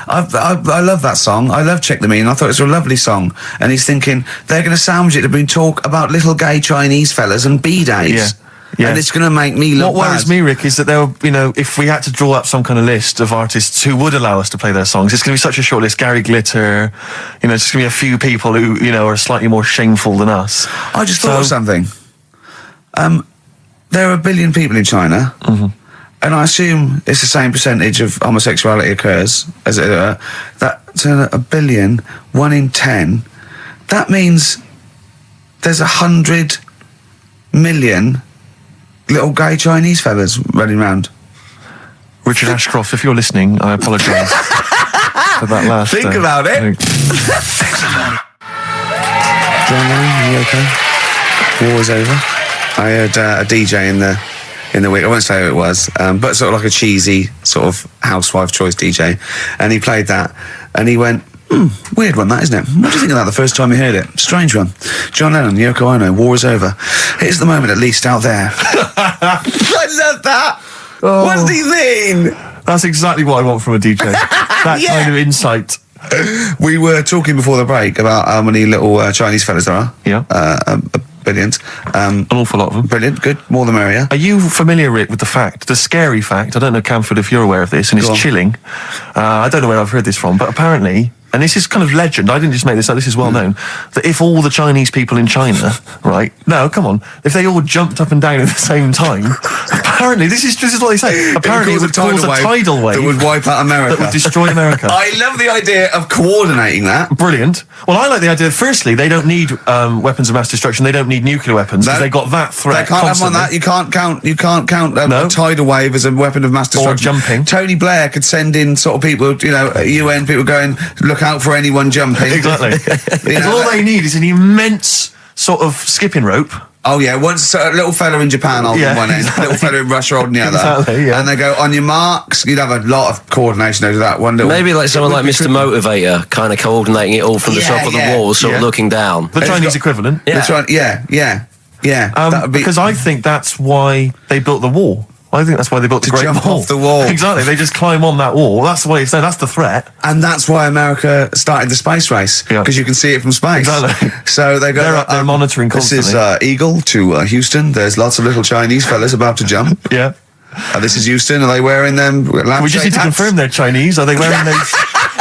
[SPEAKER 1] I love that song. I love Check the Meaning. I thought it was a lovely song. And he's thinking, they're going to sandwich it to bring talk about little gay Chinese fellas and B-days.
[SPEAKER 2] Yeah. Yeah.
[SPEAKER 1] And it's going to make me look
[SPEAKER 2] What worries me, Rick, is that if we had to draw up some kind of list of artists who would allow us to play their songs, it's going to be such a short list. Gary Glitter, it's just going to be a few people who, are slightly more shameful than us.
[SPEAKER 1] I just thought of something. There are 1 billion people in China, and I assume it's the same percentage of homosexuality occurs as that's 1 billion, 1 in 10. That means there's 100 million little gay Chinese fellas running around.
[SPEAKER 2] Richard Ashcroft, if you're listening, I apologise for that last...
[SPEAKER 1] Think about it. John Lennon, are you okay? War is over. I heard a DJ in the week, I won't say who it was, but sort of like a cheesy sort of housewife choice DJ, and he played that, and he went, weird one that, isn't it? What do you think of that the first time you heard it? Strange one. John Lennon, Yoko Ono, war is over. Here's the moment at least out there. I love that. Oh. What does he mean?
[SPEAKER 2] That's exactly what I want from a DJ. That kind of insight.
[SPEAKER 1] We were talking before the break about how many little Chinese fellas there are.
[SPEAKER 2] Yeah.
[SPEAKER 1] Billions.
[SPEAKER 2] An awful lot of them.
[SPEAKER 1] Brilliant. Good. More the merrier.
[SPEAKER 2] Are you familiar, Rick, with the scary fact, I don't know, Camford, if you're aware of this, and it's chilling. I don't know where I've heard this from, but apparently... And this is kind of legend, I didn't just make this up, this is well known, that if all the Chinese people in China, right, no, come on, if they all jumped up and down at the same time, apparently, this is what they say, apparently it would cause a tidal wave
[SPEAKER 1] that would wipe out America.
[SPEAKER 2] That would destroy America.
[SPEAKER 1] I love the idea of coordinating that.
[SPEAKER 2] Brilliant. Well, I like the idea, firstly, they don't need weapons of mass destruction, they don't need nuclear weapons, because they got that threat.
[SPEAKER 1] They can't
[SPEAKER 2] constantly.
[SPEAKER 1] have on that, you can't count a tidal wave as a weapon of mass destruction.
[SPEAKER 2] Or jumping.
[SPEAKER 1] Tony Blair could send in sort of people, UN people going, look out for anyone jumping.
[SPEAKER 2] Exactly. Because all they need is an immense sort of skipping rope.
[SPEAKER 1] Oh yeah, once a little fella in Japan holding one end, a little fella in Russia holding the other.
[SPEAKER 2] Exactly, yeah.
[SPEAKER 1] And they go, on your marks, you'd have a lot of coordination over that one little...
[SPEAKER 5] Maybe like someone like Mr. Motivator, kind of coordinating it all from the top of the wall, sort of looking down.
[SPEAKER 2] The Chinese equivalent.
[SPEAKER 1] Yeah.
[SPEAKER 2] Because I think that's why they built the wall. I think that's why they built the Great Wall.
[SPEAKER 1] To jump off the wall.
[SPEAKER 2] Exactly, they just climb on that wall. That's why that's the threat.
[SPEAKER 1] And that's why America started the space race, because you can see it from space.
[SPEAKER 2] Exactly.
[SPEAKER 1] So they're
[SPEAKER 2] up there monitoring constantly.
[SPEAKER 1] This is Eagle to Houston. There's lots of little Chinese fellas about to jump.
[SPEAKER 2] Yeah.
[SPEAKER 1] This is Houston. Are they wearing them?
[SPEAKER 2] We just need to confirm they're Chinese. Are they wearing those?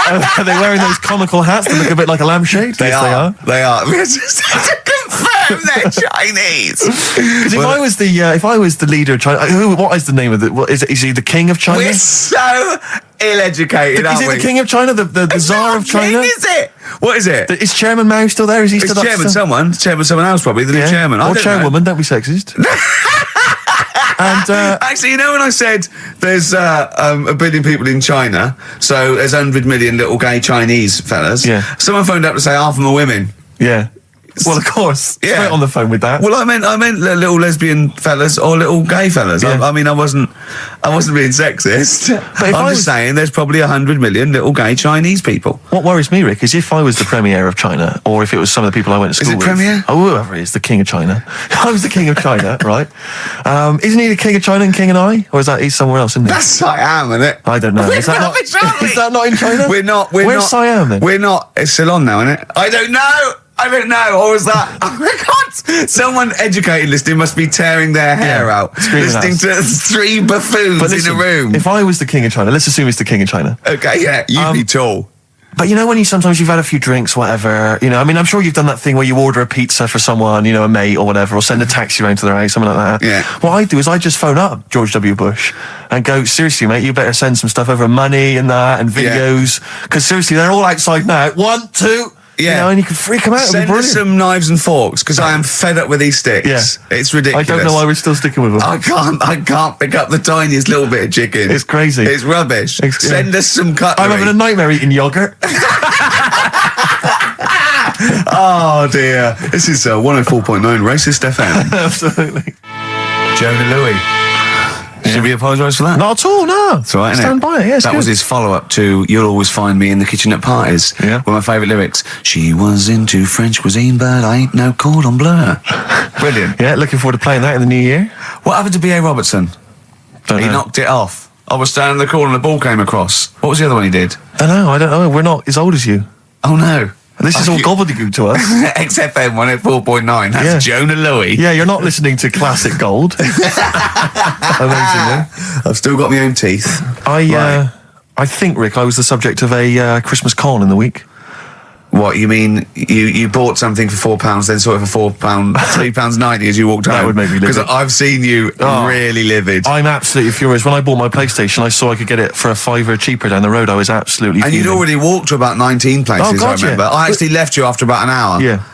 [SPEAKER 2] Are they wearing those conical hats that look a bit like a lampshade?
[SPEAKER 1] They are. They are. We just need to confirm they're Chinese.
[SPEAKER 2] Because if I was the leader of China, what is the name of the? Is he the king of China?
[SPEAKER 1] We're so ill-educated, aren't we?
[SPEAKER 2] Is he the king of China? The czar of China?
[SPEAKER 1] Is it? What is it?
[SPEAKER 2] Is Chairman Mao still there? Is he still?
[SPEAKER 1] Chairman someone. Chairman someone else probably. The new chairman.
[SPEAKER 2] Or chairwoman. Don't be sexist. And
[SPEAKER 1] actually, when I said there's a billion people in China, so there's 100 million little gay Chinese fellas.
[SPEAKER 2] Yeah.
[SPEAKER 1] Someone phoned up to say half of them are women.
[SPEAKER 2] Yeah. Well, of course.
[SPEAKER 1] Yeah.
[SPEAKER 2] Straight on the phone with that.
[SPEAKER 1] Well, I meant little lesbian fellas or little gay fellas.
[SPEAKER 2] Yeah.
[SPEAKER 1] I mean, I wasn't being sexist. But I'm just saying there's probably 100 million little gay Chinese people.
[SPEAKER 2] What worries me, Rick, is if I was the premier of China, or if it was some of the people I went to school with.
[SPEAKER 1] Is it premier?
[SPEAKER 2] Oh, whoever is the king of China. I was the king of China, right? Isn't he the king of China and king and I? Or is that he's somewhere else, isn't he?
[SPEAKER 1] That's Siam, isn't it?
[SPEAKER 2] I don't know. Is that not in China? Where's Siam then?
[SPEAKER 1] We're not. It's Ceylon now, isn't it? I don't know. Or was that? Oh my God! Someone educated listening must be tearing their hair out, listening to three buffoons in a room.
[SPEAKER 2] If I was the king of China, let's assume it's the king of China.
[SPEAKER 1] Okay, yeah, you'd be tall.
[SPEAKER 2] But when sometimes you've had a few drinks, whatever, I mean, I'm sure you've done that thing where you order a pizza for someone, a mate or whatever, or send a taxi around to their house, something like that.
[SPEAKER 1] Yeah.
[SPEAKER 2] What I do is I just phone up George W. Bush and go, seriously, mate, you better send some stuff over, money and that, and videos, because seriously, they're all outside now. 1, 2...
[SPEAKER 1] Yeah,
[SPEAKER 2] and you can freak them out.
[SPEAKER 1] Send us some knives and forks because I am fed up with these sticks.
[SPEAKER 2] Yeah.
[SPEAKER 1] It's ridiculous.
[SPEAKER 2] I don't know why we're still sticking with them.
[SPEAKER 1] I can't pick up the tiniest little bit of chicken.
[SPEAKER 2] It's crazy.
[SPEAKER 1] It's rubbish. Send us some cutlery.
[SPEAKER 2] I'm having a nightmare eating yogurt.
[SPEAKER 1] Oh dear. This is 104.9 Racist FM.
[SPEAKER 2] Absolutely.
[SPEAKER 1] Jonah Louis. Should we apologise for that?
[SPEAKER 2] Not at all, no.
[SPEAKER 1] It's all right,
[SPEAKER 2] Stand by it, yes.
[SPEAKER 1] That was his follow-up to You'll Always Find Me in the Kitchen at Parties.
[SPEAKER 2] Yeah.
[SPEAKER 1] One of my favourite lyrics. She was into French cuisine, but I ain't no cordon bleu. Brilliant.
[SPEAKER 2] Yeah, looking forward to playing that in the new year.
[SPEAKER 1] What happened to B.A. Robertson?
[SPEAKER 2] Don't
[SPEAKER 1] He
[SPEAKER 2] know.
[SPEAKER 1] knocked it off. I was standing in the corner and the ball came across. What was the other one he did?
[SPEAKER 2] I don't know. We're not as old as you.
[SPEAKER 1] Oh, no.
[SPEAKER 2] This is all gobbledygook to us.
[SPEAKER 1] XFM 104.9. That's Jonah Louis.
[SPEAKER 2] Yeah, you're not listening to classic gold. Amazingly.
[SPEAKER 1] I've still got my own teeth.
[SPEAKER 2] I think, Rick, I was the subject of a Christmas con in the week.
[SPEAKER 1] What, you mean you bought something for £4, then saw it for £4, £3.90 as you walked home?
[SPEAKER 2] That would make me livid.
[SPEAKER 1] Because I've seen you really livid.
[SPEAKER 2] I'm absolutely furious. When I bought my PlayStation, I saw I could get it for £5 cheaper down the road. I was absolutely
[SPEAKER 1] And
[SPEAKER 2] fuming.
[SPEAKER 1] you'd already walked to about 19 places,
[SPEAKER 2] God,
[SPEAKER 1] I remember.
[SPEAKER 2] yeah.
[SPEAKER 1] I actually left you after about an hour.
[SPEAKER 2] Yeah.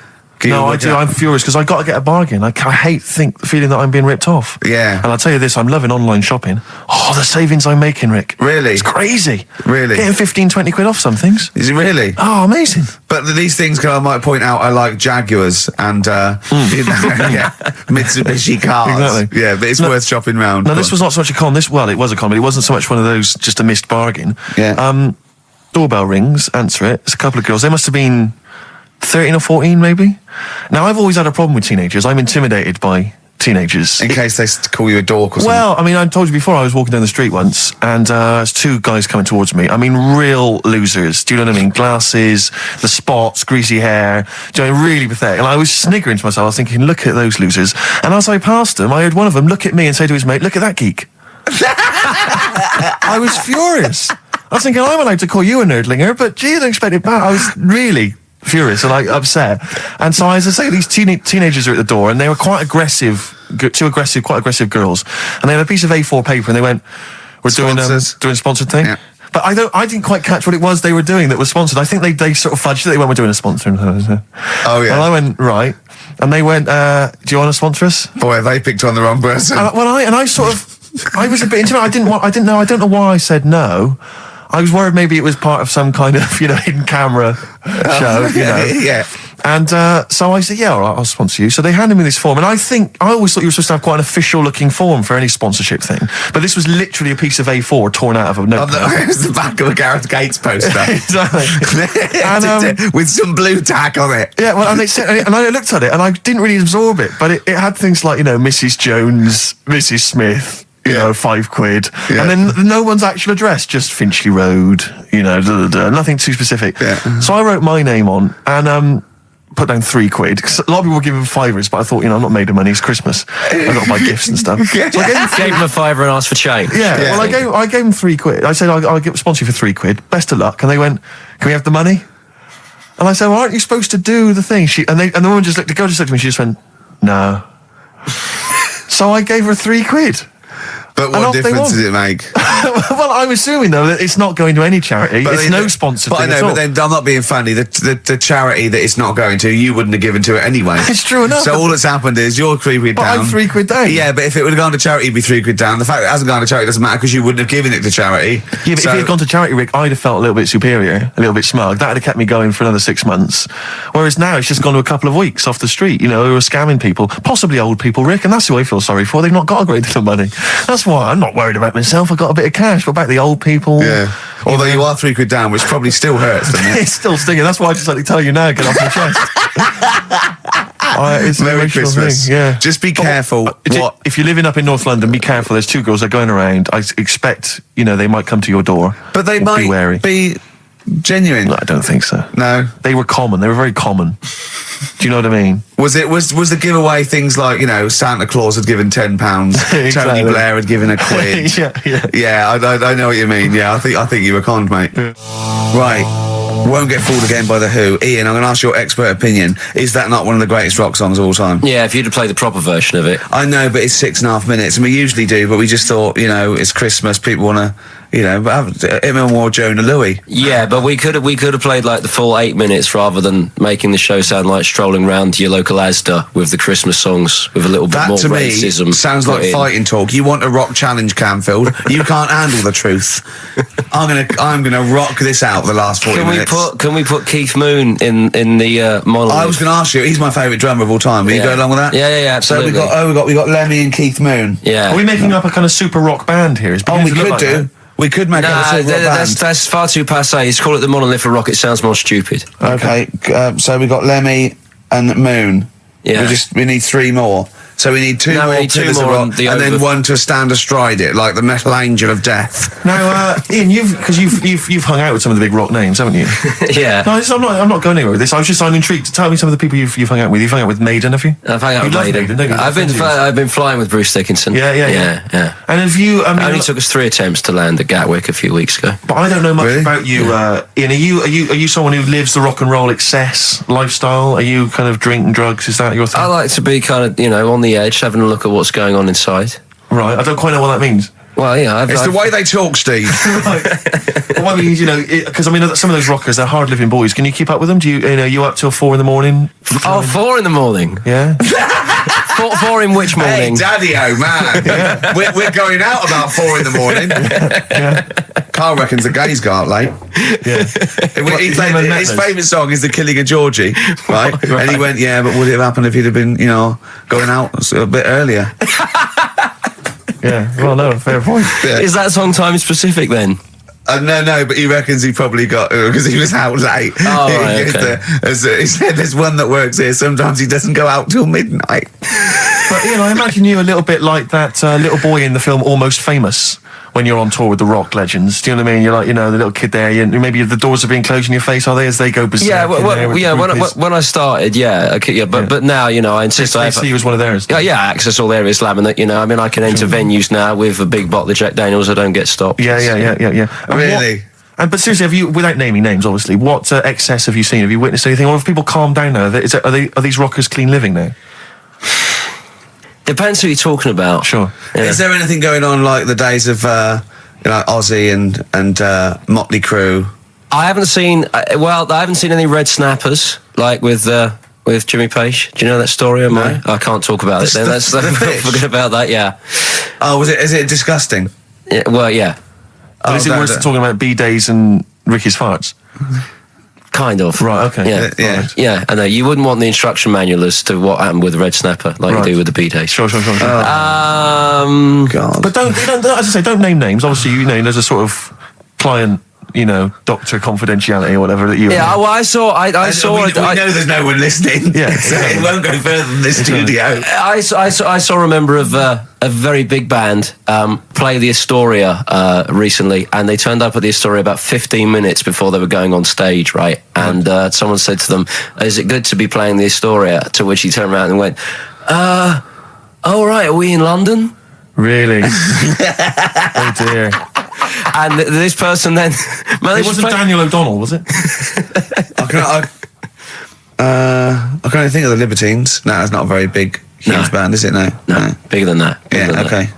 [SPEAKER 2] No, I do. I'm furious because I got to get a bargain. I hate the feeling that I'm being ripped off.
[SPEAKER 1] Yeah.
[SPEAKER 2] And I'll tell you this, I'm loving online shopping. Oh, the savings I'm making, Rick.
[SPEAKER 1] Really?
[SPEAKER 2] It's crazy.
[SPEAKER 1] Really?
[SPEAKER 2] Getting 15, 20 quid off some things.
[SPEAKER 1] Is it really?
[SPEAKER 2] Oh, amazing.
[SPEAKER 1] But these things, I might point out, are like Jaguars and Mitsubishi cars.
[SPEAKER 2] Exactly.
[SPEAKER 1] Yeah, but it's worth shopping round.
[SPEAKER 2] No, this was not so much a con. It was a con, but it wasn't so much one of those just a missed bargain.
[SPEAKER 1] Yeah.
[SPEAKER 2] Doorbell rings, answer it. It's a couple of girls. They must have been 13 or 14, maybe. Now, I've always had a problem with teenagers. I'm intimidated by teenagers.
[SPEAKER 1] In case they call you a dork or something.
[SPEAKER 2] Well, I mean, I told you before, I was walking down the street once, and there's two guys coming towards me. I mean, real losers. Do you know what I mean? Glasses, the spots, greasy hair. Do you know, really pathetic. And I was sniggering to myself. I was thinking, look at those losers. And as I passed them, I heard one of them look at me and say to his mate, look at that geek. I was furious. I was thinking, I'm allowed to call you a nerdlinger, but gee, I don't expect it back. I was really furious and upset. And so, as I say, these teenagers are at the door, and they were quite aggressive, quite aggressive girls. And they had a piece of A4 paper, and they went, "We're doing a sponsored thing."
[SPEAKER 1] Yeah.
[SPEAKER 2] But I didn't quite catch what it was they were doing that was sponsored. I think they sort of fudged it. They went, "We're doing a sponsor."
[SPEAKER 1] Oh yeah.
[SPEAKER 2] And I went, right. And they went, "Do you want to sponsor us?"
[SPEAKER 1] Boy, they picked on the wrong person.
[SPEAKER 2] I was a bit intimidated. I don't know why I said no. I was worried maybe it was part of some kind of, hidden camera show,
[SPEAKER 1] Yeah.
[SPEAKER 2] And so I said, yeah, all right, I'll sponsor you. So they handed me this form, and I always thought you were supposed to have quite an official-looking form for any sponsorship thing. But this was literally a piece of A4 torn out of a notebook.
[SPEAKER 1] It was the back of a Gareth Gates poster.
[SPEAKER 2] Exactly. And,
[SPEAKER 1] with some blue tack on it.
[SPEAKER 2] Yeah, well, and I looked at it, and I didn't really absorb it, but it had things like, Mrs. Jones, Mrs. Smith, 5 quid.
[SPEAKER 1] Yeah.
[SPEAKER 2] And then no one's actual address, just Finchley Road, nothing too specific.
[SPEAKER 1] Yeah.
[SPEAKER 2] So I wrote my name on, and put down £3. 'Cause a lot of people were giving fivers, but I thought, I'm not made of money. It's Christmas. I've got to buy gifts and stuff. So I
[SPEAKER 5] Gave him a fiver and asked for change.
[SPEAKER 2] Yeah. Well, I gave them £3. I said, I'll sponsor you for £3. Best of luck. And they went, can we have the money? And I said, well, aren't you supposed to do the thing? And the woman the girl just looked at me, she just went, no. So I gave her £3.
[SPEAKER 1] But what difference does it make?
[SPEAKER 2] Well, I'm assuming, though, that it's not going to any charity. It's no sponsored thing at all.
[SPEAKER 1] But then I'm not being funny. The charity that it's not going to, you wouldn't have given to it anyway.
[SPEAKER 2] It's true enough.
[SPEAKER 1] So all that's happened is you're £3 down.
[SPEAKER 2] But I'm £3 down.
[SPEAKER 1] Yeah, but if it would have gone to charity, it'd be £3 down. The fact that it hasn't gone to charity doesn't matter because you wouldn't have given it to charity.
[SPEAKER 2] Yeah, but if it had gone to charity, Rick, I'd have felt a little bit superior, a little bit smug. That would have kept me going for another 6 months. Whereas now it's just gone to a couple of weeks off the street, who are scamming people, possibly old people, Rick, and that's who I feel sorry for. They've not got a great deal of money. That's why I'm not worried about myself. I've got a bit of cash. What about the old people?
[SPEAKER 1] Yeah. Although you are £3 down, which probably still hurts, doesn't it?
[SPEAKER 2] It's still stinging. That's why I just like to tell you now, get off my chest. It's
[SPEAKER 1] Merry Christmas.
[SPEAKER 2] Thing, yeah.
[SPEAKER 1] Just be careful.
[SPEAKER 2] If you're living up in North London, be careful. There's 2 girls that are going around. I expect, they might come to your door.
[SPEAKER 1] But they
[SPEAKER 2] might be wary.
[SPEAKER 1] Be genuine.
[SPEAKER 2] No, I don't think so.
[SPEAKER 1] No.
[SPEAKER 2] They were common. They were very common. Do you know what I mean?
[SPEAKER 1] Was the giveaway things like, Santa Claus had given £10,
[SPEAKER 2] exactly.
[SPEAKER 1] Tony Blair had given £1? Yeah, I know what you mean. Yeah, I think you were conned, mate. Yeah. Right. Won't Get Fooled Again by The Who. Ian, I'm going to ask your expert opinion. Is that not one of the greatest rock songs of all time?
[SPEAKER 5] Yeah, if you'd have played the proper version of it.
[SPEAKER 1] I know, but it's 6.5 minutes, and we usually do, but we just thought, it's Christmas, people want to, have him and more Jonah Louis.
[SPEAKER 5] Yeah, but we could have played like the full 8 minutes rather than making the show sound like strolling round your local Asda with the Christmas songs with a little bit more racism.
[SPEAKER 1] That to me sounds like fighting talk. You want a rock challenge, Canfield. You can't handle the truth. I'm gonna rock this out the last 40 minutes.
[SPEAKER 5] Can we put Keith Moon in the monolith?
[SPEAKER 1] I was going to ask you. He's my favourite drummer of all time. Will you go along with that?
[SPEAKER 5] Yeah, absolutely.
[SPEAKER 1] So we got Lemmy and Keith Moon.
[SPEAKER 5] Yeah.
[SPEAKER 2] Are we making up a kind of super rock band here?
[SPEAKER 1] We could do. We could make up a super rock band.
[SPEAKER 5] That's far too passé. Let's call it the Monolith of Rock. It sounds more stupid.
[SPEAKER 1] Okay. So we got Lemmy and Moon.
[SPEAKER 2] Yeah.
[SPEAKER 1] We need 3 more. So we need 2 more Pillars of Rock, and then one to stand astride it, like the metal angel of death.
[SPEAKER 2] Now, Ian, you've hung out with some of the big rock names, haven't you?
[SPEAKER 5] Yeah.
[SPEAKER 2] No, I'm not going anywhere with this. I'm intrigued. Tell me some of the people you've hung out with. You've hung out with Maiden, have you?
[SPEAKER 5] I've hung out with Maiden. I've been flying with Bruce Dickinson.
[SPEAKER 2] Yeah. And have you?
[SPEAKER 5] It only took us 3 attempts to land at Gatwick a few weeks ago.
[SPEAKER 2] But I don't know much about you, Ian. Are you someone who lives the rock and roll excess lifestyle? Are you kind of drink and drugs? Is that your thing?
[SPEAKER 5] I like to be kind of on the edge, having a look at what's going on inside.
[SPEAKER 2] Right, I don't quite know what that means.
[SPEAKER 5] Well, yeah,
[SPEAKER 1] it's the way they talk, Steve.
[SPEAKER 2] Well, I mean, because some of those rockers, they're hard-living boys. Can you keep up with them? Do you up till 4 in?
[SPEAKER 5] 4 in?
[SPEAKER 2] Yeah.
[SPEAKER 5] 4 in which morning?
[SPEAKER 1] Hey, Daddy-o, man. Yeah. We're going out about 4 in. Yeah. Carl reckons the gays go out late.
[SPEAKER 2] Yeah.
[SPEAKER 1] His favourite song is The Killing of Georgie, right? And he went, yeah, but would it have happened if he'd have been, going out a bit earlier?
[SPEAKER 2] Yeah, well, no, fair point.
[SPEAKER 1] Yeah.
[SPEAKER 5] Is that song time specific then?
[SPEAKER 1] No, but he reckons he probably got, because he was out late.
[SPEAKER 5] Oh, right, okay.
[SPEAKER 1] He said there's one that works here, sometimes he doesn't go out till midnight.
[SPEAKER 2] But, I imagine you a little bit like that little boy in the film Almost Famous, when you're on tour with the rock legends. Do you know what I mean? You're like, the little kid there, maybe the doors are being closed in your face, are they, as they go berserk?
[SPEAKER 5] Yeah, when I started, but now, I insist I
[SPEAKER 2] see you as one of theirs.
[SPEAKER 5] Yeah, access all areas laminate, I can enter venues now with a big bottle of Jack Daniels, I don't get stopped.
[SPEAKER 2] Yeah.
[SPEAKER 1] Really?
[SPEAKER 2] But seriously, have you, without naming names, obviously, what excess have you seen? Have you witnessed anything? Or have people calmed down now? Are these rockers clean living now?
[SPEAKER 5] Depends who you're talking about.
[SPEAKER 2] Sure.
[SPEAKER 1] Yeah. Is there anything going on like the days of Ozzy and Motley Crue?
[SPEAKER 5] I haven't seen any red snappers like with Jimmy Page. Do you know that story? I can't talk about it. Then let's forget about that. Yeah.
[SPEAKER 1] Oh, is it disgusting?
[SPEAKER 5] Yeah, well, yeah.
[SPEAKER 2] But is it worse than talking about B-days and Ricky's farts?
[SPEAKER 5] Kind of.
[SPEAKER 2] Right, okay.
[SPEAKER 5] Yeah.
[SPEAKER 2] Right.
[SPEAKER 5] Yeah, I know. You wouldn't want the instruction manual as to what happened with the red snapper like you do with the B-days.
[SPEAKER 2] Sure.
[SPEAKER 1] God.
[SPEAKER 2] But don't, as I say, don't name names. Obviously, there's a sort of client Doctor Confidentiality or whatever that you.
[SPEAKER 5] Yeah, well, I saw. We
[SPEAKER 1] know there's no one listening.
[SPEAKER 2] Yeah,
[SPEAKER 1] so it won't go further than this studio.
[SPEAKER 5] I saw a member of a very big band play the Astoria recently, and they turned up at the Astoria about 15 minutes before they were going on stage, right? And someone said to them, "Is it good to be playing the Astoria?" To which he turned around and went, "Oh right, are we in London?"
[SPEAKER 2] Really? Oh dear.
[SPEAKER 5] And this person then
[SPEAKER 2] it wasn't Daniel O'Donnell, was it?
[SPEAKER 1] I can only think of the Libertines. No, it's not a very big, huge band, is it? No,
[SPEAKER 5] bigger than that.
[SPEAKER 1] Okay.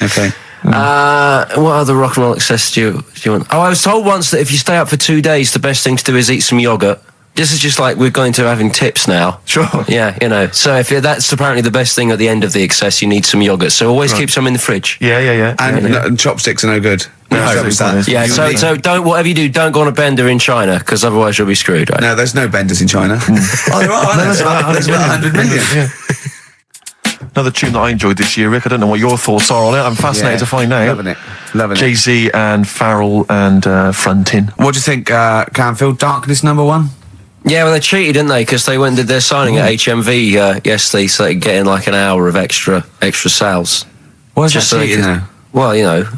[SPEAKER 1] Okay.
[SPEAKER 5] What other rock and roll excess do you want? Oh, I was told once that if you stay up for 2 days, the best thing to do is eat some yogurt. This is just like we're going to having tips now.
[SPEAKER 2] Sure.
[SPEAKER 5] Yeah, So if that's apparently the best thing at the end of the excess, you need some yogurt. So always keep some in the fridge.
[SPEAKER 2] Yeah.
[SPEAKER 1] And chopsticks are no good.
[SPEAKER 5] So whatever you do, don't go on a bender in China, because otherwise you'll be screwed, right?
[SPEAKER 1] No, there's no benders in China. There are. There's about 100 million.
[SPEAKER 2] Yeah. Another tune that I enjoyed this year, Rick. I don't know what your thoughts are on it. I'm fascinated to find out.
[SPEAKER 1] Loving it.
[SPEAKER 2] Jay-Z and Farrell and Frontin.
[SPEAKER 1] What do you think, Canfield? Darkness #1?
[SPEAKER 5] Yeah, well, they cheated, didn't they? Because they went and did their signing at HMV yesterday, so they could get in like an hour of extra sales.
[SPEAKER 1] Why's that cheating now?
[SPEAKER 5] Well,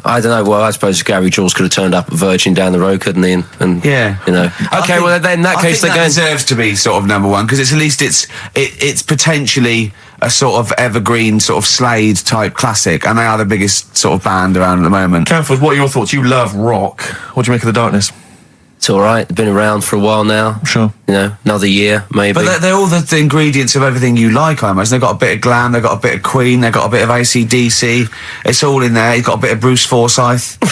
[SPEAKER 5] I don't know. Well, I suppose Gary Jules could have turned up at Virgin down the road, couldn't he? And
[SPEAKER 1] yeah.
[SPEAKER 5] Okay, well, then in that case,
[SPEAKER 1] they're going... deserves to be sort of #1, because at least it's potentially a sort of evergreen, sort of Slade type classic, and they are the biggest sort of band around at the moment.
[SPEAKER 2] Canfield, what are your thoughts? You love rock. What do you make of The Darkness?
[SPEAKER 5] It's all right. They've been around for a while now.
[SPEAKER 2] Sure.
[SPEAKER 5] Another year, maybe.
[SPEAKER 1] But they're all the ingredients of everything you like, I imagine. They've got a bit of glam, they've got a bit of Queen, they've got a bit of AC/DC. It's all in there. You've got a bit of Bruce Forsyth. You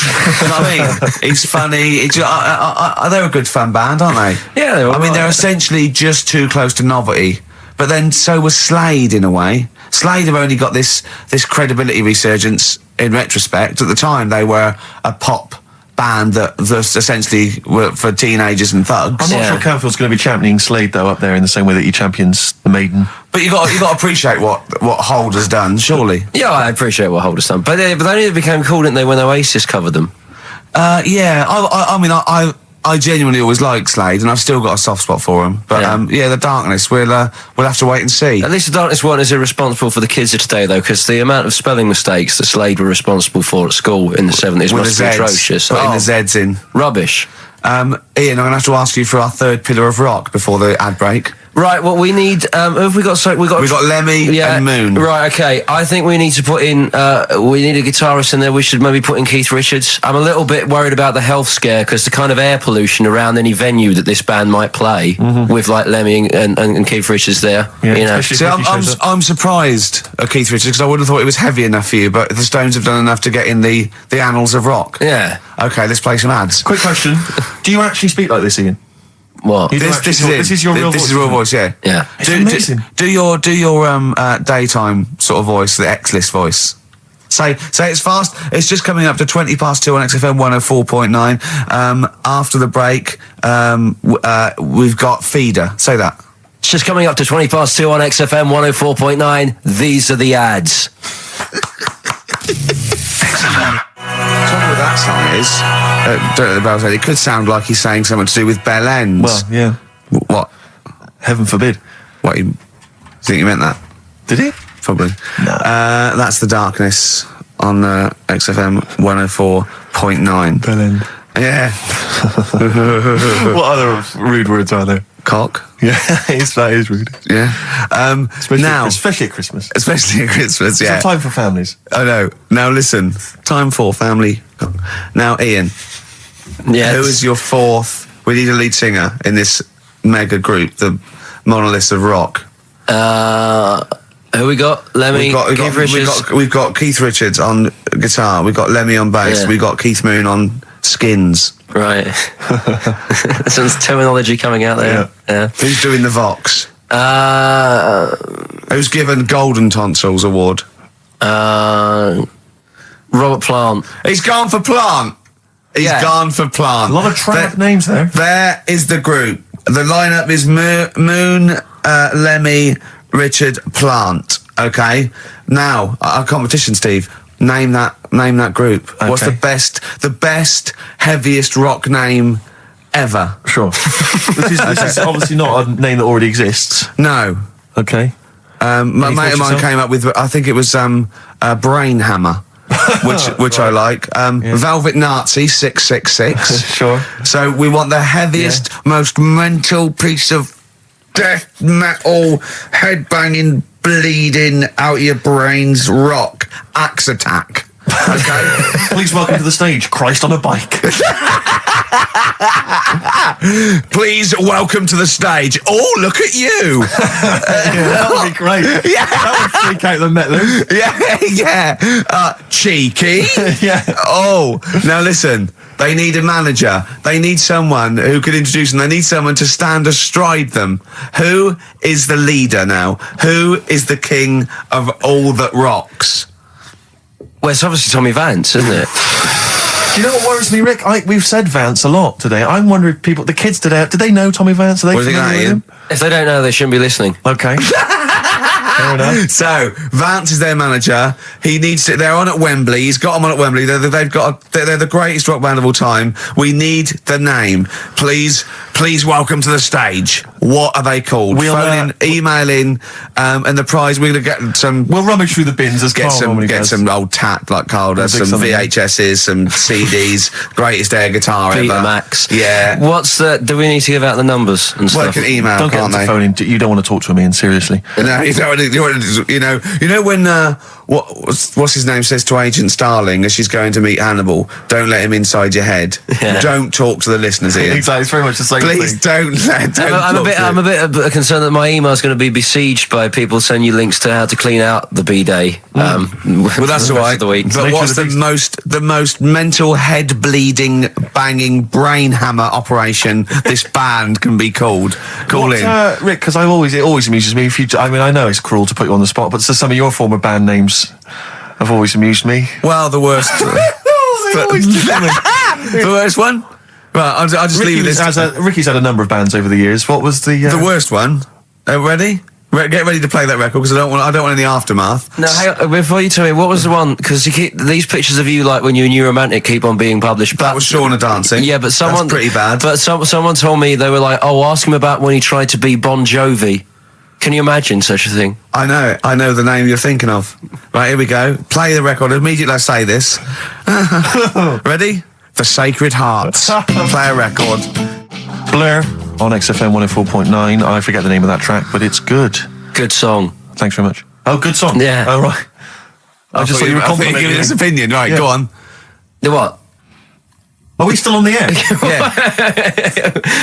[SPEAKER 1] know what I mean? He's funny. They're a good fun band, aren't they?
[SPEAKER 5] Yeah, they're all right.
[SPEAKER 1] They're essentially just too close to novelty. But then so was Slade, in a way. Slade have only got this credibility resurgence in retrospect. At the time, they were a pop band that essentially were for teenagers and thugs.
[SPEAKER 2] I'm not sure Canfield's going to be championing Slade though up there in the same way that he champions the Maiden.
[SPEAKER 1] But you got to appreciate what Hold has done, surely.
[SPEAKER 5] Yeah, I appreciate what Hold has done, but they only became cool, didn't they, when Oasis covered them?
[SPEAKER 1] I genuinely always liked Slade, and I've still got a soft spot for him. But The Darkness, we'll have to wait and see.
[SPEAKER 5] At least The Darkness one is irresponsible for the kids of today, though, because the amount of spelling mistakes that Slade were responsible for at school in the 70s must be atrocious.
[SPEAKER 1] Putting the Z's in.
[SPEAKER 5] Rubbish.
[SPEAKER 1] Ian, I'm going to have to ask you for our third pillar of rock before the ad break.
[SPEAKER 5] Right, well, we need... who have we got? So we've got
[SPEAKER 1] Lemmy and Moon.
[SPEAKER 5] Right, okay. I think we need to put in... we need a guitarist in there. We should maybe put in Keith Richards. I'm a little bit worried about the health scare, because the kind of air pollution around any venue that this band might play with, like, Lemmy and Keith Richards there.
[SPEAKER 2] Yeah,
[SPEAKER 1] See, I'm surprised at Keith Richards, because I would have thought it was heavy enough for you, but the Stones have done enough to get in the annals of rock.
[SPEAKER 5] Yeah.
[SPEAKER 1] Okay, let's play some ads.
[SPEAKER 2] Quick question. Do you actually speak like this, Ian?
[SPEAKER 5] What?
[SPEAKER 1] This is your real voice. This is real voice, yeah.
[SPEAKER 5] Yeah.
[SPEAKER 2] It's amazing.
[SPEAKER 1] Do your daytime sort of voice, the X-list voice. Say it's fast. It's just coming up to 2 on XFM 104.9. After the break, we've got Feeder. Say that.
[SPEAKER 5] It's just coming up to 2 on XFM 104.9. These are the ads.
[SPEAKER 1] XFM. The trouble with that song is, don't know the bells. It could sound like he's saying something to do with Bell Ends.
[SPEAKER 2] Well, yeah.
[SPEAKER 1] What?
[SPEAKER 2] Heaven forbid.
[SPEAKER 1] What? You think you meant that?
[SPEAKER 2] Did he?
[SPEAKER 1] Probably.
[SPEAKER 2] No.
[SPEAKER 1] That's The Darkness on XFM 104.9.
[SPEAKER 2] Bell End.
[SPEAKER 1] Yeah.
[SPEAKER 2] What other rude words are there?
[SPEAKER 1] Cock.
[SPEAKER 2] Yeah, that is rude.
[SPEAKER 1] Yeah.
[SPEAKER 2] Especially at Christmas.
[SPEAKER 1] Especially at Christmas, yeah.
[SPEAKER 2] It's time for families.
[SPEAKER 1] I know. Now listen, time for family. Now, Ian.
[SPEAKER 5] Yes.
[SPEAKER 1] Who is your fourth? We need a lead singer in this mega group, the monoliths of rock.
[SPEAKER 5] Who we got? Lemmy, Keith Richards.
[SPEAKER 1] We've got Keith Richards on guitar. We've got Lemmy on bass.
[SPEAKER 5] Yeah.
[SPEAKER 1] We've got Keith Moon on skins.
[SPEAKER 5] Right. Some terminology coming out there. Yeah.
[SPEAKER 1] Who's doing the Vox? Who's given Golden Tonsils Award?
[SPEAKER 5] Robert Plant.
[SPEAKER 1] He's gone for Plant. He's gone for Plant.
[SPEAKER 2] A lot of trap names there.
[SPEAKER 1] There is the group. The lineup is Moon, Lemmy, Richard, Plant. Okay. Now, our competition, Steve. Name that group. Okay. What's the best, heaviest rock name ever?
[SPEAKER 2] Sure. This is obviously not a name that already exists.
[SPEAKER 1] No.
[SPEAKER 2] Okay.
[SPEAKER 1] My mate of mine came up with, I think it was Brain Hammer, which I like. Velvet Nazi 666.
[SPEAKER 2] Sure.
[SPEAKER 1] So we want the heaviest, most mental piece of death metal, headbanging, bleeding out your brains rock. Axe Attack. Okay.
[SPEAKER 2] Please welcome to the stage, Christ on a bike.
[SPEAKER 1] Please welcome to the stage. Oh, look at you.
[SPEAKER 2] That would be great.
[SPEAKER 1] Yeah.
[SPEAKER 2] That would freak out the metalers.
[SPEAKER 1] Yeah. Cheeky.
[SPEAKER 2] Yeah.
[SPEAKER 1] Oh, now listen. They need a manager. They need someone who could introduce them. They need someone to stand astride them. Who is the leader now? Who is the king of all that rocks?
[SPEAKER 5] Well, it's obviously Tommy Vance, isn't it?
[SPEAKER 2] Do you know what worries me, Rick? We've said Vance a lot today. I'm wondering if the kids today, do they know Tommy Vance? Are they familiar with him?
[SPEAKER 5] If they don't know, they shouldn't be listening.
[SPEAKER 2] Okay. Fair enough.
[SPEAKER 1] So Vance is their manager. He needs to. They're on at Wembley. He's got them on at Wembley. They're the greatest rock band of all time. We need the name. Please welcome to the stage. What are they called? Phone in, email in, and the prize we're gonna get some.
[SPEAKER 2] We'll rummage through the bins as
[SPEAKER 1] get some old tat like Carl does. Some VHSs, some CDs. Greatest air guitar ever.
[SPEAKER 5] Max.
[SPEAKER 1] Yeah.
[SPEAKER 5] Do we need to give out the numbers and stuff?
[SPEAKER 1] Well, can email.
[SPEAKER 2] Don't get them to phone in. You don't want to talk to him, Ian. Seriously.
[SPEAKER 1] No, you don't. You know when what's his name says to Agent Starling as she's going to meet Hannibal, don't let him inside your head. Yeah. Don't talk to the listeners, Ian.
[SPEAKER 2] Exactly, it's very much the same thing.
[SPEAKER 1] Please don't.
[SPEAKER 5] I'm a bit concerned that my email is going to be besieged by people sending you links to how to clean out the B-Day.
[SPEAKER 1] Well, that's all right. But what's the most mental head bleeding, banging brain hammer operation this band can be called? Call in,
[SPEAKER 2] Rick, because it always amuses me. I know it's cruel to put you on the spot, but some of your former band names have always amused me.
[SPEAKER 1] Well, the worst. The worst one. Right, I'll just leave this.
[SPEAKER 2] Ricky's had a number of bands over the years. What was the
[SPEAKER 1] worst one? Ready? Get ready to play that record because I don't want any aftermath.
[SPEAKER 5] No, hang on, before you tell me, what was the one? Because these pictures of you, like when you're New Romantic, keep on being published.
[SPEAKER 1] That was Shauna dancing.
[SPEAKER 5] Yeah, but someone
[SPEAKER 1] that's pretty bad.
[SPEAKER 5] But someone told me they were like, "Oh, ask him about when he tried to be Bon Jovi." Can you imagine such a thing?
[SPEAKER 1] I know the name you're thinking of. Right, here we go. Play the record immediately. I say this. Ready? The Sacred Hearts. Play a record.
[SPEAKER 2] Blur on XFM 104.9. I forget the name of that track, but it's good.
[SPEAKER 5] Good song.
[SPEAKER 2] Thanks very much. Oh, good song.
[SPEAKER 5] Yeah.
[SPEAKER 2] Oh, right. I just thought you were complimenting
[SPEAKER 1] giving his opinion. Right,
[SPEAKER 2] yeah.
[SPEAKER 1] Go on.
[SPEAKER 5] The what?
[SPEAKER 2] Are we still on the air?
[SPEAKER 1] Yeah.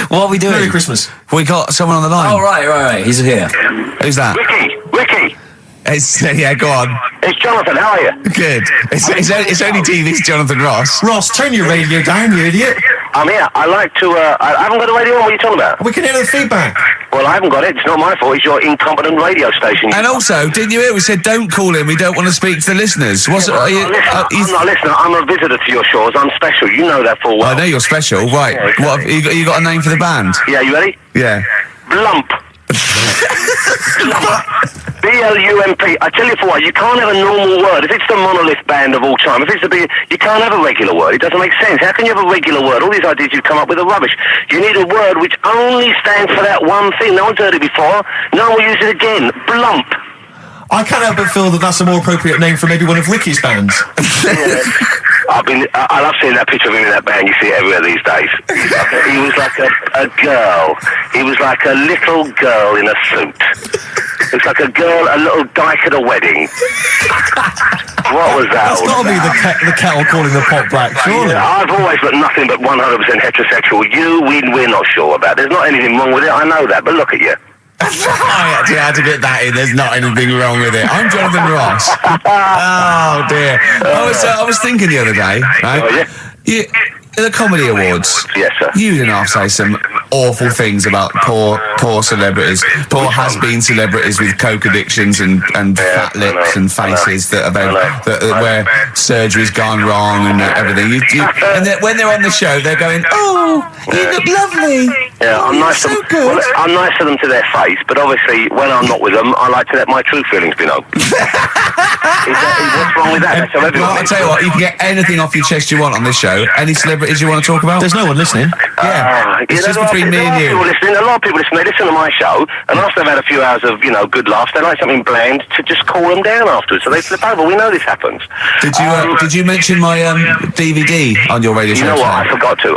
[SPEAKER 5] What are we doing?
[SPEAKER 2] Merry Christmas.
[SPEAKER 1] We got someone on the line.
[SPEAKER 5] Oh, right. He's here.
[SPEAKER 1] Who's that?
[SPEAKER 6] Ricky.
[SPEAKER 1] Yeah, go on.
[SPEAKER 6] It's Jonathan. How are you?
[SPEAKER 1] Good. It's only TV's Jonathan Ross.
[SPEAKER 2] Ross, turn your radio down, you idiot.
[SPEAKER 6] I'm here. I like to. I haven't got the radio on. What are you talking about?
[SPEAKER 2] We can hear the feedback.
[SPEAKER 6] Well, I haven't got it. It's not my fault. It's your incompetent radio station.
[SPEAKER 1] And also, didn't you hear? We said don't call in. We don't want to speak to the listeners.
[SPEAKER 6] I'm not listening. I'm a visitor to your shows. I'm special. You know that full well.
[SPEAKER 1] I know you're special. Right.
[SPEAKER 6] Yeah,
[SPEAKER 1] What have you got a name for the band?
[SPEAKER 6] Yeah. You ready?
[SPEAKER 1] Yeah.
[SPEAKER 6] Blump. B-L-U-M-P. I tell you for what, you can't have a normal word. If it's the monolith band of all time, you can't have a regular word. It doesn't make sense. How can you have a regular word? All these ideas you come up with are rubbish. You need a word which only stands for that one thing. No one's heard it before. No one will use it again. Blump.
[SPEAKER 2] I can't help but feel that that's a more appropriate name for maybe one of Ricky's bands.
[SPEAKER 6] Yeah. I love seeing that picture of him in that band. You see it everywhere these days. He was like a girl. He was like a little girl in a suit. It's like a little dyke at a wedding. What was that?
[SPEAKER 2] That's got to be the kettle calling the pot black, surely.
[SPEAKER 6] I've always got nothing but 100% heterosexual. We're not sure about. There's not anything wrong with it. I know that, but look at you.
[SPEAKER 1] I actually had to get that in. There's not anything wrong with it. I'm Jonathan Ross. Oh dear. I was thinking the other day, right? The Comedy Awards.
[SPEAKER 6] Yes, sir.
[SPEAKER 1] You didn't have to say some awful things about poor celebrities, poor has-been celebrities with coke addictions and fat lips and faces where surgery's gone wrong and everything. And when they're on the show, they're going, "Oh, you look lovely."
[SPEAKER 6] Yeah, I'm nice to them. Well, I'm nice to them to their face, but obviously when I'm not with them, I like to let my true feelings be known. What's wrong with that? That's how everyone.
[SPEAKER 1] Well, I'll tell you what, you can get anything off your chest you want on this show. Any celebrities you want to talk about?
[SPEAKER 2] There's no one listening.
[SPEAKER 1] Yeah, it's just between me and you.
[SPEAKER 6] A lot of people listen. They listen to my show, and after they've had a few hours of, good laughs, they like something bland to just cool them down afterwards. So they flip over. We know this happens.
[SPEAKER 1] Did you mention my DVD on your radio show?
[SPEAKER 6] You know what? I forgot to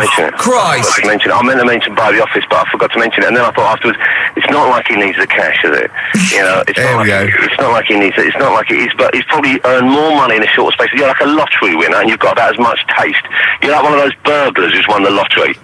[SPEAKER 6] mention it.
[SPEAKER 1] Christ!
[SPEAKER 6] I meant to mention by the office, but I forgot to mention it. And then I thought afterwards, it's not like he needs the cash, is it? It's not like he needs it. It's not like it is, but he's probably earned more money in a short space. You're like a lottery winner, and you've got about as much taste. You're like one of those burglars who's won the lottery.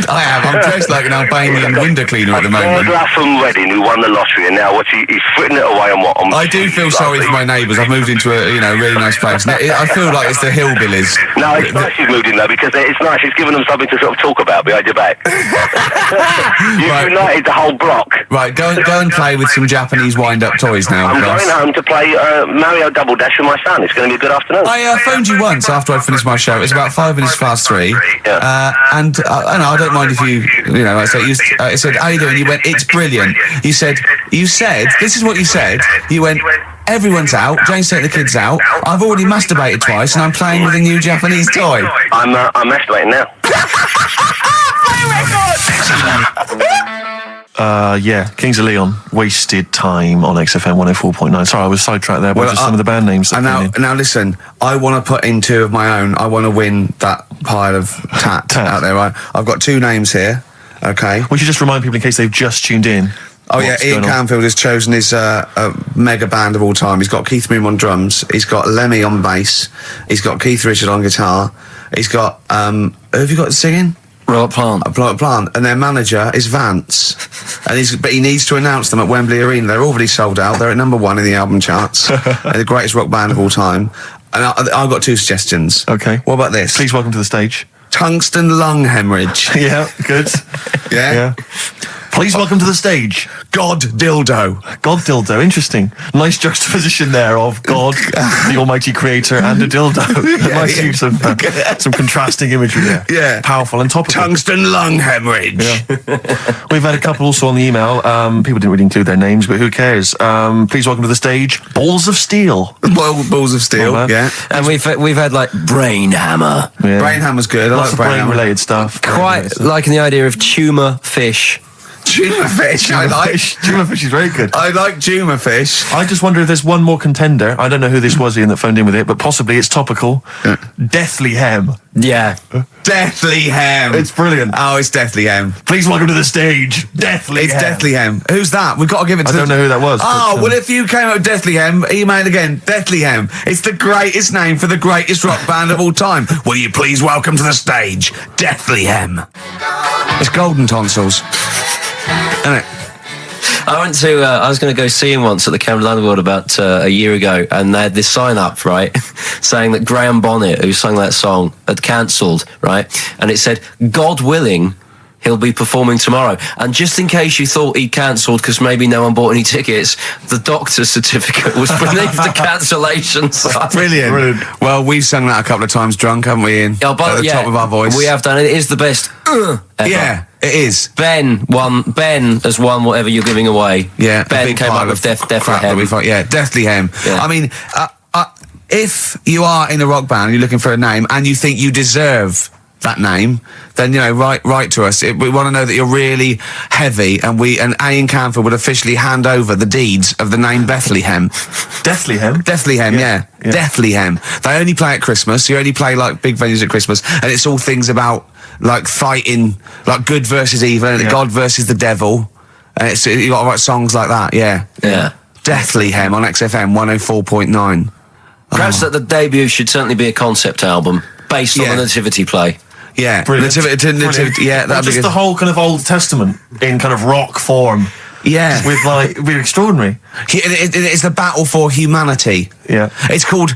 [SPEAKER 1] I am. I'm dressed like an Albanian window cleaner at the moment.
[SPEAKER 6] Burglar from Reading who won the lottery, and now he's fritting it away on what?
[SPEAKER 1] I do feel sorry for my neighbours. I've moved into a really nice place. I feel like it's the hillbillies.
[SPEAKER 6] No, it's nice you've moved in though, because it's nice. It's given them something to sort of talk about behind your back. You've united the whole block.
[SPEAKER 1] Right, go and play with some Japanese wind-up toys now.
[SPEAKER 6] I'm going home to play Mario Double Dash with my son. It's going to be a good afternoon.
[SPEAKER 1] I phoned you once after I finished my show. It's about 5 minutes past 3.
[SPEAKER 6] Yeah.
[SPEAKER 1] And I don't mind if you I said, how you doing? You went, it's brilliant. You said, this is what you said. You went, everyone's out. Jane's taking the kids out. I've already masturbated twice, and I'm playing with a new Japanese toy.
[SPEAKER 6] I'm masturbating now.
[SPEAKER 2] Kings of Leon, Wasted Time on XFM 104.9. Sorry, I was sidetracked there by just some of the band names.
[SPEAKER 1] Now listen, I want to put in 2 of my own. I want to win that pile of tat out there, right? I've got 2 names here, okay?
[SPEAKER 2] Would you just remind people in case they've just tuned in?
[SPEAKER 1] Oh yeah, Ian Canfield has chosen his mega band of all time. He's got Keith Moon on drums, he's got Lemmy on bass, he's got Keith Richard on guitar, he's got, who have you got singing?
[SPEAKER 5] Robert
[SPEAKER 1] Plant, and their manager is Vance, but he needs to announce them at Wembley Arena. They're already sold out. They're at number 1 in the album charts. They're the greatest rock band of all time. And I've got 2 suggestions.
[SPEAKER 2] Okay.
[SPEAKER 1] What about this?
[SPEAKER 2] Please welcome to the stage.
[SPEAKER 1] Tungsten lung hemorrhage.
[SPEAKER 2] Yeah, good.
[SPEAKER 1] Yeah.
[SPEAKER 2] Please welcome to the stage.
[SPEAKER 1] God dildo.
[SPEAKER 2] God dildo, interesting. Nice juxtaposition there of God, the almighty creator, and a dildo. Nice use of some contrasting imagery there.
[SPEAKER 1] Yeah.
[SPEAKER 2] Powerful and topical.
[SPEAKER 1] Tungsten lung hemorrhage.
[SPEAKER 2] Yeah. We've had a couple also on the email. People didn't really include their names, but who cares? Please welcome to the stage, Balls of Steel.
[SPEAKER 1] Balls of Steel, yeah.
[SPEAKER 5] And we've had like Brain Hammer.
[SPEAKER 2] Yeah.
[SPEAKER 1] Brain Hammer's good. I
[SPEAKER 2] Lots
[SPEAKER 1] like
[SPEAKER 2] of brain-related stuff.
[SPEAKER 5] Quite liking the idea of tumour fish.
[SPEAKER 1] Tuna fish, I like.
[SPEAKER 2] Tuna fish is very good.
[SPEAKER 1] I like tuna fish.
[SPEAKER 2] I just wonder if there's one more contender. I don't know who this was, Ian, that phoned in with it, but possibly it's topical. Deathly Hem.
[SPEAKER 5] Yeah.
[SPEAKER 1] Deathly Hem.
[SPEAKER 2] It's brilliant.
[SPEAKER 1] Oh, it's Deathly Hem.
[SPEAKER 2] Please welcome to the stage, Deathly Hem.
[SPEAKER 1] It's Deathly Hem. Who's that? We've got to give it to
[SPEAKER 2] I don't know who that was.
[SPEAKER 1] Oh,
[SPEAKER 2] but,
[SPEAKER 1] well, if you came up with Deathly Hem, email again. Deathly Hem. It's the greatest name for the greatest rock band of all time. Will you please welcome to the stage, Deathly Hem. It's Golden Tonsils. Isn't it?
[SPEAKER 5] I was going to go see him once at the Camden Underworld about a year ago, and they had this sign up, right, saying that Graham Bonnet, who sang that song, had cancelled, right, and it said, God willing, he'll be performing tomorrow. And just in case you thought he'd cancelled because maybe no one bought any tickets, the doctor's certificate was beneath the cancellation sign.
[SPEAKER 1] Brilliant. Well, we've sung that a couple of times drunk, haven't we, Ian?
[SPEAKER 5] At the
[SPEAKER 1] top of our voice.
[SPEAKER 5] We have done it. It is the best ever.
[SPEAKER 1] Yeah, it is.
[SPEAKER 5] Ben has won whatever you're giving away.
[SPEAKER 1] Yeah.
[SPEAKER 5] Ben came up with Deathly Hem.
[SPEAKER 1] Yeah, Deathly Hem.
[SPEAKER 5] Yeah.
[SPEAKER 1] I mean, if you are in a rock band, you're looking for a name, and you think you deserve that name, then write to us. We want to know that you're really heavy, and Ian Canfield would officially hand over the deeds of the name Bethlehem.
[SPEAKER 2] Bethlehem?
[SPEAKER 1] Bethlehem, yeah. Bethlehem. They only play at Christmas. You only play like big venues at Christmas, and it's all things about like fighting, like good versus evil, and God versus the devil. And you got to write songs like that. Yeah. Bethlehem on XFM 104.9.
[SPEAKER 5] Perhaps that the debut should certainly be a concept album based on the Nativity play.
[SPEAKER 1] Yeah,
[SPEAKER 2] Brilliant.
[SPEAKER 1] Nativity, yeah, that'd be
[SPEAKER 2] just
[SPEAKER 1] good.
[SPEAKER 2] the whole kind of Old Testament in kind of rock form.
[SPEAKER 1] Yeah,
[SPEAKER 2] with it'd be extraordinary.
[SPEAKER 1] It's the battle for humanity.
[SPEAKER 2] Yeah,
[SPEAKER 1] it's called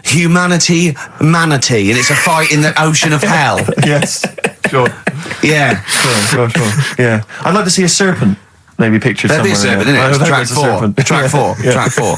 [SPEAKER 1] Humanity Manatee, and it's a fight in the ocean of hell.
[SPEAKER 2] Yes, sure.
[SPEAKER 1] Yeah,
[SPEAKER 2] sure. Yeah, I'd like to see a serpent. Maybe pictured
[SPEAKER 1] That'd be a
[SPEAKER 2] somewhere.
[SPEAKER 1] serpent, isn't it?
[SPEAKER 2] Oh,
[SPEAKER 1] Track
[SPEAKER 2] there's a
[SPEAKER 1] 4.
[SPEAKER 2] serpent.
[SPEAKER 1] Track 4.
[SPEAKER 2] Yeah.
[SPEAKER 1] Track 4.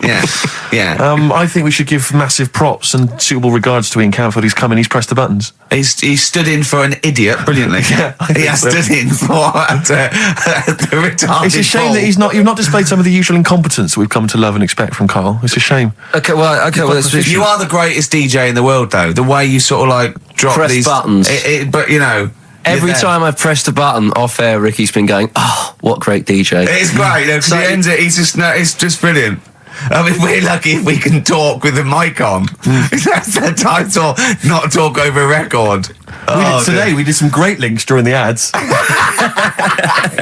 [SPEAKER 1] Yeah. Yeah.
[SPEAKER 2] I think we should give massive props and suitable regards to Ian Canfield. He's come in, he's pressed the buttons.
[SPEAKER 1] He stood in for an idiot brilliantly.
[SPEAKER 2] Yeah, I
[SPEAKER 1] he
[SPEAKER 2] think
[SPEAKER 1] has
[SPEAKER 2] so.
[SPEAKER 1] stood in for the retarded
[SPEAKER 2] It's a shame
[SPEAKER 1] fool.
[SPEAKER 2] that you've not displayed some of the usual incompetence that we've come to love and expect from Karl. It's a shame.
[SPEAKER 5] Okay, well,
[SPEAKER 1] You are the greatest DJ in the world, though. The way you sort of like drop
[SPEAKER 5] Press
[SPEAKER 1] these
[SPEAKER 5] buttons.
[SPEAKER 1] But you know,
[SPEAKER 5] every
[SPEAKER 1] you're there.
[SPEAKER 5] time I've pressed a button off air, Ricky's been going, "Oh, what great DJ!"
[SPEAKER 1] It's great because
[SPEAKER 5] So-
[SPEAKER 1] he ends it. He's just it's just brilliant. I mean, we're lucky if we can talk with the mic on. That's the title, not talk over a record.
[SPEAKER 2] We did some great links during the ads.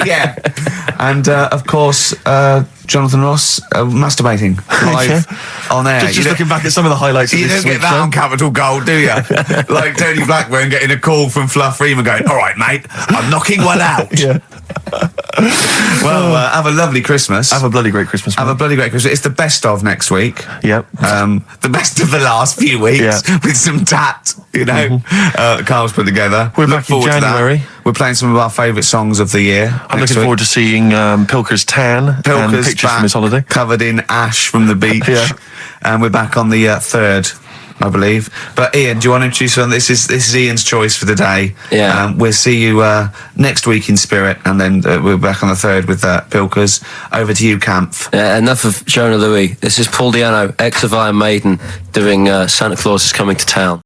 [SPEAKER 1] Yeah. And, of course, Jonathan Ross masturbating live on air.
[SPEAKER 2] Just looking back at some of the highlights of
[SPEAKER 1] You
[SPEAKER 2] this
[SPEAKER 1] don't get
[SPEAKER 2] week's
[SPEAKER 1] that
[SPEAKER 2] show.
[SPEAKER 1] on Capital Gold, do you? Like Tony Blackburn getting a call from Fluff Freeman going, all right, mate, I'm knocking one out.
[SPEAKER 2] Yeah.
[SPEAKER 1] Well, have a lovely Christmas.
[SPEAKER 2] Have a bloody great Christmas.
[SPEAKER 1] Have a bloody great Christmas. It's the best of next week.
[SPEAKER 2] Yep.
[SPEAKER 1] The best of the last few weeks
[SPEAKER 2] Yeah.
[SPEAKER 1] with some tat, you know, Carl's put together.
[SPEAKER 2] We're
[SPEAKER 1] Look
[SPEAKER 2] back in
[SPEAKER 1] forward to that.
[SPEAKER 2] January.
[SPEAKER 1] We're playing some of our favourite songs of the year.
[SPEAKER 2] I'm looking forward to seeing Pilker's tan and
[SPEAKER 1] Pilker's
[SPEAKER 2] pictures
[SPEAKER 1] back,
[SPEAKER 2] from his holiday.
[SPEAKER 1] covered in ash from the beach.
[SPEAKER 2] Yeah.
[SPEAKER 1] And we're back on the 3rd, I believe. But Ian, do you want to introduce one? This is Ian's choice for the day.
[SPEAKER 5] Yeah.
[SPEAKER 1] We'll see you next week in spirit, and then we're back on the 3rd with Pilkers. Over to you, Camp.
[SPEAKER 5] Enough of Jonah Louis. This is Paul Di'Anno, ex of Iron Maiden, doing Santa Claus is Coming to Town.